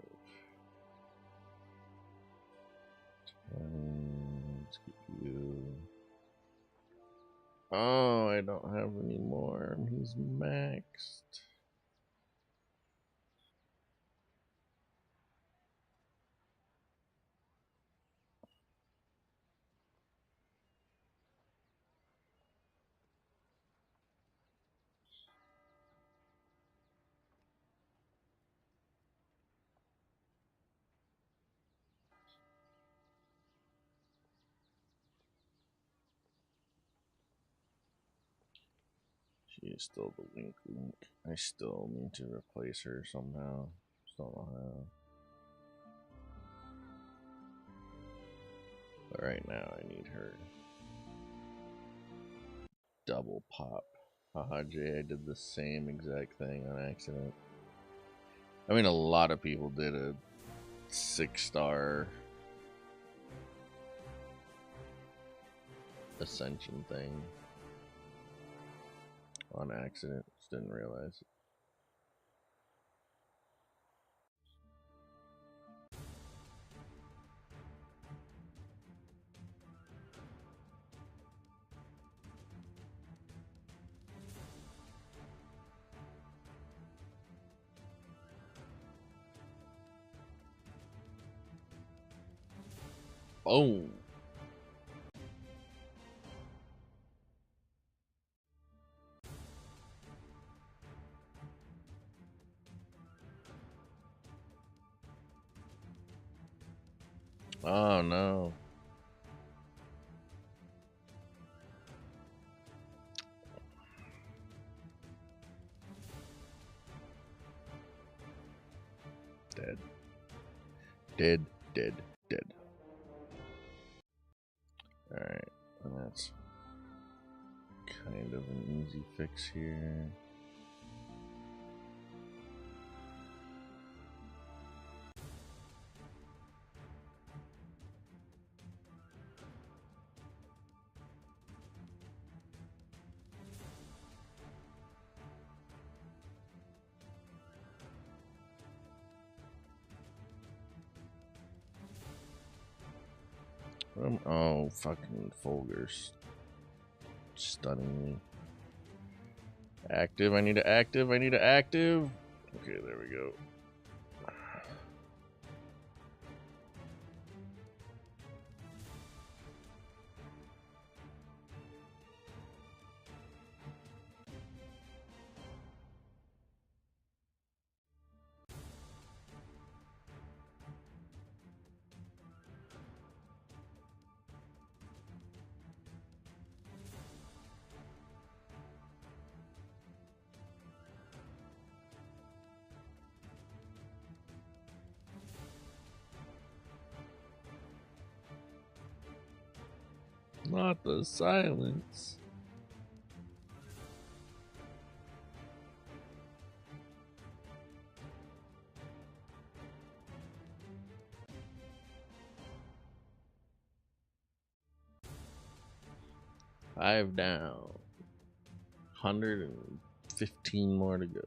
Let's get you. Oh, I don't have any more. He's maxed. She is still the wink wink. I still need to replace her somehow. Just don't know how. But right now I need her. Double pop. Haha, Jay, I did the same exact thing on accident. I mean, a lot of people did a 6-star ascension thing on accident. Just didn't realize it. Boom. Oh no. Dead. Dead, dead, dead. Alright, that's kind of an easy fix here. Oh, fucking Folger's stunning me. Active, I need to active, I need to active. Okay, there we go. Not the silence. Five down. 115 more to go.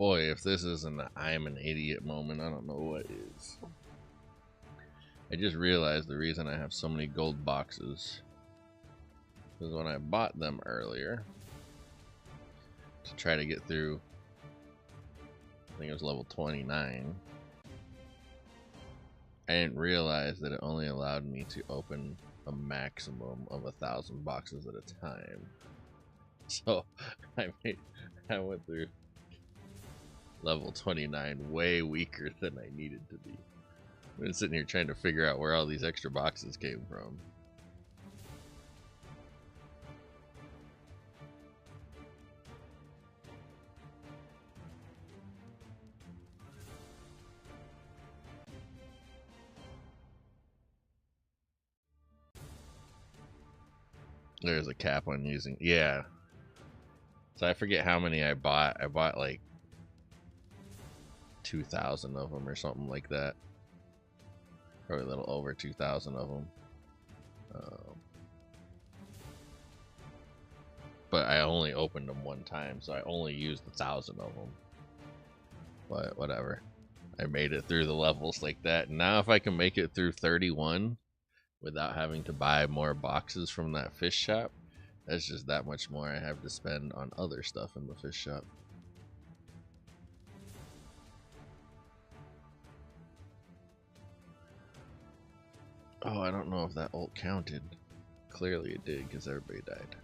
Boy, if this isn't an I'm an idiot moment, I don't know what is. I just realized the reason I have so many gold boxes is when I bought them earlier to try to get through, I think it was level 29, I didn't realize that it only allowed me to open a maximum of 1,000 boxes at a time. So I went through level 29 way weaker than I needed to be. I've been sitting here trying to figure out where all these extra boxes came from. There's a cap on using. Yeah. So I forget how many I bought. I bought like 2,000 of them or something like that. Probably a little over 2,000 of them. But I only opened them one time, so I only used 1,000 of them. But whatever. I made it through the levels like that. Now if I can make it through 31 without having to buy more boxes from that fish shop, that's just that much more I have to spend on other stuff in the fish shop. Oh, I don't know if that ult counted. Clearly it did, because everybody died.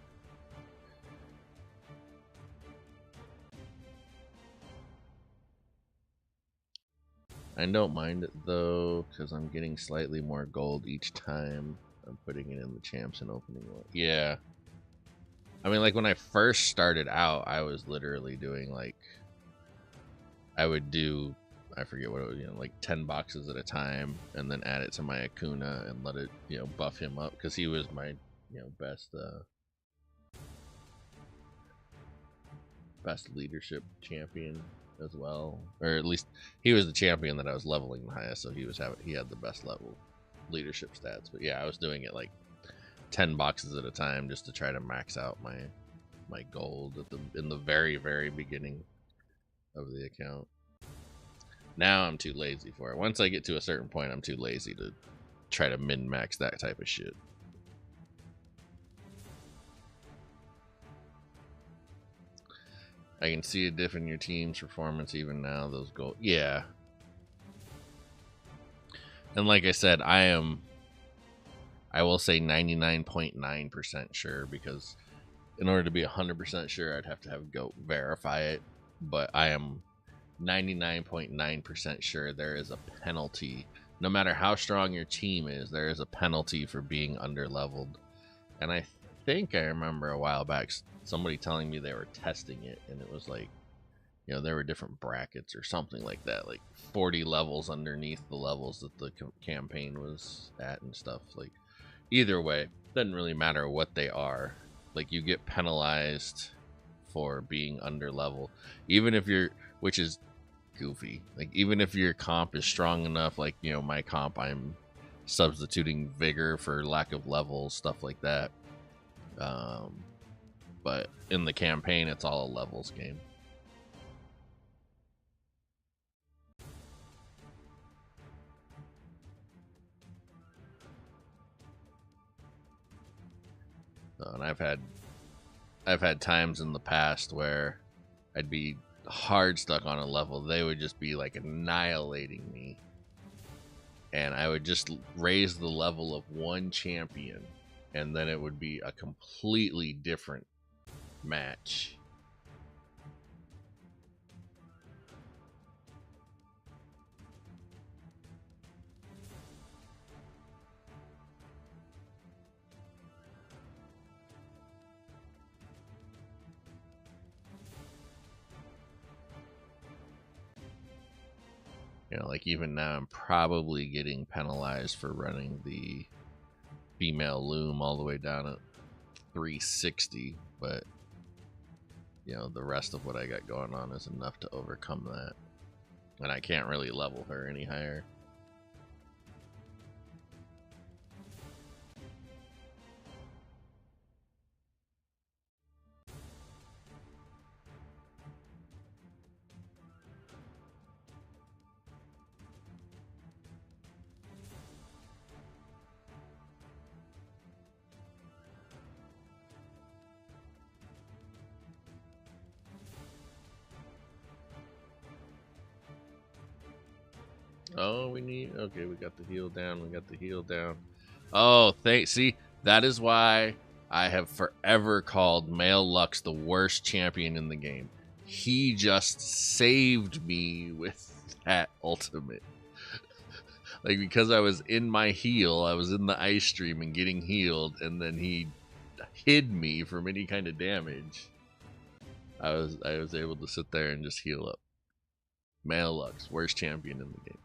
I don't mind it though, because I'm getting slightly more gold each time I'm putting it in the champs and opening one. Yeah. I mean, like when I first started out, I was literally doing like, I would do, I forget what it was, you know, like 10 boxes at a time, and then add it to my Akuna and let it, you know, buff him up, because he was my, you know, best leadership champion as well, or at least he was the champion that I was leveling the highest, so he had the best level leadership stats. But yeah, I was doing it like 10 boxes at a time just to try to max out my gold in the very beginning of the account. Now I'm too lazy for it. Once I get to a certain point, I'm too lazy to try to min-max that type of shit. I can see a diff in your team's performance even now. Those goals, yeah. And like I said, I will say 99.9% sure, because in order to be 100% sure, I'd have to have Goat verify it. But I am 99.9% sure there is a penalty. No matter how strong your team is, there is a penalty for being underleveled. And I think I remember a while back somebody telling me they were testing it, and it was like, you know, there were different brackets or something like that, like 40 levels underneath the levels that the campaign was at and stuff. Like, either way, doesn't really matter what they are. Like, you get penalized for being under level, even if you're, which is goofy. Like, even if your comp is strong enough, like, you know, my comp, I'm substituting vigor for lack of levels, stuff like that. But in the campaign, it's all a levels game. And I've had times in the past where I'd be hard stuck on a level. They would just be like annihilating me, and I would just raise the level of one champion, and then it would be a completely different match. You know, like even now I'm probably getting penalized for running the female loom all the way down at 360, but you know, the rest of what I got going on is enough to overcome that. And I can't really level her any higher. Oh, okay, we got the heal down. Oh, see, that is why I have forever called Male Lux the worst champion in the game. He just saved me with that ultimate. Like, because I was in my heal, I was in the ice stream and getting healed, and then he hid me from any kind of damage. I was able to sit there and just heal up. Male Lux, worst champion in the game.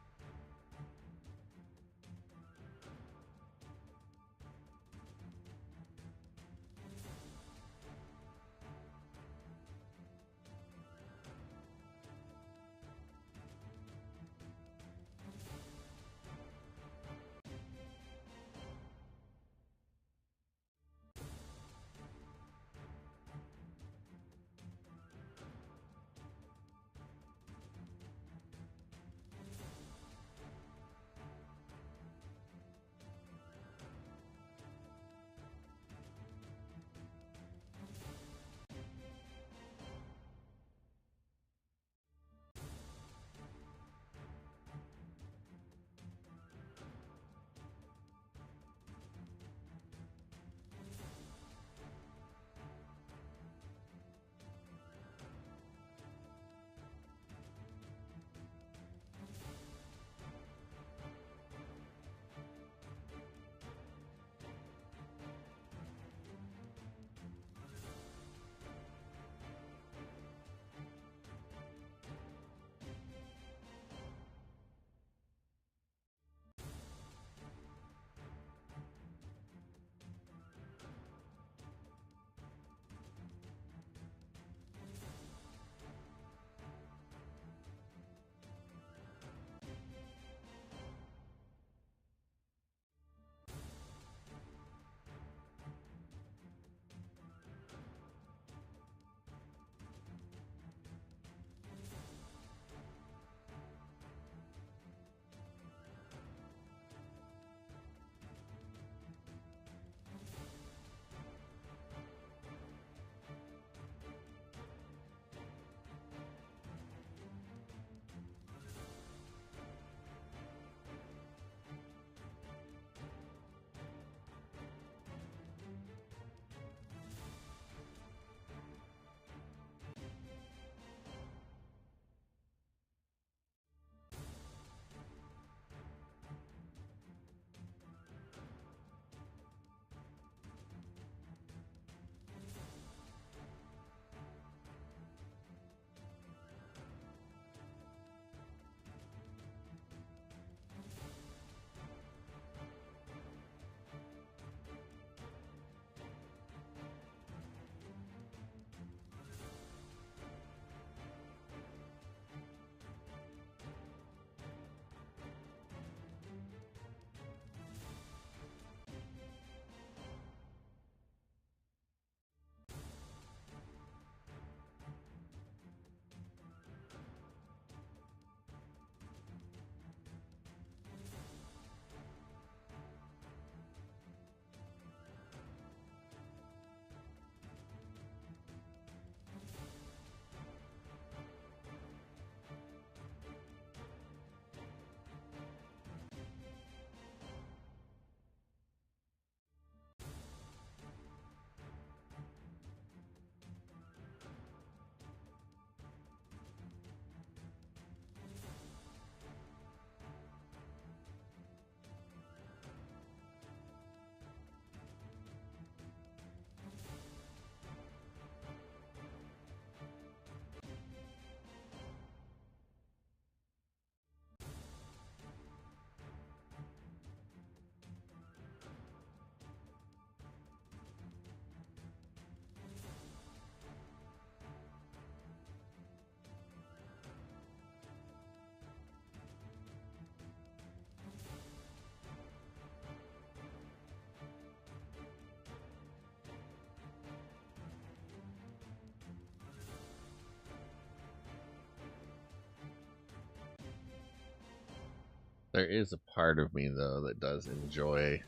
There is a part of me, though, that does enjoy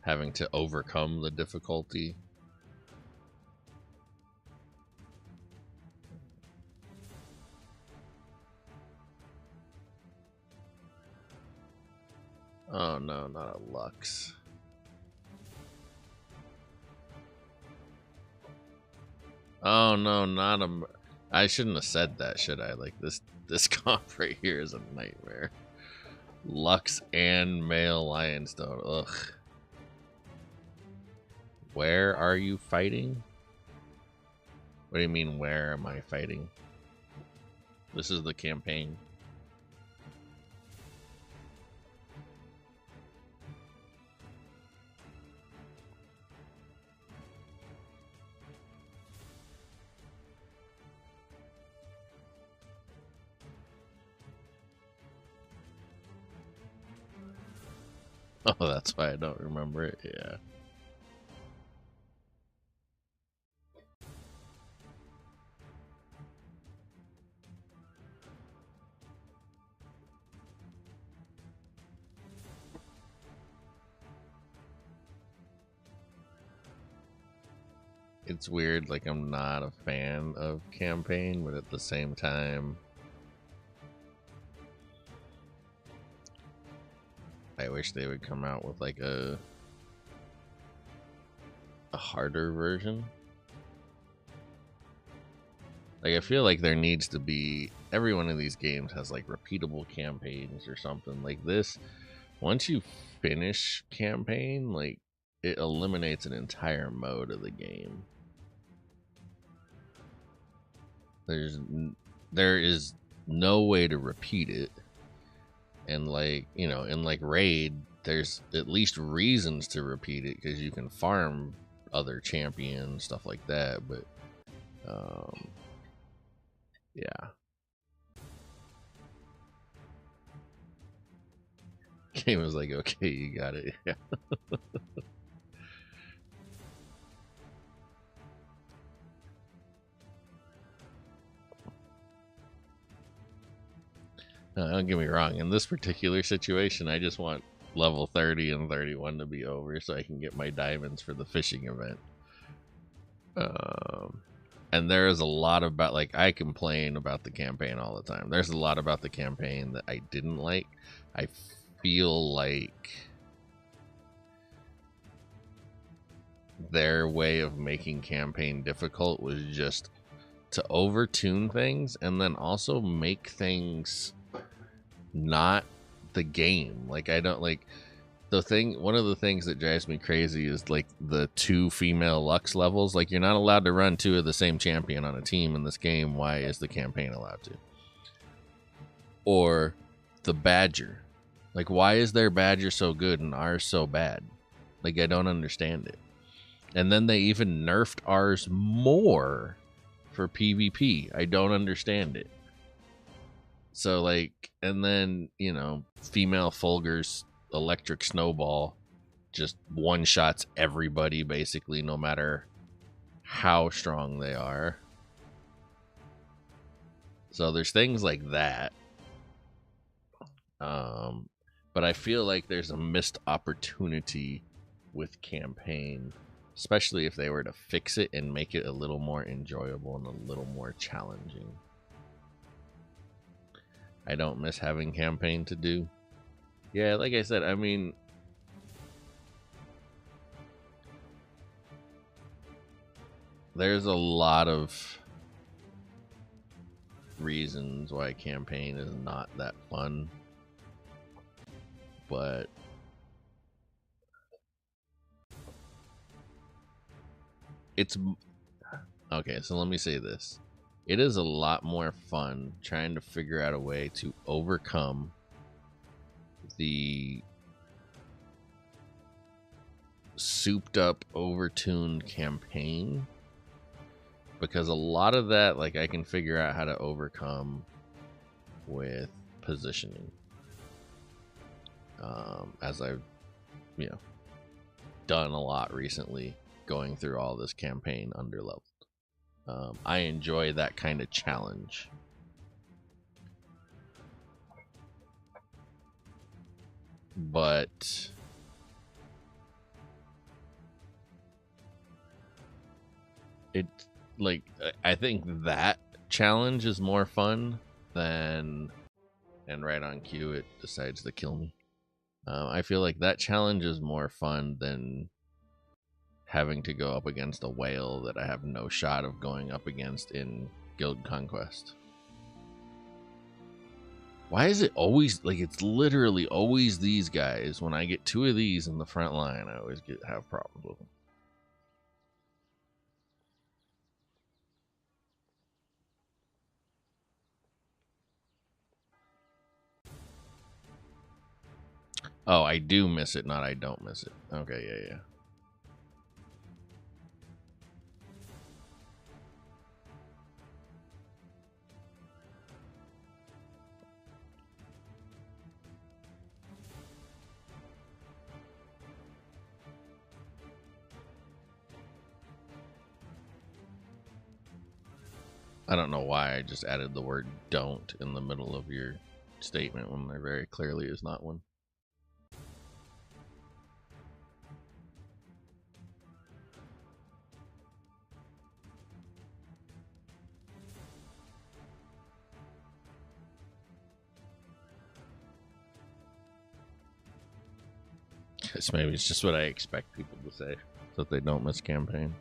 having to overcome the difficulty. Oh no, not a Lux. Oh no, not a... I shouldn't have said that, should I? Like, this comp right here is a nightmare. Lux and male Lionstone. Ugh. Where are you fighting? What do you mean, where am I fighting? This is the campaign. Oh, that's why I don't remember it. Yeah. It's weird, like, I'm not a fan of campaign, but at the same time, I wish they would come out with like a harder version. Like, I feel like there needs to be, every one of these games has like repeatable campaigns or something like this. Once you finish campaign, like, it eliminates an entire mode of the game. There is no way to repeat it. And like, you know, in like Raid, there's at least reasons to repeat it because you can farm other champions, stuff like that. But yeah. Game was like, okay, you got it. Yeah. No, don't get me wrong. In this particular situation, I just want level 30 and 31 to be over so I can get my diamonds for the fishing event. And there is a lot about, like, I complain about the campaign all the time. There's a lot about the campaign that I didn't like. I feel like their way of making campaign difficult was just to overtune things and then also make things not the game. Like, I don't like the thing. One of the things that drives me crazy is like the 2 female Lux levels. Like, you're not allowed to run 2 of the same champion on a team in this game. Why is the campaign allowed to? Or the Badger. Like, why is their Badger so good and ours so bad? Like, I don't understand it. And then they even nerfed ours more for PvP. I don't understand it. So, like, and then, you know, female Fulgur's electric snowball just one-shots everybody, basically, no matter how strong they are. So there's things like that. But I feel like there's a missed opportunity with campaign, especially if they were to fix it and make it a little more enjoyable and a little more challenging. I don't miss having campaign to do. Yeah, like I said, I mean, there's a lot of reasons why campaign is not that fun. But it's okay, so let me say this. It is a lot more fun trying to figure out a way to overcome the souped up, overtuned campaign, because a lot of that, like, I can figure out how to overcome with positioning. As I've, you know, done a lot recently, going through all this campaign underleveled. I enjoy that kind of challenge. but it, like, I think that challenge is more fun than, and right on cue it decides to kill me. I feel like that challenge is more fun than having to go up against a whale that I have no shot of going up against in Guild Conquest. Why is it always, like, it's literally always these guys? When I get 2 of these in the front line, I always have problems with them. Oh, I do miss it, not I don't miss it. Okay, yeah. I don't know why I just added the word don't in the middle of your statement when there very clearly is not one. Guess maybe it's just what I expect people to say, so that they don't miss campaign.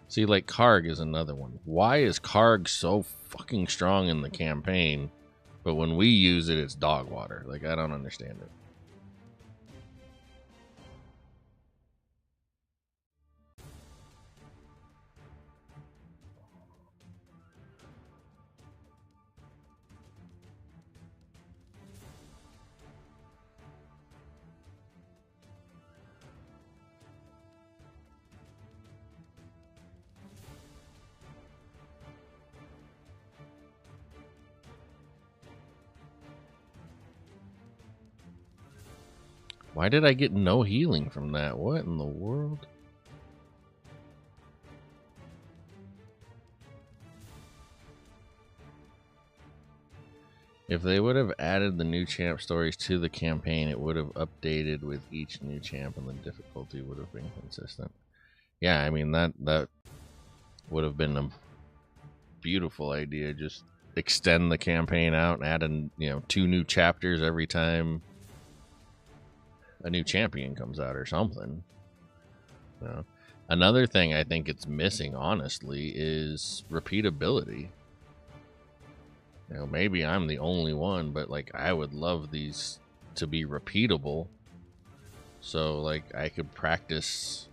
See, like, Karg is another one. Why is Karg so fucking strong in the campaign, but when we use it, it's dog water? Like, I don't understand it. Why did I get no healing from that? What in the world? If they would have added the new champ stories to the campaign, it would have updated with each new champ and the difficulty would have been consistent. Yeah, I mean, that would have been a beautiful idea. Just extend the campaign out and add in, 2 new chapters every time a new champion comes out or something. Another thing I think it's missing, honestly, is repeatability. Maybe I'm the only one, but, like, I would love these to be repeatable, so, like, I could practice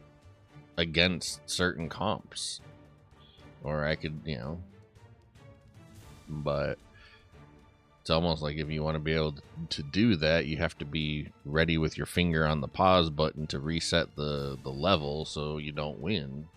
against certain comps, or I could, but it's almost like if you want to be able to do that, you have to be ready with your finger on the pause button to reset the level so you don't win.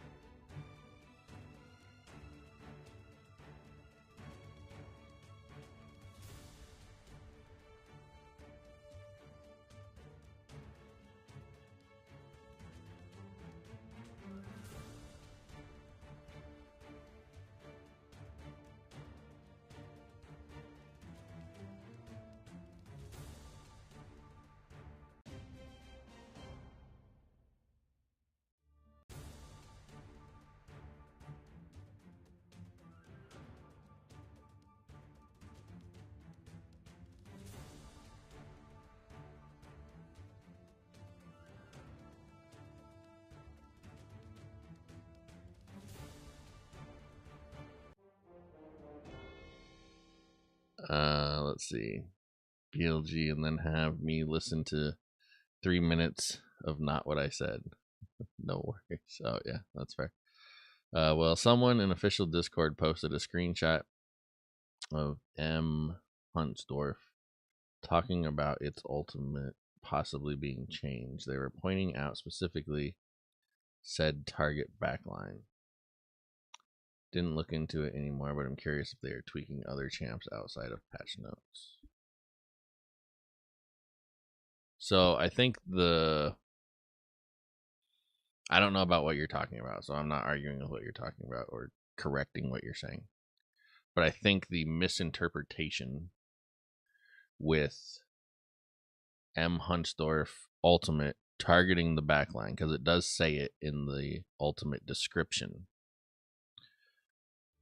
Let's see. BLG and then have me listen to 3 minutes of not what I said. No worries. Oh, yeah, that's fair. Well, someone in official Discord posted a screenshot of M. Huntsdorf talking about its ultimate possibly being changed. They were pointing out specifically said target backline. Didn't look into it anymore, but I'm curious if they are tweaking other champs outside of patch notes. So I think I don't know about what you're talking about, so I'm not arguing with what you're talking about or correcting what you're saying. But I think the misinterpretation with M. Huntsdorf Ultimate targeting the backline, because it does say it in the Ultimate description.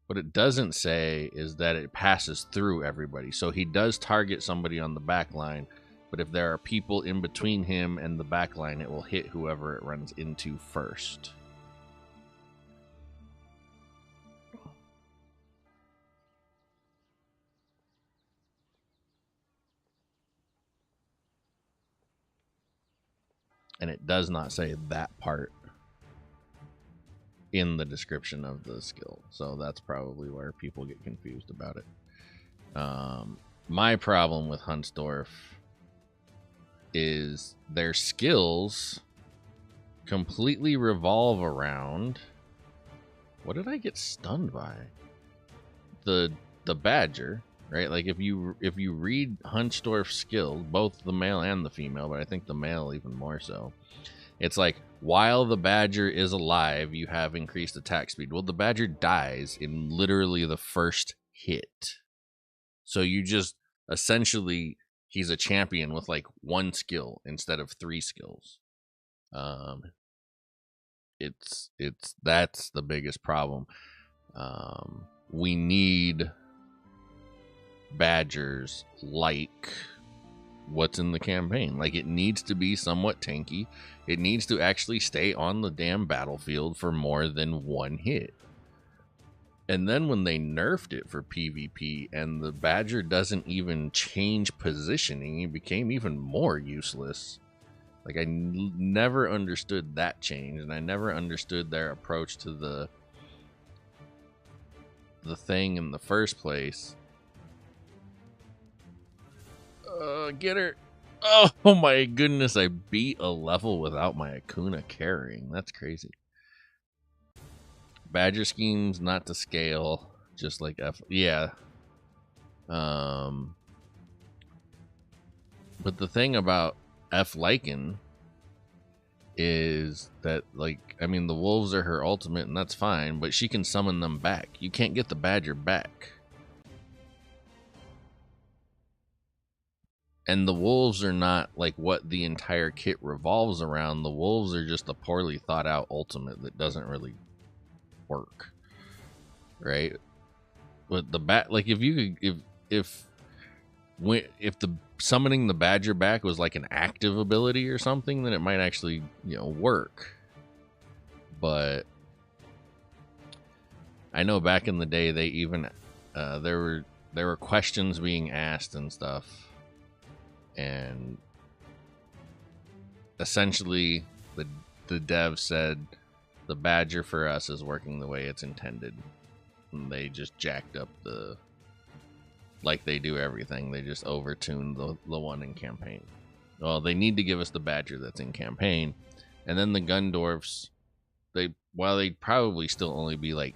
What it doesn't say is that it passes through everybody. So he does target somebody on the backline, but if there are people in between him and the backline, it will hit whoever it runs into first. And it does not say that part in the description of the skill. So that's probably where people get confused about it. My problem with Huntsdorf is their skills completely revolve around... What did I get stunned by? The badger, right? Like if you read Huntsdorf's skills, both the male and the female, but I think the male even more so, it's like while the badger is alive, you have increased attack speed. Well, the badger dies in literally the first hit. So you just essentially, he's a champion with like one skill instead of 3 skills. That's the biggest problem. We need badgers like what's in the campaign. Like, it needs to be somewhat tanky. It needs to actually stay on the damn battlefield for more than one hit. And then when they nerfed it for PvP and the badger doesn't even change positioning, it became even more useless. Like, I never understood that change, and I never understood their approach to the thing in the first place. Get her. Oh my goodness, I beat a level without my Akuna carrying. That's crazy. Badger schemes not to scale, just like F. Yeah. But the thing about F. Lycan is that, like, I mean, the wolves are her ultimate, and that's fine, but she can summon them back. You can't get the badger back. And the wolves are not like what the entire kit revolves around. The wolves are just a poorly thought out ultimate that doesn't really work, right? But the like, if you could, if the summoning the badger back was like an active ability or something, then it might actually, you know, work. But I know back in the day they even there were questions being asked and stuff, and essentially the dev said the badger for us is working the way it's intended, and they just jacked up the, like they do everything, they just overtuned the one in campaign. Well, they need to give us the badger that's in campaign, and then the Gundorfs, while they'd probably still only be like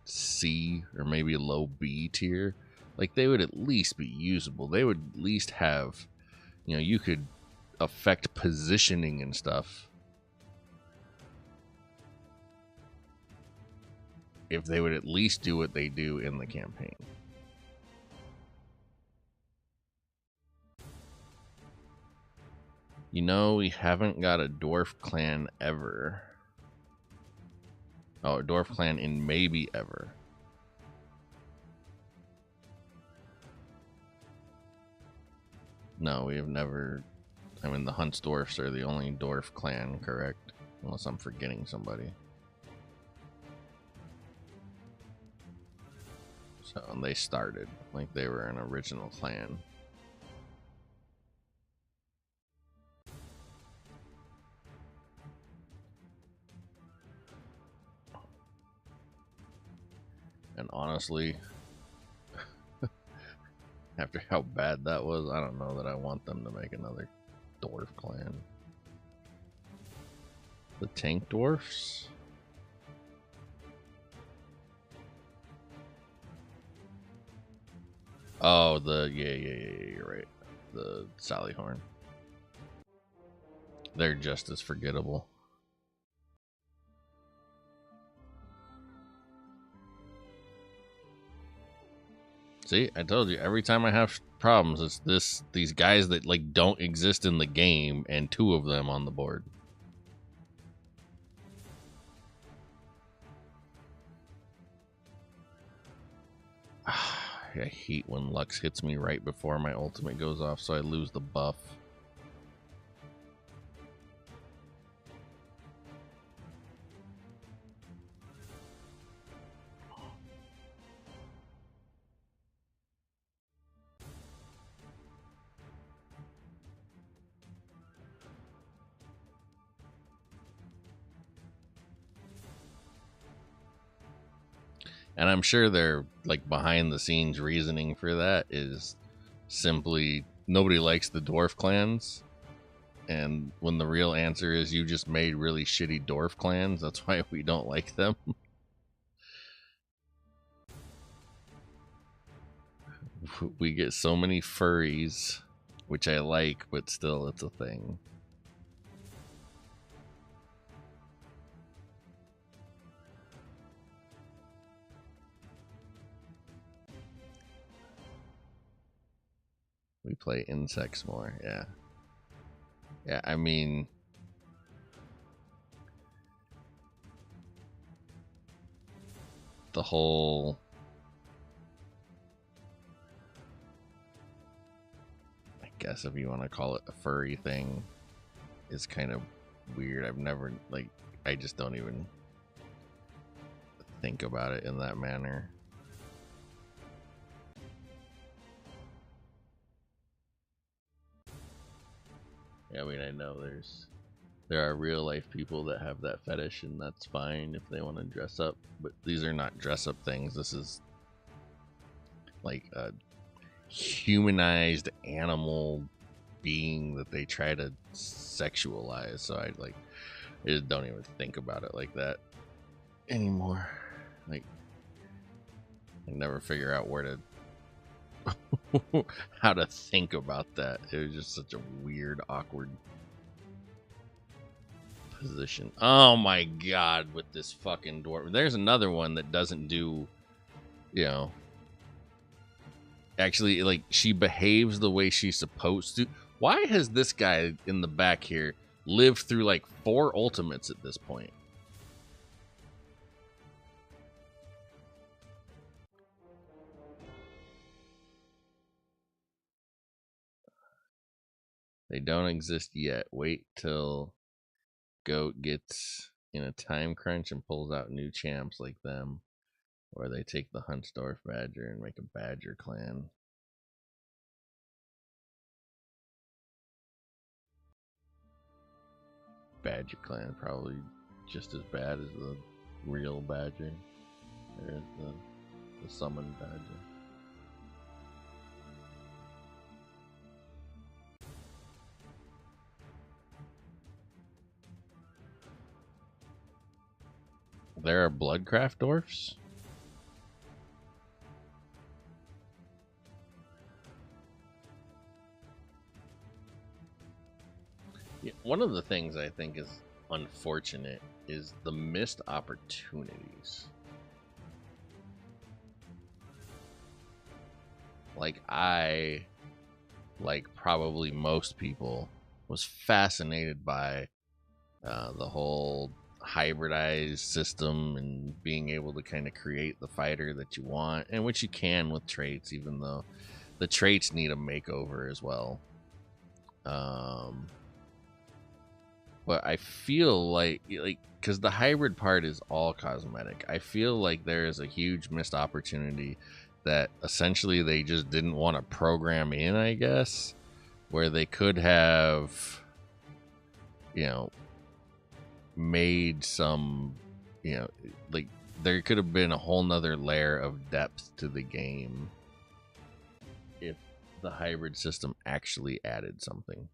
C or maybe low B tier, like they would at least be usable. They would at least have, you know, you could affect positioning and stuff if they would at least do what they do in the campaign. You know, we haven't got a dwarf clan ever. Oh, a dwarf clan in maybe ever. No, we have never. I mean, the Huntsdorfs are the only dwarf clan, correct? Unless I'm forgetting somebody. So they started like they were an original clan. And honestly, after how bad that was, I don't know that I want them to make another dwarf clan. The tank dwarfs? Oh, yeah, you're right. The Sally Horn. They're just as forgettable. See, I told you, every time I have problems, it's these guys that like don't exist in the game, and 2 of them on the board. I hate when Lux hits me right before my ultimate goes off, so I lose the buff. And I'm sure they're like behind the scenes reasoning for that is simply nobody likes the dwarf clans. And when the real answer is you just made really shitty dwarf clans, that's why we don't like them. We get so many furries, which I like, but still it's a thing. We play insects more, yeah. Yeah, I mean, the whole I guess if you want to call it a furry thing is kind of weird. I've never like I just don't even think about it in that manner. Yeah, I mean, I know there are real life people that have that fetish, and that's fine if they want to dress up, but these are not dress up things. This is like a humanized animal being that they try to sexualize. So I just don't even think about it like that anymore. Like, I never figure out where to how to think about that. It was just such a weird, awkward position. Oh my god, with this fucking dwarf. There's another one that doesn't do, you know, actually, like, she behaves the way she's supposed to. Why has this guy in the back here lived through like 4 ultimates at this point? They don't exist yet. Wait till Goat gets in a time crunch and pulls out new champs like them, or they take the Huntsdorf Badger and make a Badger clan. Badger clan probably just as bad as the real Badger. There's the summoned Badger. There are Bloodcraft dwarfs? Yeah, one of the things I think is unfortunate is the missed opportunities. Like, I, like probably most people, was fascinated by the whole hybridized system and being able to kind of create the fighter that you want, and which you can with traits, even though the traits need a makeover as well. But I feel like because the hybrid part is all cosmetic, I feel like there is a huge missed opportunity that essentially they just didn't want to program in, I guess, where they could have, you know, made some, you know, like there could have been a whole nother layer of depth to the game if the hybrid system actually added something.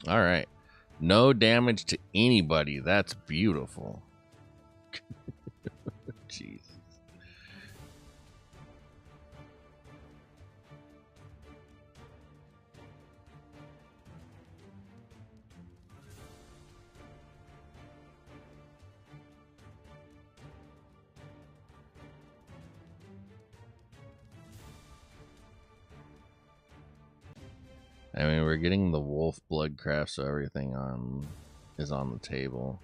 All right. No damage to anybody. That's beautiful. Jesus. I mean, we're getting the wolf bloodcraft, so everything is on the table.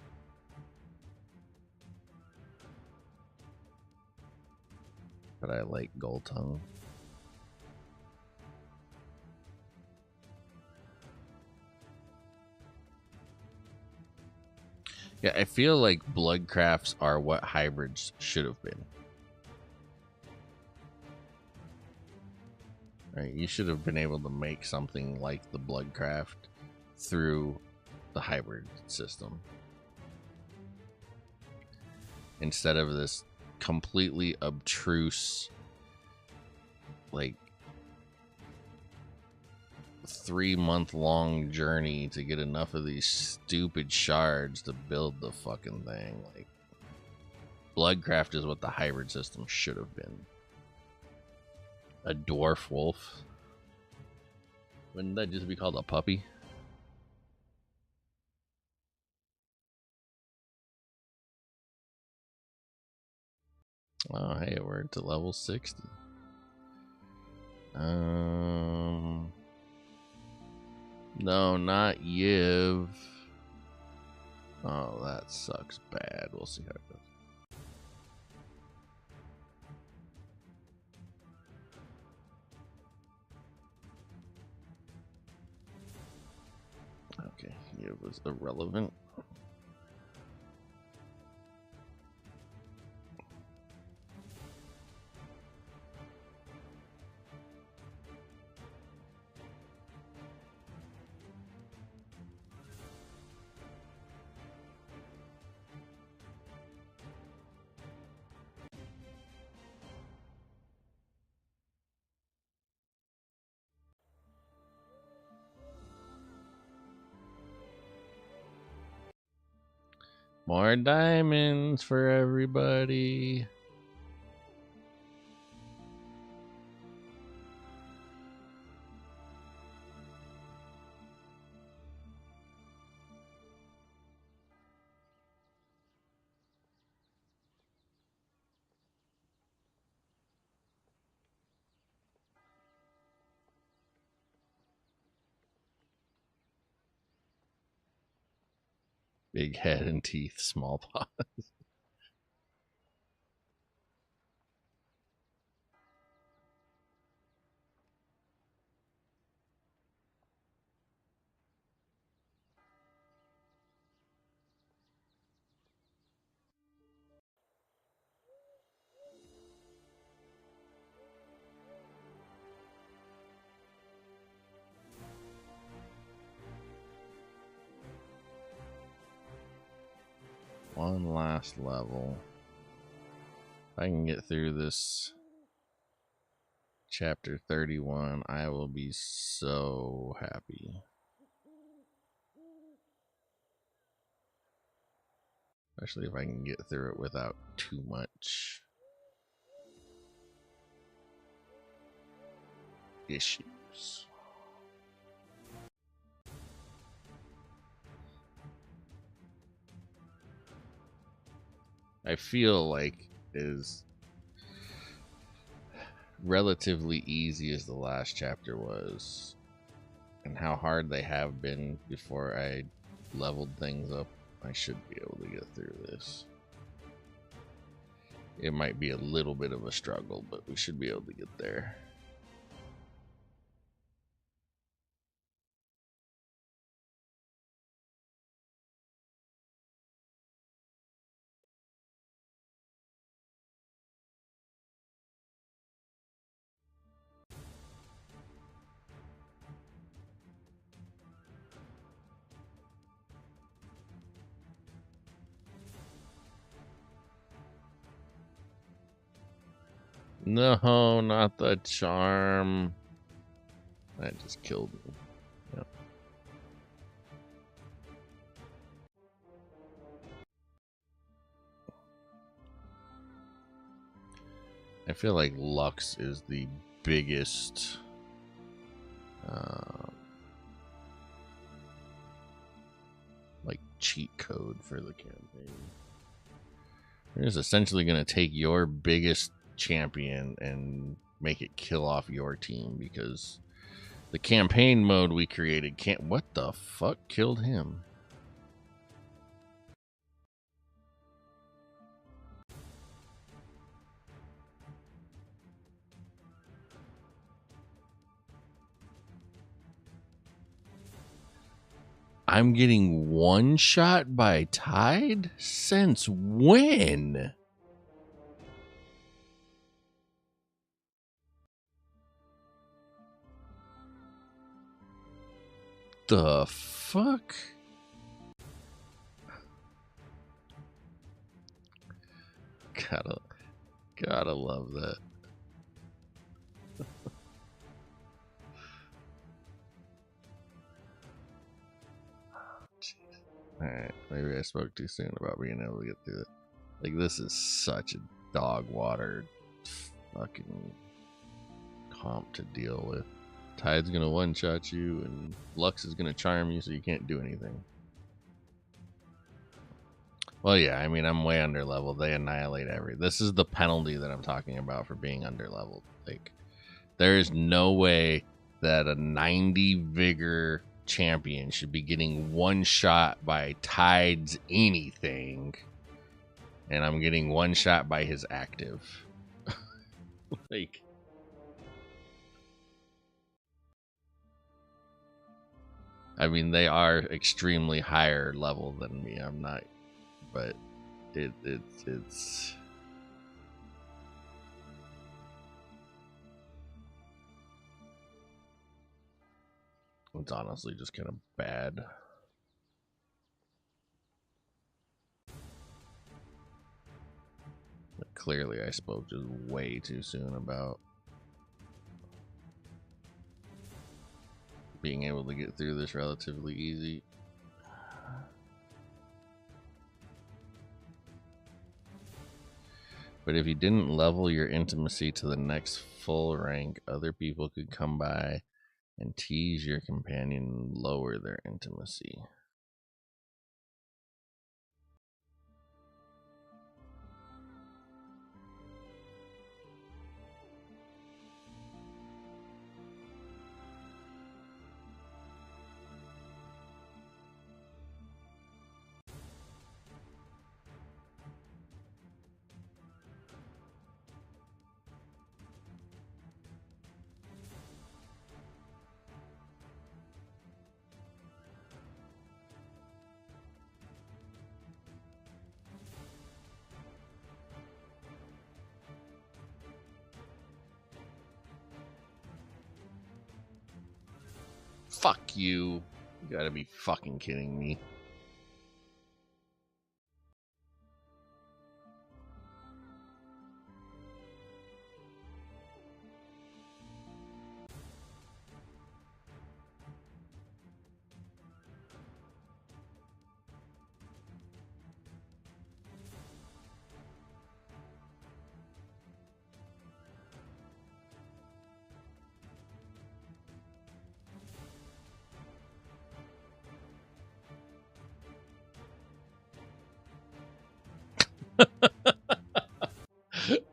But I like Gold Tongue. Yeah, I feel like bloodcrafts are what hybrids should have been. Right, you should have been able to make something like the bloodcraft through the hybrid system instead of this completely obtruse, like 3-month-long journey to get enough of these stupid shards to build the fucking thing. Like, bloodcraft is what the hybrid system should have been. A dwarf wolf. Wouldn't that just be called a puppy? Oh, hey, we're to level 60. No, not Yiv. Oh, that sucks bad. We'll see how it goes. Okay, Yiv was irrelevant. More diamonds for everybody. Big head and teeth, small paws. One last level. If I can get through this chapter 31, I will be so happy. Especially if I can get through it without too much issues. I feel like is relatively easy as the last chapter was, and how hard they have been before I leveled things up. I should be able to get through this. It might be a little bit of a struggle, but we should be able to get there. No, not the charm. That just killed me. Yep. I feel like Lux is the biggest like cheat code for the campaign. They're just essentially going to take your biggest champion and make it kill off your team, because the campaign mode we created can't. What the fuck killed him? I'm getting one shot by Tide? Since when? The fuck? Gotta love that. Alright, maybe I spoke too soon about being able to get through it. Like, this is such a dog water fucking comp to deal with. Tide's gonna one-shot you, and Lux is gonna charm you so you can't do anything. Well, yeah, I mean, I'm way under leveled. They annihilate This is the penalty that I'm talking about for being under leveled. Like, there is no way that a 90 vigor champion should be getting one shot by Tide's anything, and I'm getting one shot by his active. Like, I mean, they are extremely higher level than me. I'm not, but it's honestly just kind of bad. But clearly, I spoke just way too soon about being able to get through this relatively easy. But if you didn't level your intimacy to the next full rank, other people could come by and tease your companion and lower their intimacy. Fuck you. You gotta be fucking kidding me.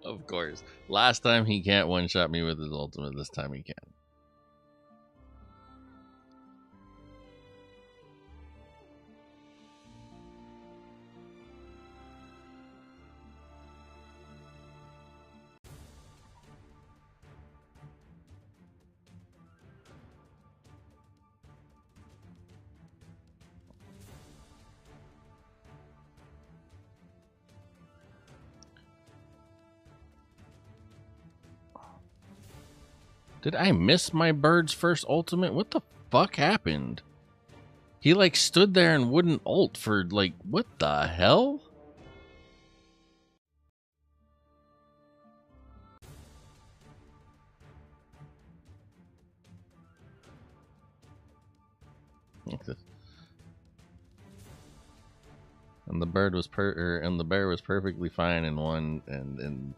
Of course. Last time he can't one-shot me with his ultimate. This time he can. Did I miss my bird's first ultimate? What the fuck happened? He like stood there and wouldn't ult for like, what the hell? And the bird was and the bear was perfectly fine in one, and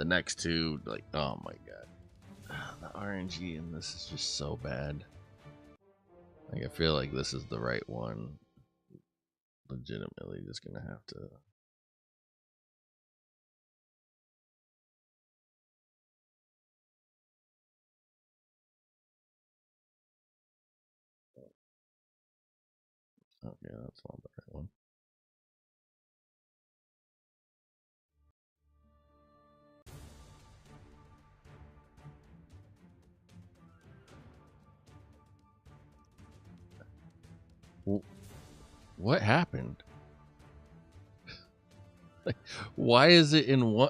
The next two, like, oh my god. The RNG in this is just so bad. Like, I feel like this is the right one. Legitimately just gonna have to... Okay, that's not the right one. What happened? Like, why is it in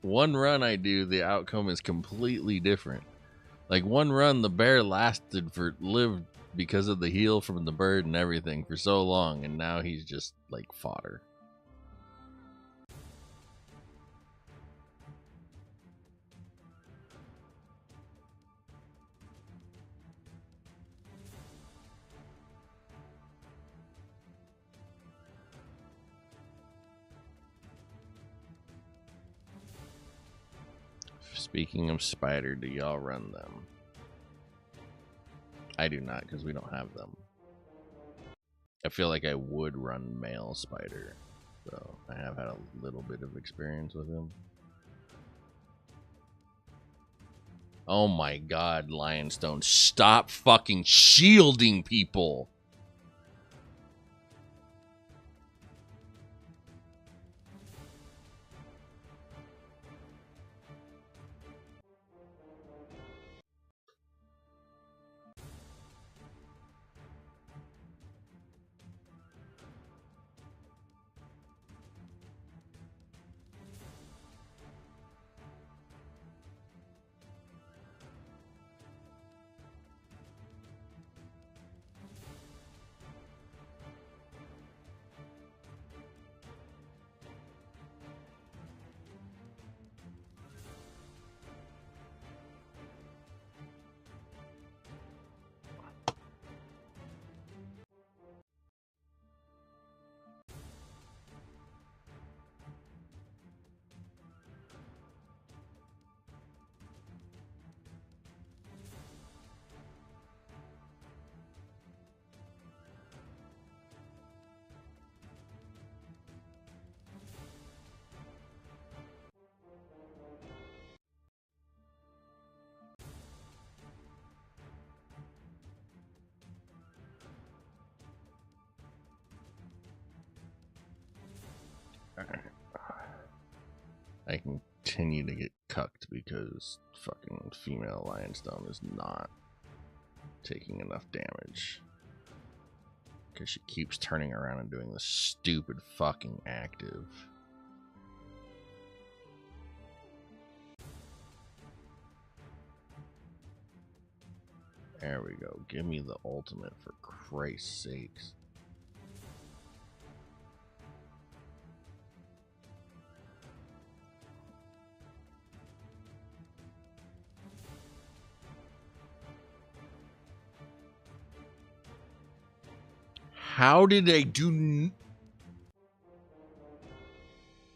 one run I do, the outcome is completely different? Like, one run, the bear lived because of the heal from the bird and everything for so long, and now he's just like fodder. Speaking of spider, do y'all run them? I do not, because we don't have them. I feel like I would run male spider, so I have had a little bit of experience with him. Oh my god, Lionstone, stop fucking shielding people! I continue to get cucked because fucking female Lionstone is not taking enough damage. Because she keeps turning around and doing this stupid fucking active. There we go. Give me the ultimate, for Christ's sakes. How did I do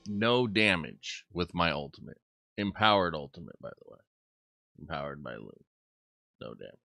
no damage with my ultimate? Empowered ultimate, by the way. Empowered by Lou. No damage.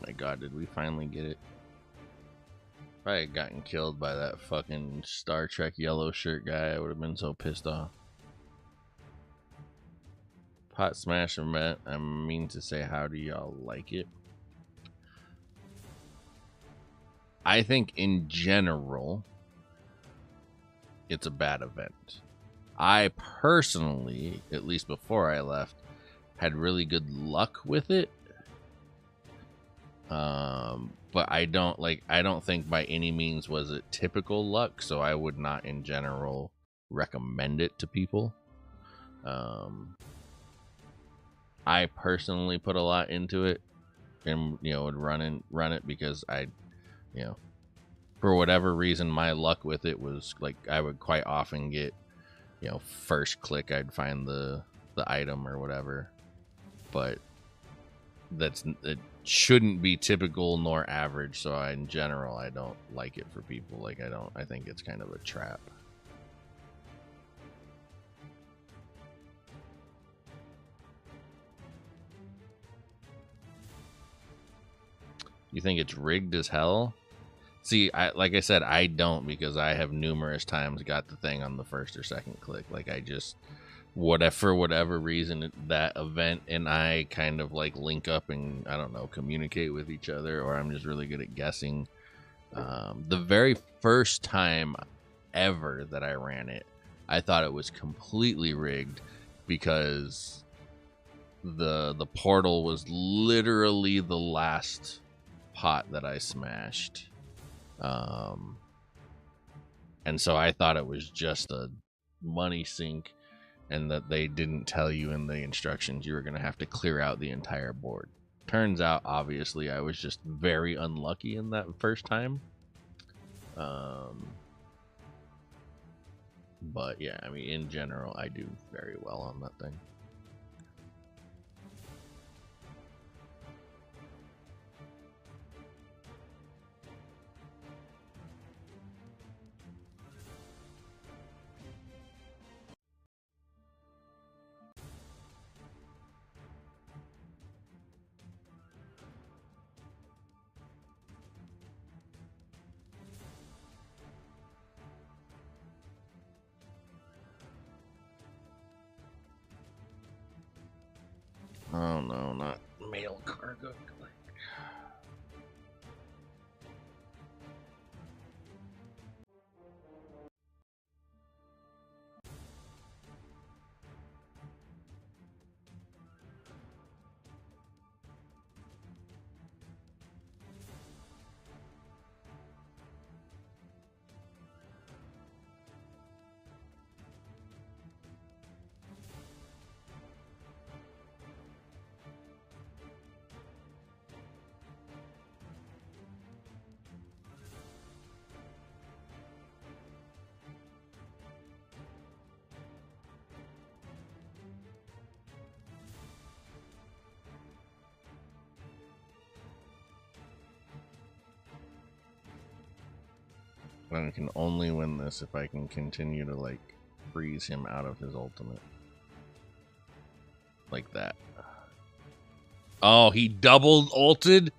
My god, did we finally get it? If I had gotten killed by that fucking Star Trek yellow shirt guy, I would have been so pissed off. Pot Smash event, I mean to say, how do y'all like it? I think in general, it's a bad event. I personally, at least before I left, had really good luck with it. but I don't think by any means was it typical luck, so I would not in general recommend it to people. I personally put a lot into it, and would run it because I, for whatever reason, my luck with it was like I would quite often get, first click I'd find the item or whatever, but it shouldn't be typical nor average. So in general, I don't like it for people. Like I think it's kind of a trap. You think it's rigged as hell? See, like I said, I don't, because I have numerous times got the thing on the first or second click. Like I just, for whatever reason, that event and I kind of like link up and, I don't know, communicate with each other, or I'm just really good at guessing. The very first time ever that I ran it, I thought it was completely rigged, because the portal was literally the last pot that I smashed. And so I thought it was just a money sink, and that they didn't tell you in the instructions you were going to have to clear out the entire board. Turns out, obviously, I was just very unlucky in that first time. But yeah, I mean, in general, I do very well on that thing. Oh no, not mail cargo. I can only win this if I can continue to like freeze him out of his ultimate. Like that. Oh, he double ulted?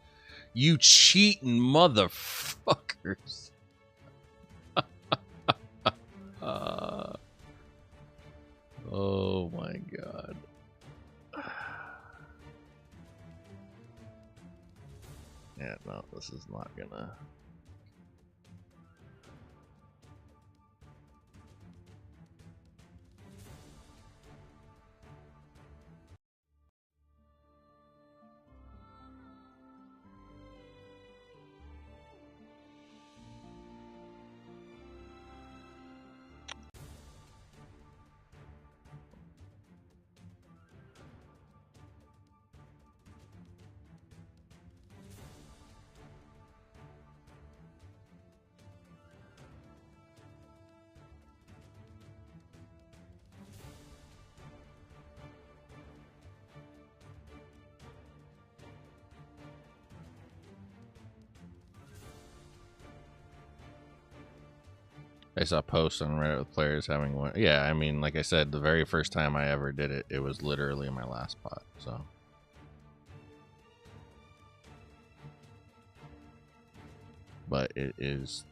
You cheating motherfuckers. Oh my god. Yeah, no, this is not gonna... I saw posts on Reddit with players having one. Yeah, I mean, like I said, the very first time I ever did it, it was literally my last pot, so. But it is...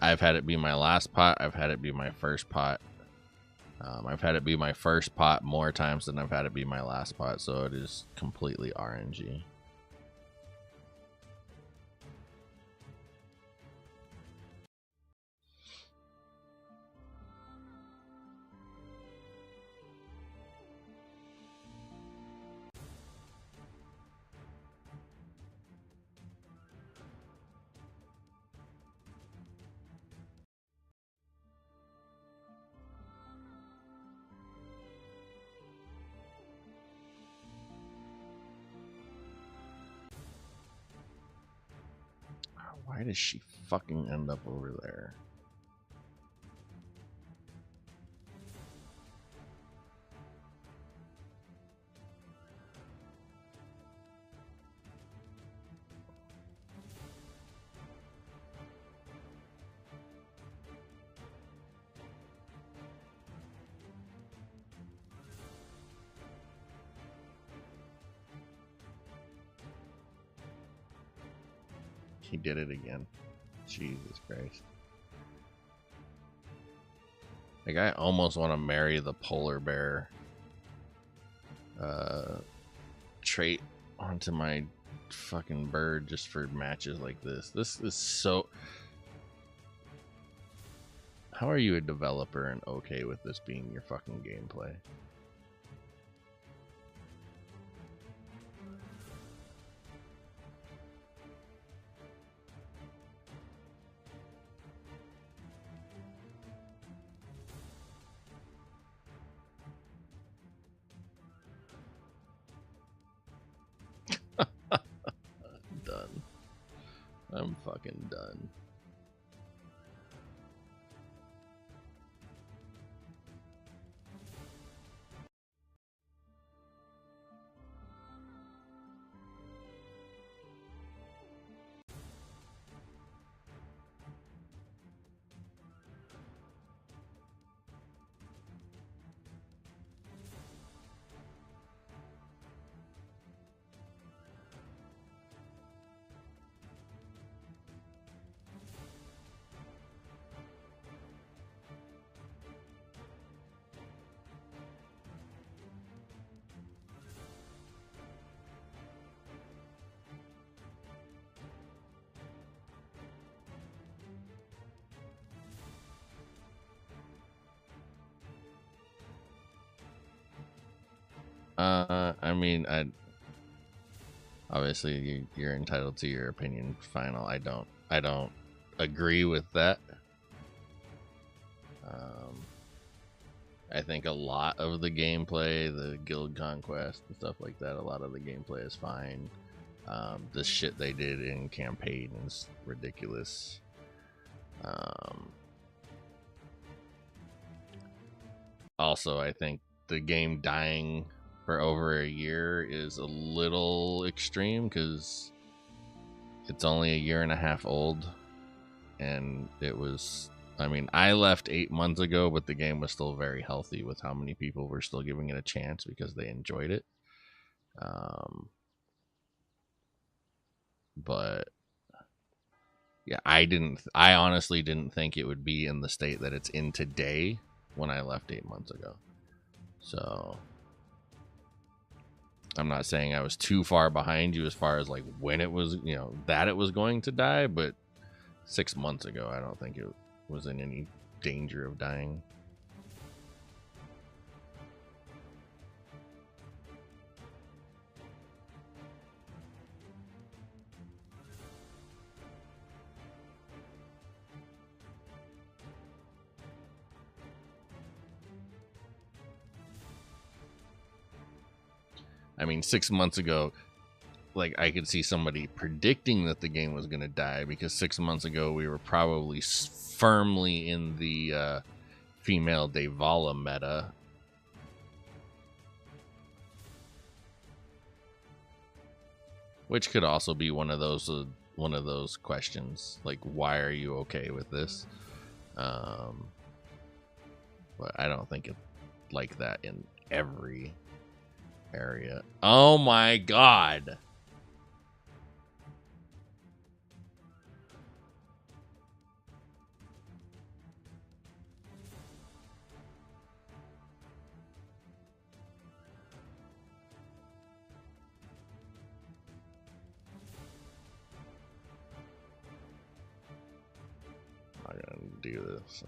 I've had it be my last pot. I've had it be my first pot. I've had it be my first pot more times than I've had it be my last pot, so it is completely RNG. Why does she fucking end up over there? He did it again. Jesus Christ. Like, I almost want to marry the polar bear trait onto my fucking bird just for matches like this. This is so... How are you a developer and okay with this being your fucking gameplay? Done. I'm fucking done. I mean, obviously you're entitled to your opinion. Final. I don't agree with that. I think a lot of the gameplay, the guild conquest and stuff like that, a lot of the gameplay is fine. The shit they did in campaign is ridiculous. Also, I think the game dying for over a year is a little extreme because it's only a year and a half old, and it was... I mean, I left 8 months ago, but the game was still very healthy with how many people were still giving it a chance because they enjoyed it. But yeah, I honestly didn't think it would be in the state that it's in today when I left 8 months ago. So I'm not saying I was too far behind you as far as like when it was, you know, that it was going to die, but 6 months ago, I don't think it was in any danger of dying. I mean, 6 months ago, like, I could see somebody predicting that the game was going to die because 6 months ago we were probably firmly in the female Devala meta. Which could also be one of those questions, like, why are you okay with this? But I don't think it's like that in every area. Oh my god. I'm not gonna do this. So.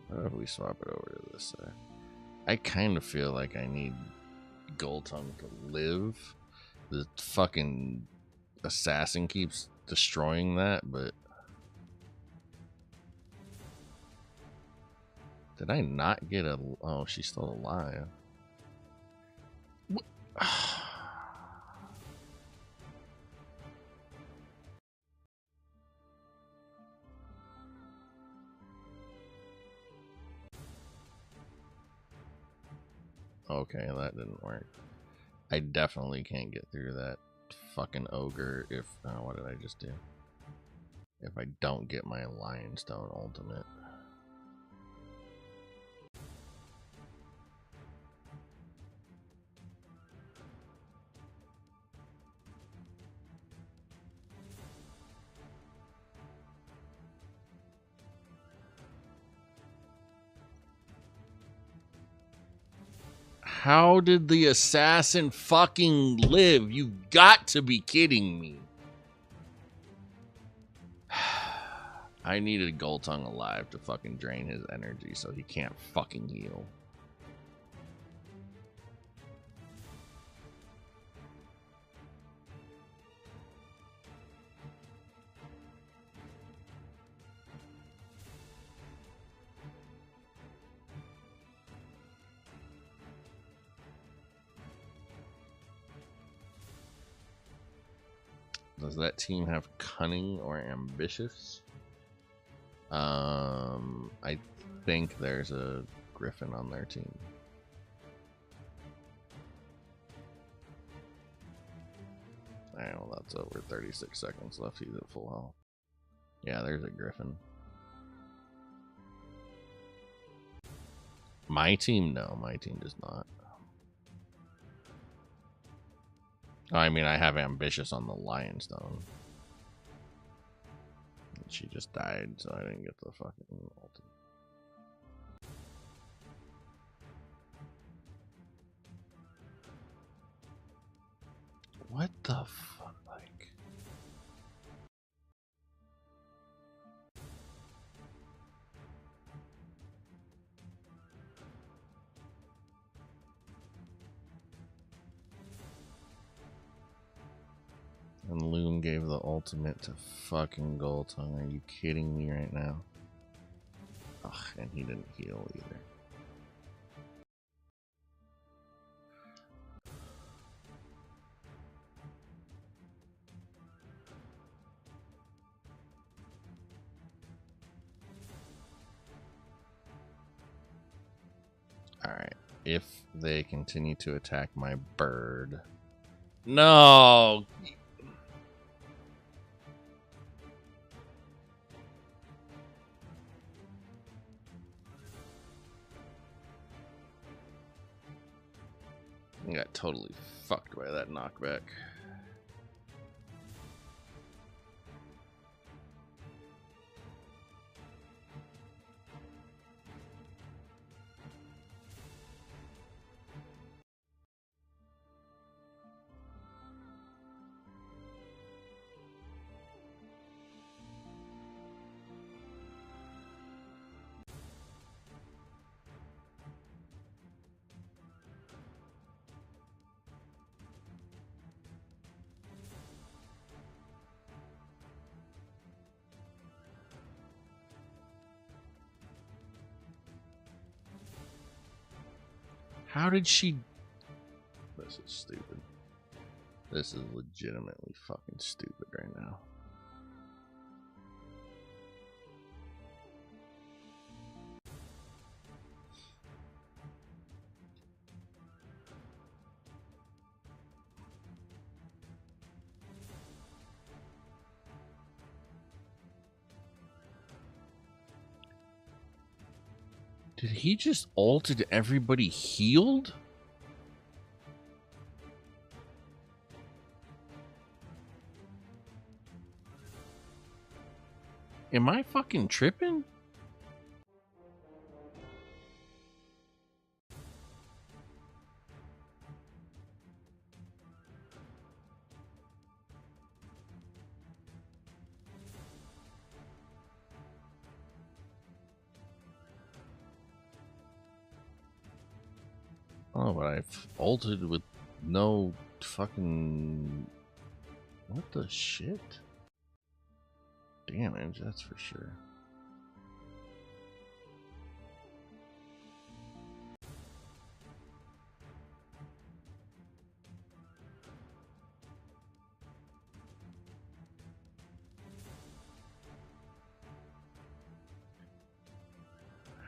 What if we swap it over to this side? I kind of feel like I need Goldtongue to live. The fucking assassin keeps destroying that, but Did I not get a... Oh, she's still alive. What? Okay, that didn't work. I definitely can't get through that fucking ogre if... what did I just do? If I don't get my Lionstone ultimate. How did the assassin fucking live? You've got to be kidding me. I needed Goltung alive to fucking drain his energy so he can't fucking heal. Does that team have cunning or ambitious? I think there's a Griffin on their team. Oh, that's over 36 seconds left. He's at full health. Yeah, there's a Griffin. My team? No, my team does not. I mean, I have ambitious on the Lionstone. She just died, so I didn't get the fucking ultimate. What the fuck, like? And Loom gave the ultimate to fucking Goltung. Are you kidding me right now? Ugh, and he didn't heal either. Alright, if they continue to attack my bird... No! I got totally fucked by that knockback. How did she... This is stupid. This is legitimately fucking stupid right now. Did he just ult and everybody healed? Am I fucking tripping? Oh, but I've ulted with no fucking... What the shit? Damage, that's for sure.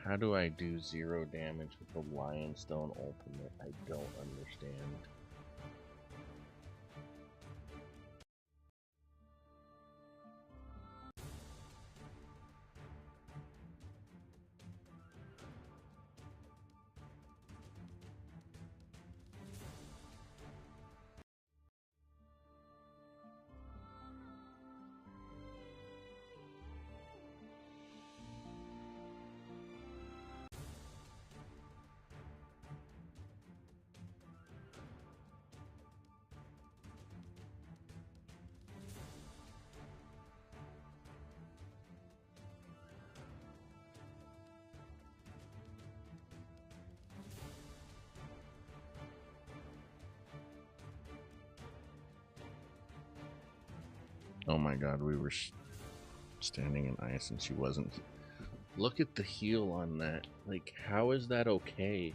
How do I do 0 damage with the Lionstone ultimate? I don't understand. Oh my god, we were standing in ice and she wasn't. Look at the heal on that. Like, how is that okay?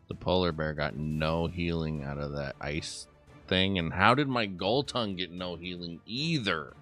The polar bear got no healing out of that ice thing, and how did my Goltung get no healing either?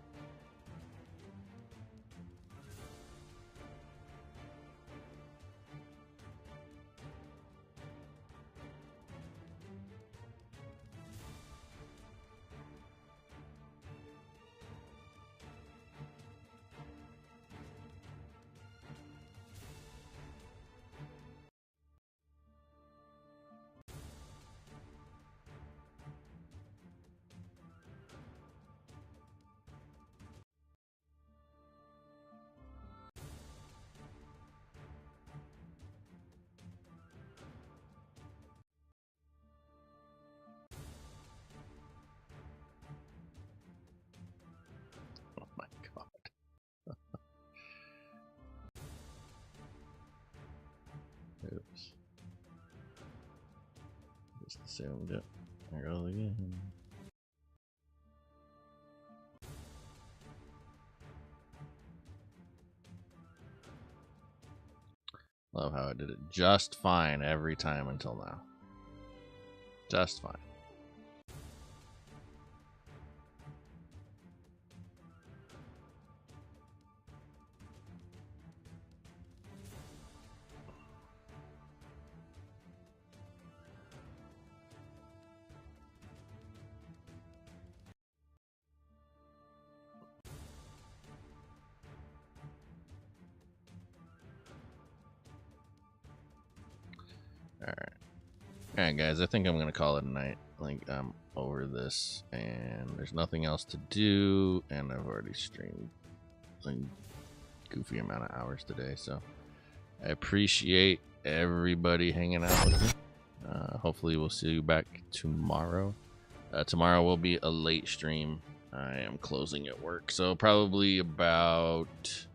Oh my god. Oops. Just assumed it. There goes again. Love how I did it just fine every time until now. Just fine. Alright guys, I think I'm gonna call it a night. Like, I'm over this and there's nothing else to do, and I've already streamed a goofy amount of hours today, so I appreciate everybody hanging out with me. Hopefully we'll see you back tomorrow. Tomorrow will be a late stream. I am closing at work, so probably about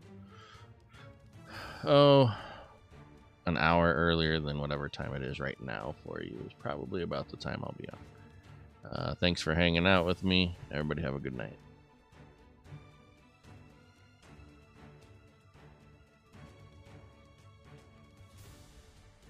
an hour earlier than whatever time it is right now for you is probably about the time I'll be on. Thanks for hanging out with me. Everybody have a good night.